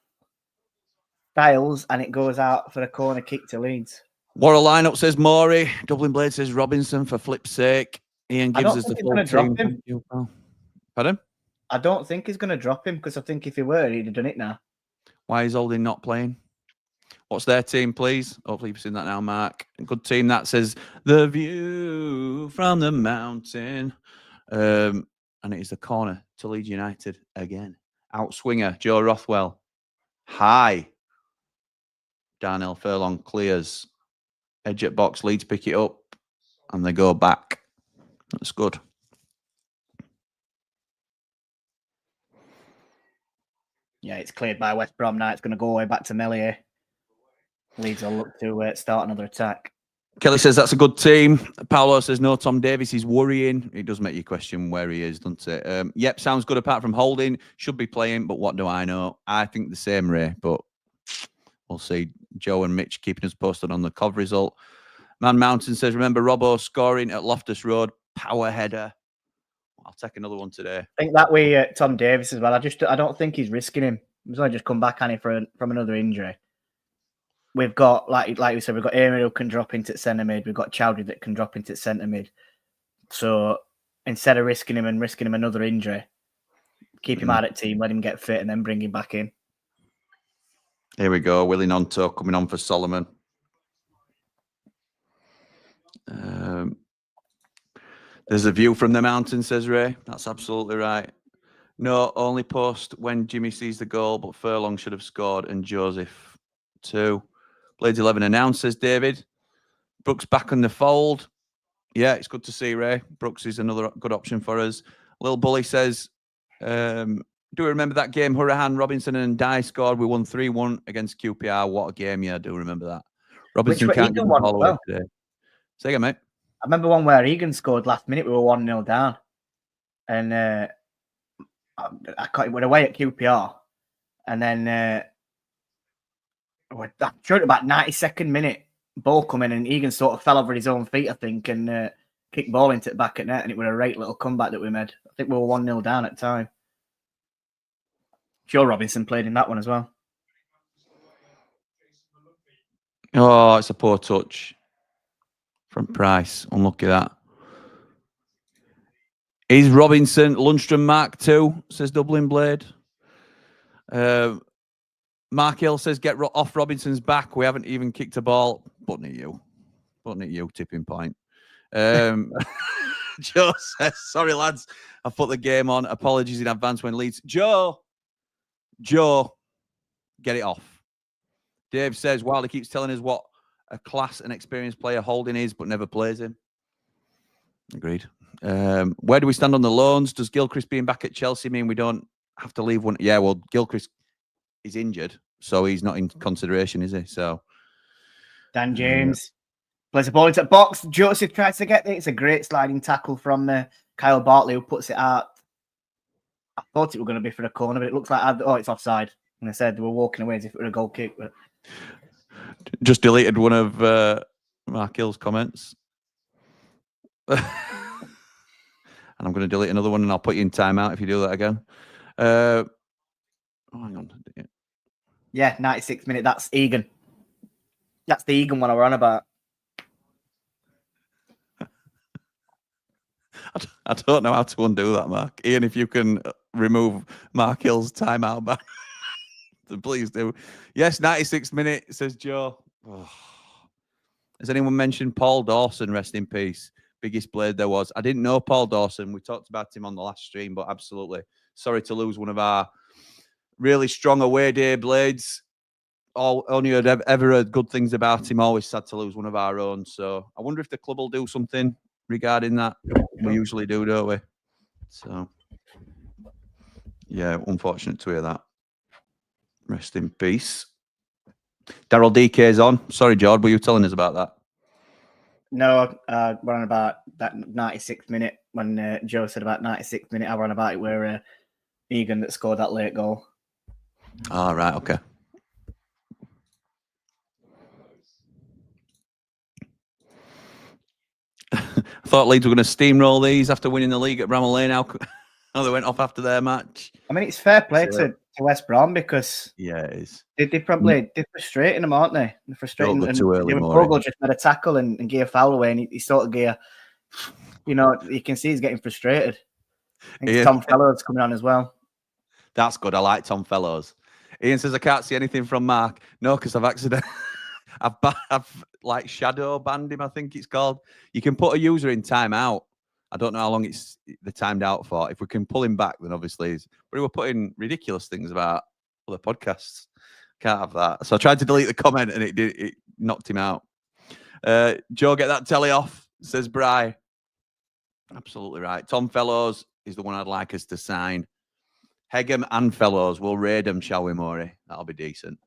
Styles and it goes out for a corner kick to Leeds. What a lineup, says Maury. Dublin Blade says Robinson for flip's sake. Ian gives us the full team. Thank you, pal. Pardon? I don't think he's going to drop him because I think if he were, he'd have done it now. Why is Holding not playing? What's their team, please? Hopefully you've seen that now, Mark. Good team. That says the view from the mountain. And it is the corner to Leeds United again. Outswinger, Joe Rothwell. High. Darnell Furlong clears. Edge at box, Leeds pick it up. And they go back. That's good. Yeah, it's cleared by West Brom now. It's going to go away back to Melier. Leeds will look to start another attack. Kelly says that's a good team. Paolo says no, Tom Davies is worrying. It does make you question where he is, doesn't it? Yep, sounds good apart from Holding. Should be playing, but what do I know? I think the same, Ray, but we'll see. Joe and Mitch keeping us posted on the Cov result. Man Mountain says, remember Robbo scoring at Loftus Road, power header. I'll take another one today. I think that way Tom Davies as well. I don't think he's risking him. He's only just come back on it from another injury. We've got, like we said, we've got Amy who can drop into centre mid. We've got Chowdhury that can drop into centre mid. So instead of risking him another injury, keep him out at team, let him get fit, and then bring him back in. Here we go. Willie Nonto coming on for Solomon. There's a view from the mountain, says Ray. That's absolutely right. No, only post when Jimmy sees the goal, but Furlong should have scored and Joseph too. Blades 11 announced, says David. Brooks back on the fold. Yeah, it's good to see, Ray. Brooks is another good option for us. Lil Bully says, do we remember that game Hurahan, Robinson and Dye scored? We won 3-1 against QPR. What a game. Yeah, I do remember that. Robinson can't get the ball away today. Say again, mate. I remember one where Egan scored last minute. We were 1-0 down. And I went away at QPR. And then I'm sure about 92nd minute, ball coming and Egan sort of fell over his own feet, I think, and kicked ball into it back at net. And it was a great little comeback that we made. I think we were 1-0 down at the time. Joe Robinson played in that one as well. Oh, it's a poor touch from Price. Unlucky that. Is Robinson Lundstrom Mark II, says Dublin Blade. Mark Hill says, get off Robinson's back. We haven't even kicked a ball. Button at you, tipping point. Joe says, sorry, lads. I put the game on. Apologies in advance when Leeds. Joe, get it off. Dave says, Wilder keeps telling us what a class and experienced player Holding is, but never plays him. Agreed. Where do we stand on the loans? Does Gilchrist being back at Chelsea mean we don't have to leave one? Yeah, well, Gilchrist is injured, so he's not in consideration, is he? So Dan James plays the ball into the box. Joseph tries to get it. It's a great sliding tackle from Kyle Bartley, who puts it out. I thought it was going to be for a corner, but it looks like, it's offside. And I said they were walking away as if it were a goal kick. But just deleted one of Mark Hill's comments. And I'm going to delete another one and I'll put you in timeout if you do that again. Hang on. Yeah, 96th minute. That's Egan. That's the Egan one I were on about. I don't know how to undo that, Mark. Ian, if you can remove Mark Hill's timeout back, please do. Yes, 96th minute, says Joe. Oh. Has anyone mentioned Paul Dawson? Rest in peace. Biggest blade there was. I didn't know Paul Dawson. We talked about him on the last stream, but absolutely sorry to lose one of our really strong away day blades. Only had ever heard good things about him. Always sad to lose one of our own. So I wonder if the club will do something regarding that. We usually do, don't we? So yeah, unfortunate to hear that. Rest in peace. Daryl DK's on. Sorry, Jord, were you telling us about that? No, we're on about that 96th minute when Joe said about 96th minute, I ran about it where Egan that scored that late goal. All right, okay. I thought Leeds were going to steamroll these after winning the league at Ramble. How they went off after their match. I mean, it's fair play to West Brom because Yeah, it is. they're frustrating them, aren't they? They're frustrating. Don't go too early, Bogle just made a tackle and gave foul away, and he sort of gave, you can see he's getting frustrated. I think Tom Fellows coming on as well. That's good. I like Tom Fellows. Ian says I can't see anything from Mark. No, because I've like shadow banned him, I think it's called. You can put a user in timeout. I don't know how long they're timed out for. If we can pull him back, then obviously but he were putting ridiculous things about other podcasts. Can't have that. So I tried to delete the comment and it knocked him out. Joe, get that telly off, says Bry. Absolutely right. Tom Fellows is the one I'd like us to sign. Hegem and Fellows. We'll raid them, shall we, Maury? That'll be decent.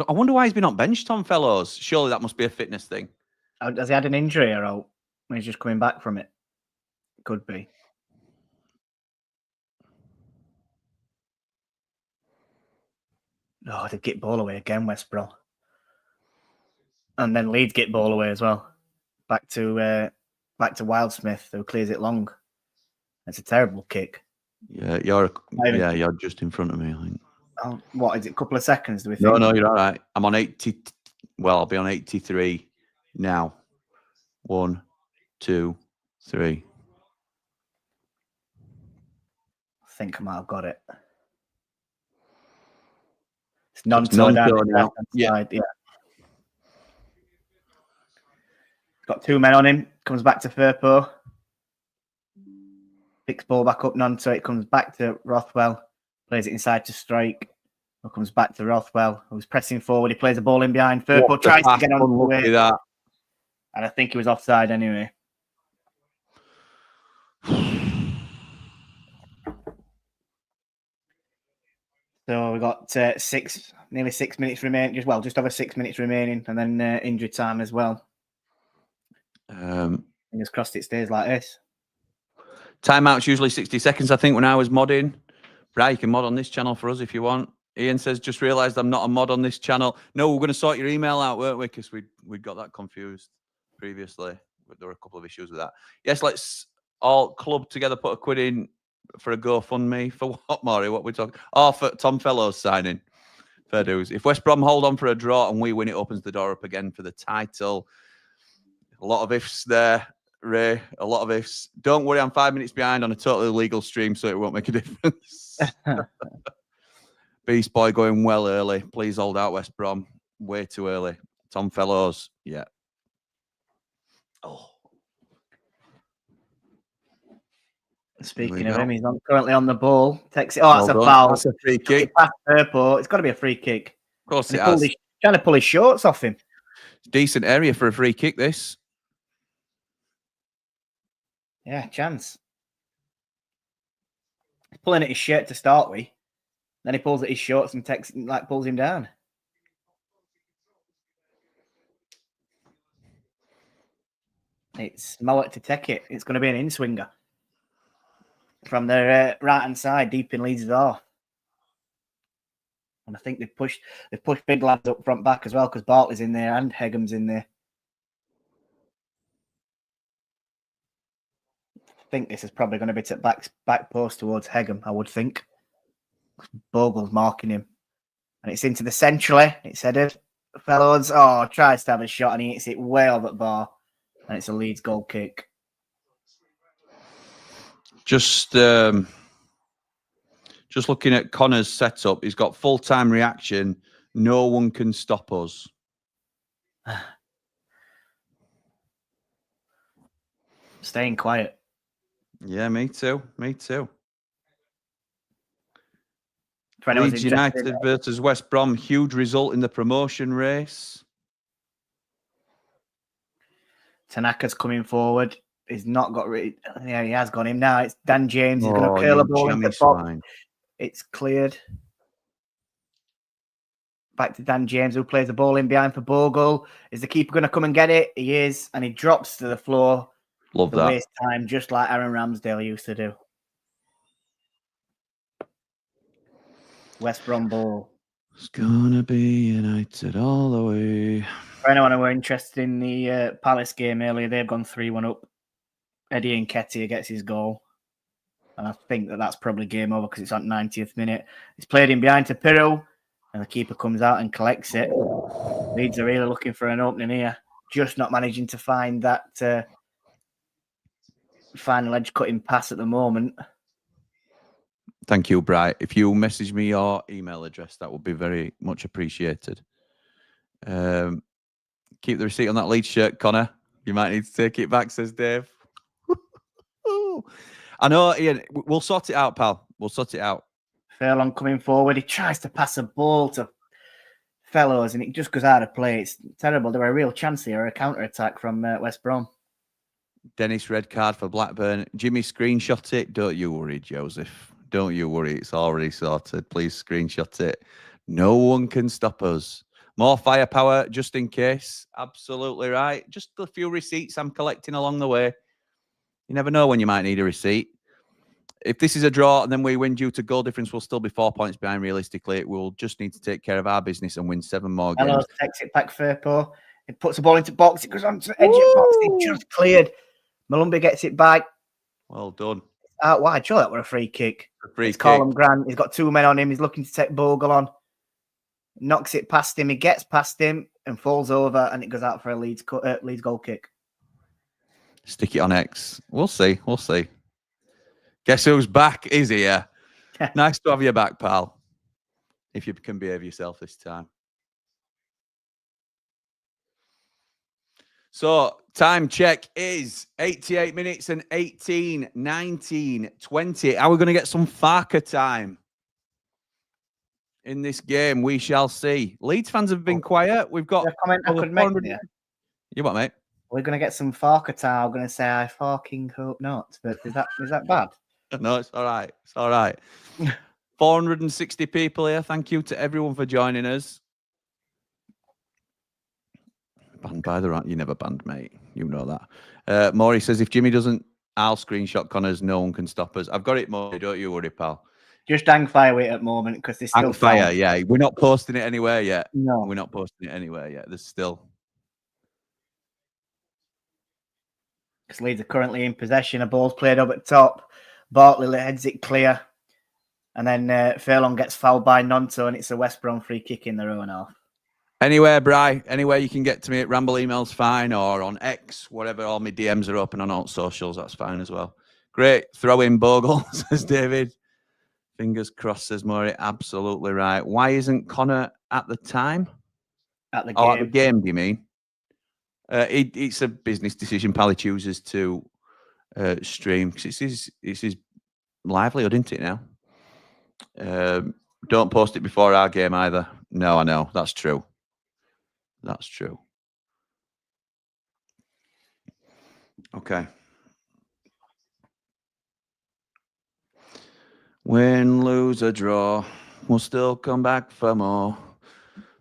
I wonder why he's been on bench, Tom Fellows. Surely that must be a fitness thing. Has he had an injury or he's just coming back from it? Could be. Oh, they get ball away again, West Brom. And then Leeds get ball away as well. Back to Wildsmith, who clears it long. It's a terrible kick. Yeah, you're just in front of me, I think. Oh, what is it? A couple of seconds, do we think? No, you're all right. I'm on 80. Well, I'll be on 83 now. 1, 2, 3. I think I might have got it. It's non-toe down the left-hand side. Yeah. Got 2 men on him. Comes back to Firpo. Picks ball back up non-toe. It comes back to Rothwell. Plays it inside to Strike. It comes back to Rothwell, who's pressing forward. He plays the ball in behind. Firpo tries to get on the way. That. And I think he was offside anyway. So we got nearly 6 minutes remaining. Just over 6 minutes remaining, and then injury time as well. Fingers crossed it stays like this. Timeout's usually 60 seconds, I think, when I was modding. Right, you can mod on this channel for us if you want. Ian says, just realised I'm not a mod on this channel. No, we're going to sort your email out, weren't we? Because we got that confused previously. But there were a couple of issues with that. Yes, let's all club together, put £1 in for a GoFundMe. For what, Maury? What we're talking? Oh, for Tom Fellows signing. Fair dues. If West Brom hold on for a draw and we win, it opens the door up again for the title. A lot of ifs there, Ray. A lot of ifs. Don't worry, I'm 5 minutes behind on a totally legal stream, so it won't make a difference. Beast Boy going well early. Please hold out, West Brom. Way too early. Tom Fellows, yeah. Oh. Speaking of him, he's currently on the ball. Takes it. Oh, that's a foul. That's a free kick. It's got to be a free kick. Of course it has. Trying to pull his shorts off him. Decent area for a free kick, this. Yeah, chance. He's pulling at his shirt to start with. Then he pulls at his shorts and pulls him down. It's Mowat to take it. It's going to be an in-swinger. From the right-hand side, deep in Leeds' off. And I think they've pushed big lads up front back as well, because Bartley's in there and Hegem's in there. I think this is probably going to be to back post towards Hegem, I would think. Bogle's marking him. And it's into the centrally. It's headed. Fellows, tries to have a shot and he hits it way over the bar. And it's a Leeds goal kick. Just looking at Connor's setup, he's got full-time reaction. No one can stop us. Staying quiet. Yeah, me too. Me too. Leeds United versus West Brom. Huge result in the promotion race. Tanaka's coming forward. He's not got rid. Yeah, he has got him now. It's Dan James. He's going to curl the ball into the box. It's cleared. Back to Dan James, who plays the ball in behind for Bogle. Is the keeper going to come and get it? He is, and he drops to the floor. Love To that. waste time, just like Aaron Ramsdale used to do. West Brom ball. It's gonna be United all the way. For anyone who were interested in the Palace game earlier, they've gone 3-1 up. Eddie Nketiah gets his goal. And I think that's probably game over because it's on 90th minute. It's played in behind to Pirro, and the keeper comes out and collects it. Leeds are really looking for an opening here. Just not managing to find that final edge cutting pass at the moment. Thank you, Bright. If you message me your email address, that would be very much appreciated. Keep the receipt on that Leeds shirt, Connor. You might need to take it back, says Dave. I know, Ian. We'll sort it out, pal. We'll sort it out. Furlong coming forward. He tries to pass a ball to Fellows, and it just goes out of play. It's terrible. There were a real chance here, a counter-attack from West Brom. Dennis, red card for Blackburn. Jimmy, screenshot it. Don't you worry, Joseph. Don't you worry. It's already sorted. Please screenshot it. No one can stop us. More firepower, just in case. Absolutely right. Just a few receipts I'm collecting along the way. You never know when you might need a receipt. If this is a draw and then we win due to goal difference, we'll still be 4 points behind realistically. We'll just need to take care of our business and win 7 more games. Fellows takes it back Firpo. It puts the ball into box. It goes on to the edge of the box. It just cleared. Malumbi gets it back. Well done. Out wide. Sure, that were a free kick. Free Colin Grant. He's got 2 men on him. He's looking to take Bogle on. Knocks it past him. He gets past him and falls over, and it goes out for a Leeds goal kick. Stick it on X. We'll see. We'll see. Guess who's back is here. Nice to have you back, pal. If you can behave yourself this time. So, time check is 88 minutes and 18, 19, 20. Are we going to get some Farker time in this game? We shall see. Leeds fans have been quiet. We've got... A comment I could make there. You what, mate? We're going to get some Farker time. I'm going to say I fucking hope not. But is that bad? No, it's all right. It's all right. 460 people here. Thank you to everyone for joining us. Banned by the right. You never banned, mate. You know that. Maury says, if Jimmy doesn't, I'll screenshot Connors. No one can stop us. I've got it, Maury. Don't you worry, pal. Just hang fire with it at the moment because there's still hang fire, yeah. We're not posting it anywhere yet. No. We're not posting it anywhere yet. There's still... Because Leeds are currently in possession. A ball's played up at top. Bartley heads it clear. And then Furlong gets fouled by Nonto, and it's a West Brom free kick in their own half. Anywhere, Bri, anywhere you can get to me at Ramble email's fine, or on X, whatever. All my DMs are open on all socials. That's fine as well. Great. Throw in Bogle, says David. Fingers crossed, says Murray. Absolutely right. Why isn't Connor at the time? At the game. Oh, at the game, do you mean? It's a business decision. Pally chooses to stream because it's his livelihood, isn't it now? Don't post it before our game either. No, I know. That's true. That's true. Okay. Win, lose, or draw, we'll still come back for more.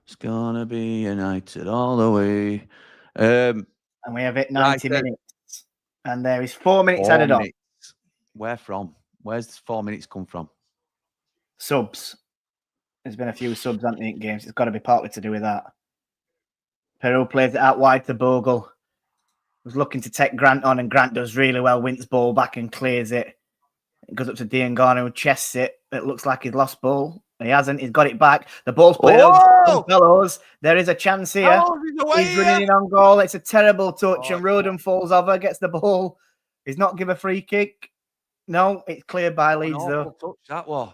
It's gonna be United all the way. And we have it 90 minutes. And there is 4 minutes added on. Where from? Where's this 4 minutes come from? Subs. There's been a few subs, haven't there, in games. It's got to be partly to do with that. Peru plays it out wide to Bogle. Was looking to take Grant on, and Grant does really well. Wins ball back and clears it. It goes up to Dean Garner, who chests it. It looks like he's lost ball. He hasn't. He's got it back. The ball's played over Fellows. There is a chance here. He's running in on goal. It's a terrible touch, and Roden falls over, gets the ball. He's not given a free kick. No, it's cleared by Leeds, though. Touch, that was.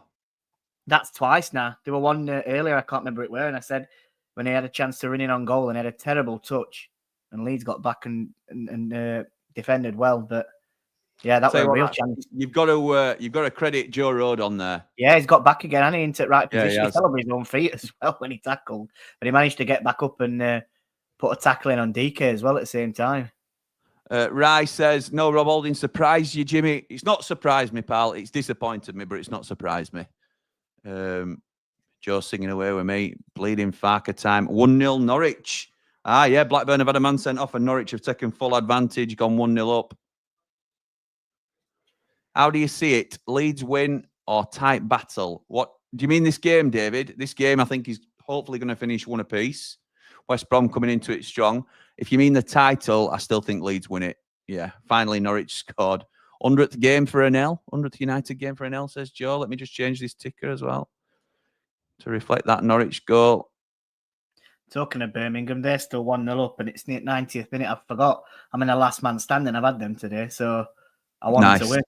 That's twice now. There were one earlier, I can't remember it where, and I said when he had a chance to run in on goal and had a terrible touch, and Leeds got back and defended well, but yeah, that was a real chance. You've got to credit Joe Road on there. Yeah, he's got back again, and he into the right position. Yeah, he fell over his own feet as well when he tackled, but he managed to get back up and put a tackle in on DK as well at the same time. Rye says, no, Rob Holding surprised you, Jimmy. It's not surprised me, pal. It's disappointed me, but it's not surprised me. Joe singing away with me. Bleeding Farker time. 1-0 Norwich. Yeah, Blackburn have had a man sent off and Norwich have taken full advantage, gone 1-0 up. How do you see it? Leeds win or tight battle? What do you mean this game, David? This game, I think, is hopefully going to finish one apiece. West Brom coming into it strong. If you mean the title, I still think Leeds win it. Yeah, finally Norwich scored. 100th game for an L. 100th United game for an L, says Joe. Let me just change this ticker as well to reflect that Norwich goal. Talking of Birmingham, they're still 1-0 up, and it's the 90th minute. I forgot. I'm in a last man standing. I've had them today, so I want them to win.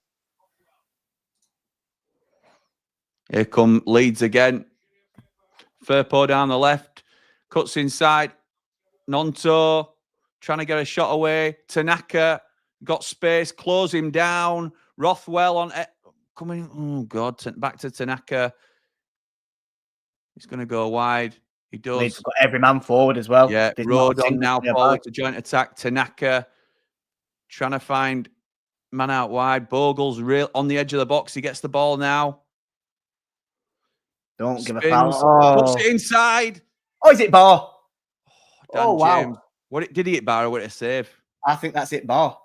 Here come Leeds again. Firpo down the left. Cuts inside. Nonto trying to get a shot away. Tanaka got space. Close him down. Rothwell on it. Coming. Oh, God. Back to Tanaka. He's going to go wide. He does. Leeds got every man forward as well. Yeah, Rodon now forward to joint attack. Tanaka trying to find man out wide. Bogle's real on the edge of the box. He gets the ball now. Don't give a Spins, foul. puts it inside. Oh, is it bar? Dan wow. James. Did he hit bar or what a save? I think that's it, bar.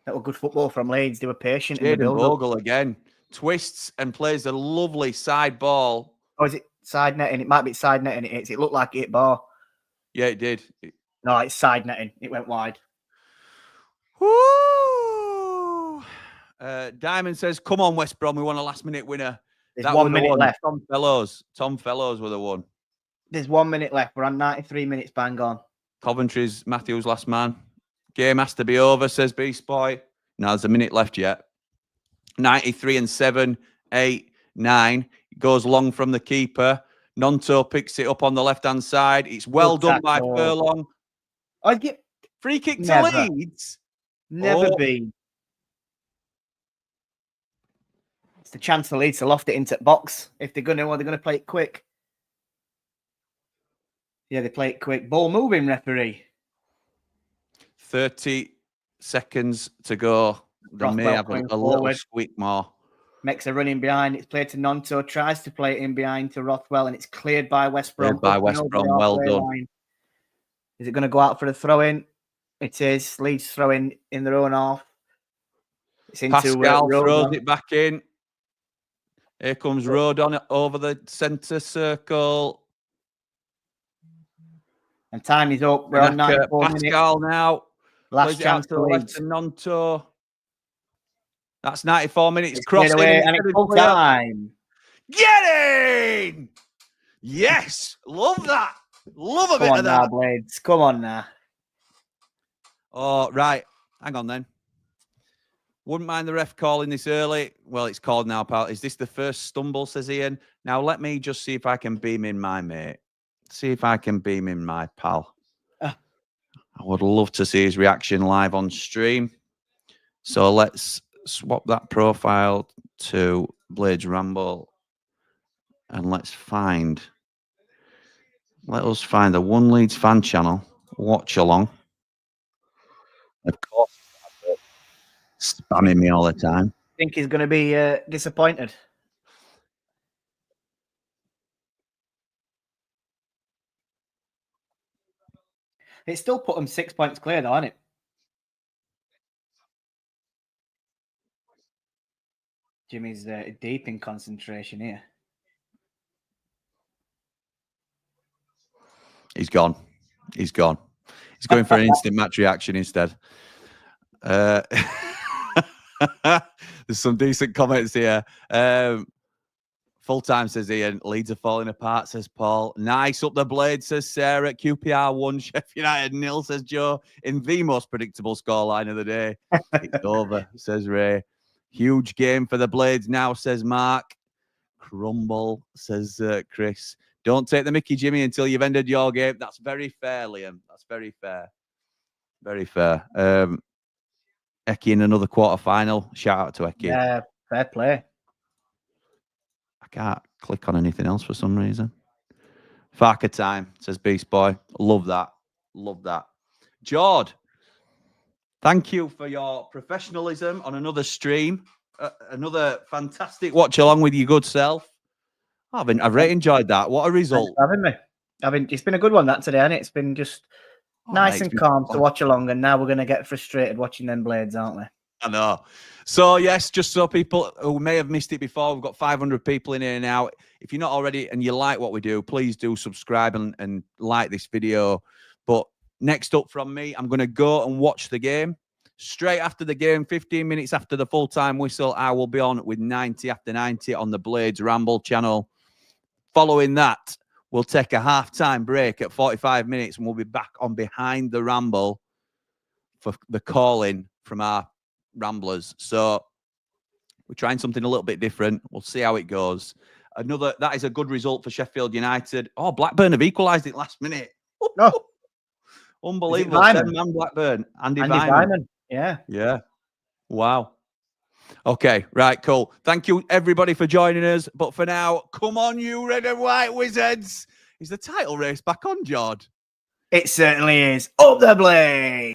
That was good football from Leeds. They were patient in the Jaden build-up. Bogle again. Twists and plays a lovely side ball. Oh, is it side netting? It might be side netting. It hits. It looked like it hit bar. Yeah, it did. No, it's side netting. It went wide. Woo! Diamond says, come on, West Brom. We want a last-minute winner. There's 1 minute left. Tom Fellows were the one. There's 1 minute left. We're on 93 minutes, bang on. Coventry's Matthews' last man. Game has to be over, says Beast Boy. Now there's a minute left yet. 93 and 7, 8, 9. It goes long from the keeper. Nonto picks it up on the left-hand side. It's well done by Furlong. Free kick to Leeds. Never been. It's the chance for Leeds to loft it into the box. If they're going to play it quick. Yeah, they play it quick. Ball moving, referee. 30 seconds to go. They may have a little squeak more. Makes a run in behind. It's played to Nonto. Tries to play it in behind to Rothwell, and it's cleared by West Brom. Well done. Line. Is it going to go out for the throw-in? It is. Leeds throwing in their own half. It's into Pascal throws it back in. Here comes Rodon over the centre circle. And time is up. We're on 94 minutes. Pascal now. Last chance to the left to Nonto. That's 94 minutes. Crossing away, and it's full time. Get in! Yes! Love that. Love a bit of that. Blades. Come on now. Oh, right. Hang on then. Wouldn't mind the ref calling this early. Well, it's called now, pal. Is this the first stumble, says Ian? Now, let me just see if I can beam in my mate. See if I can beam in my pal. I would love to see his reaction live on stream. So let's swap that profile to Blades Ramble. And let us find the One Leeds fan channel, Watchalong. Of course, spamming me all the time. Think he's going to be disappointed. It still put him 6 points clear, though, hasn't it? Jimmy's deep in concentration here. He's gone. He's gone. He's going for an instant match reaction instead. There's some decent comments here. Full time, says Ian. Leeds are falling apart, says Paul. Nice up the blade, says Sarah. QPR 1, Sheffield United 0, says Joe. In the most predictable scoreline of the day. It's over, says Ray. Huge game for the Blades now, says Mark. Crumble, says Chris. Don't take the mickey, Jimmy, until you've ended your game. That's very fair, Liam. That's very fair. Very fair. Eki in another quarter-final. Shout out to Eki. Yeah, fair play. I can't click on anything else for some reason. Farker time, says Beast Boy. Love that. Love that. Jord, thank you for your professionalism on another stream. Another fantastic watch along with your good self. I've really enjoyed that. What a result. Having me. It's been a good one, that today, and it's been just Nice mate, and it's calm been to watch along, and now we're going to get frustrated watching them blades, aren't we? I know. So, yes, just so people who may have missed it before, we've got 500 people in here now. If you're not already and you like what we do, please do subscribe and like this video. But next up from me, I'm going to go and watch the game. Straight after the game, 15 minutes after the full-time whistle, I will be on with 90 after 90 on the Blades Ramble channel. Following that, we'll take a half-time break at 45 minutes and we'll be back on Behind the Ramble for the call-in from our Ramblers. So we're trying something a little bit different. We'll see how it goes. That is a good result for Sheffield United. Oh, Blackburn have equalised it last minute. No. Unbelievable. 10-man Blackburn. Andy Vyman. Yeah. Yeah. Wow. Okay, right, cool. Thank you, everybody, for joining us. But for now, come on, you red and white wizards. Is the title race back on, Jord? It certainly is. Up the blade.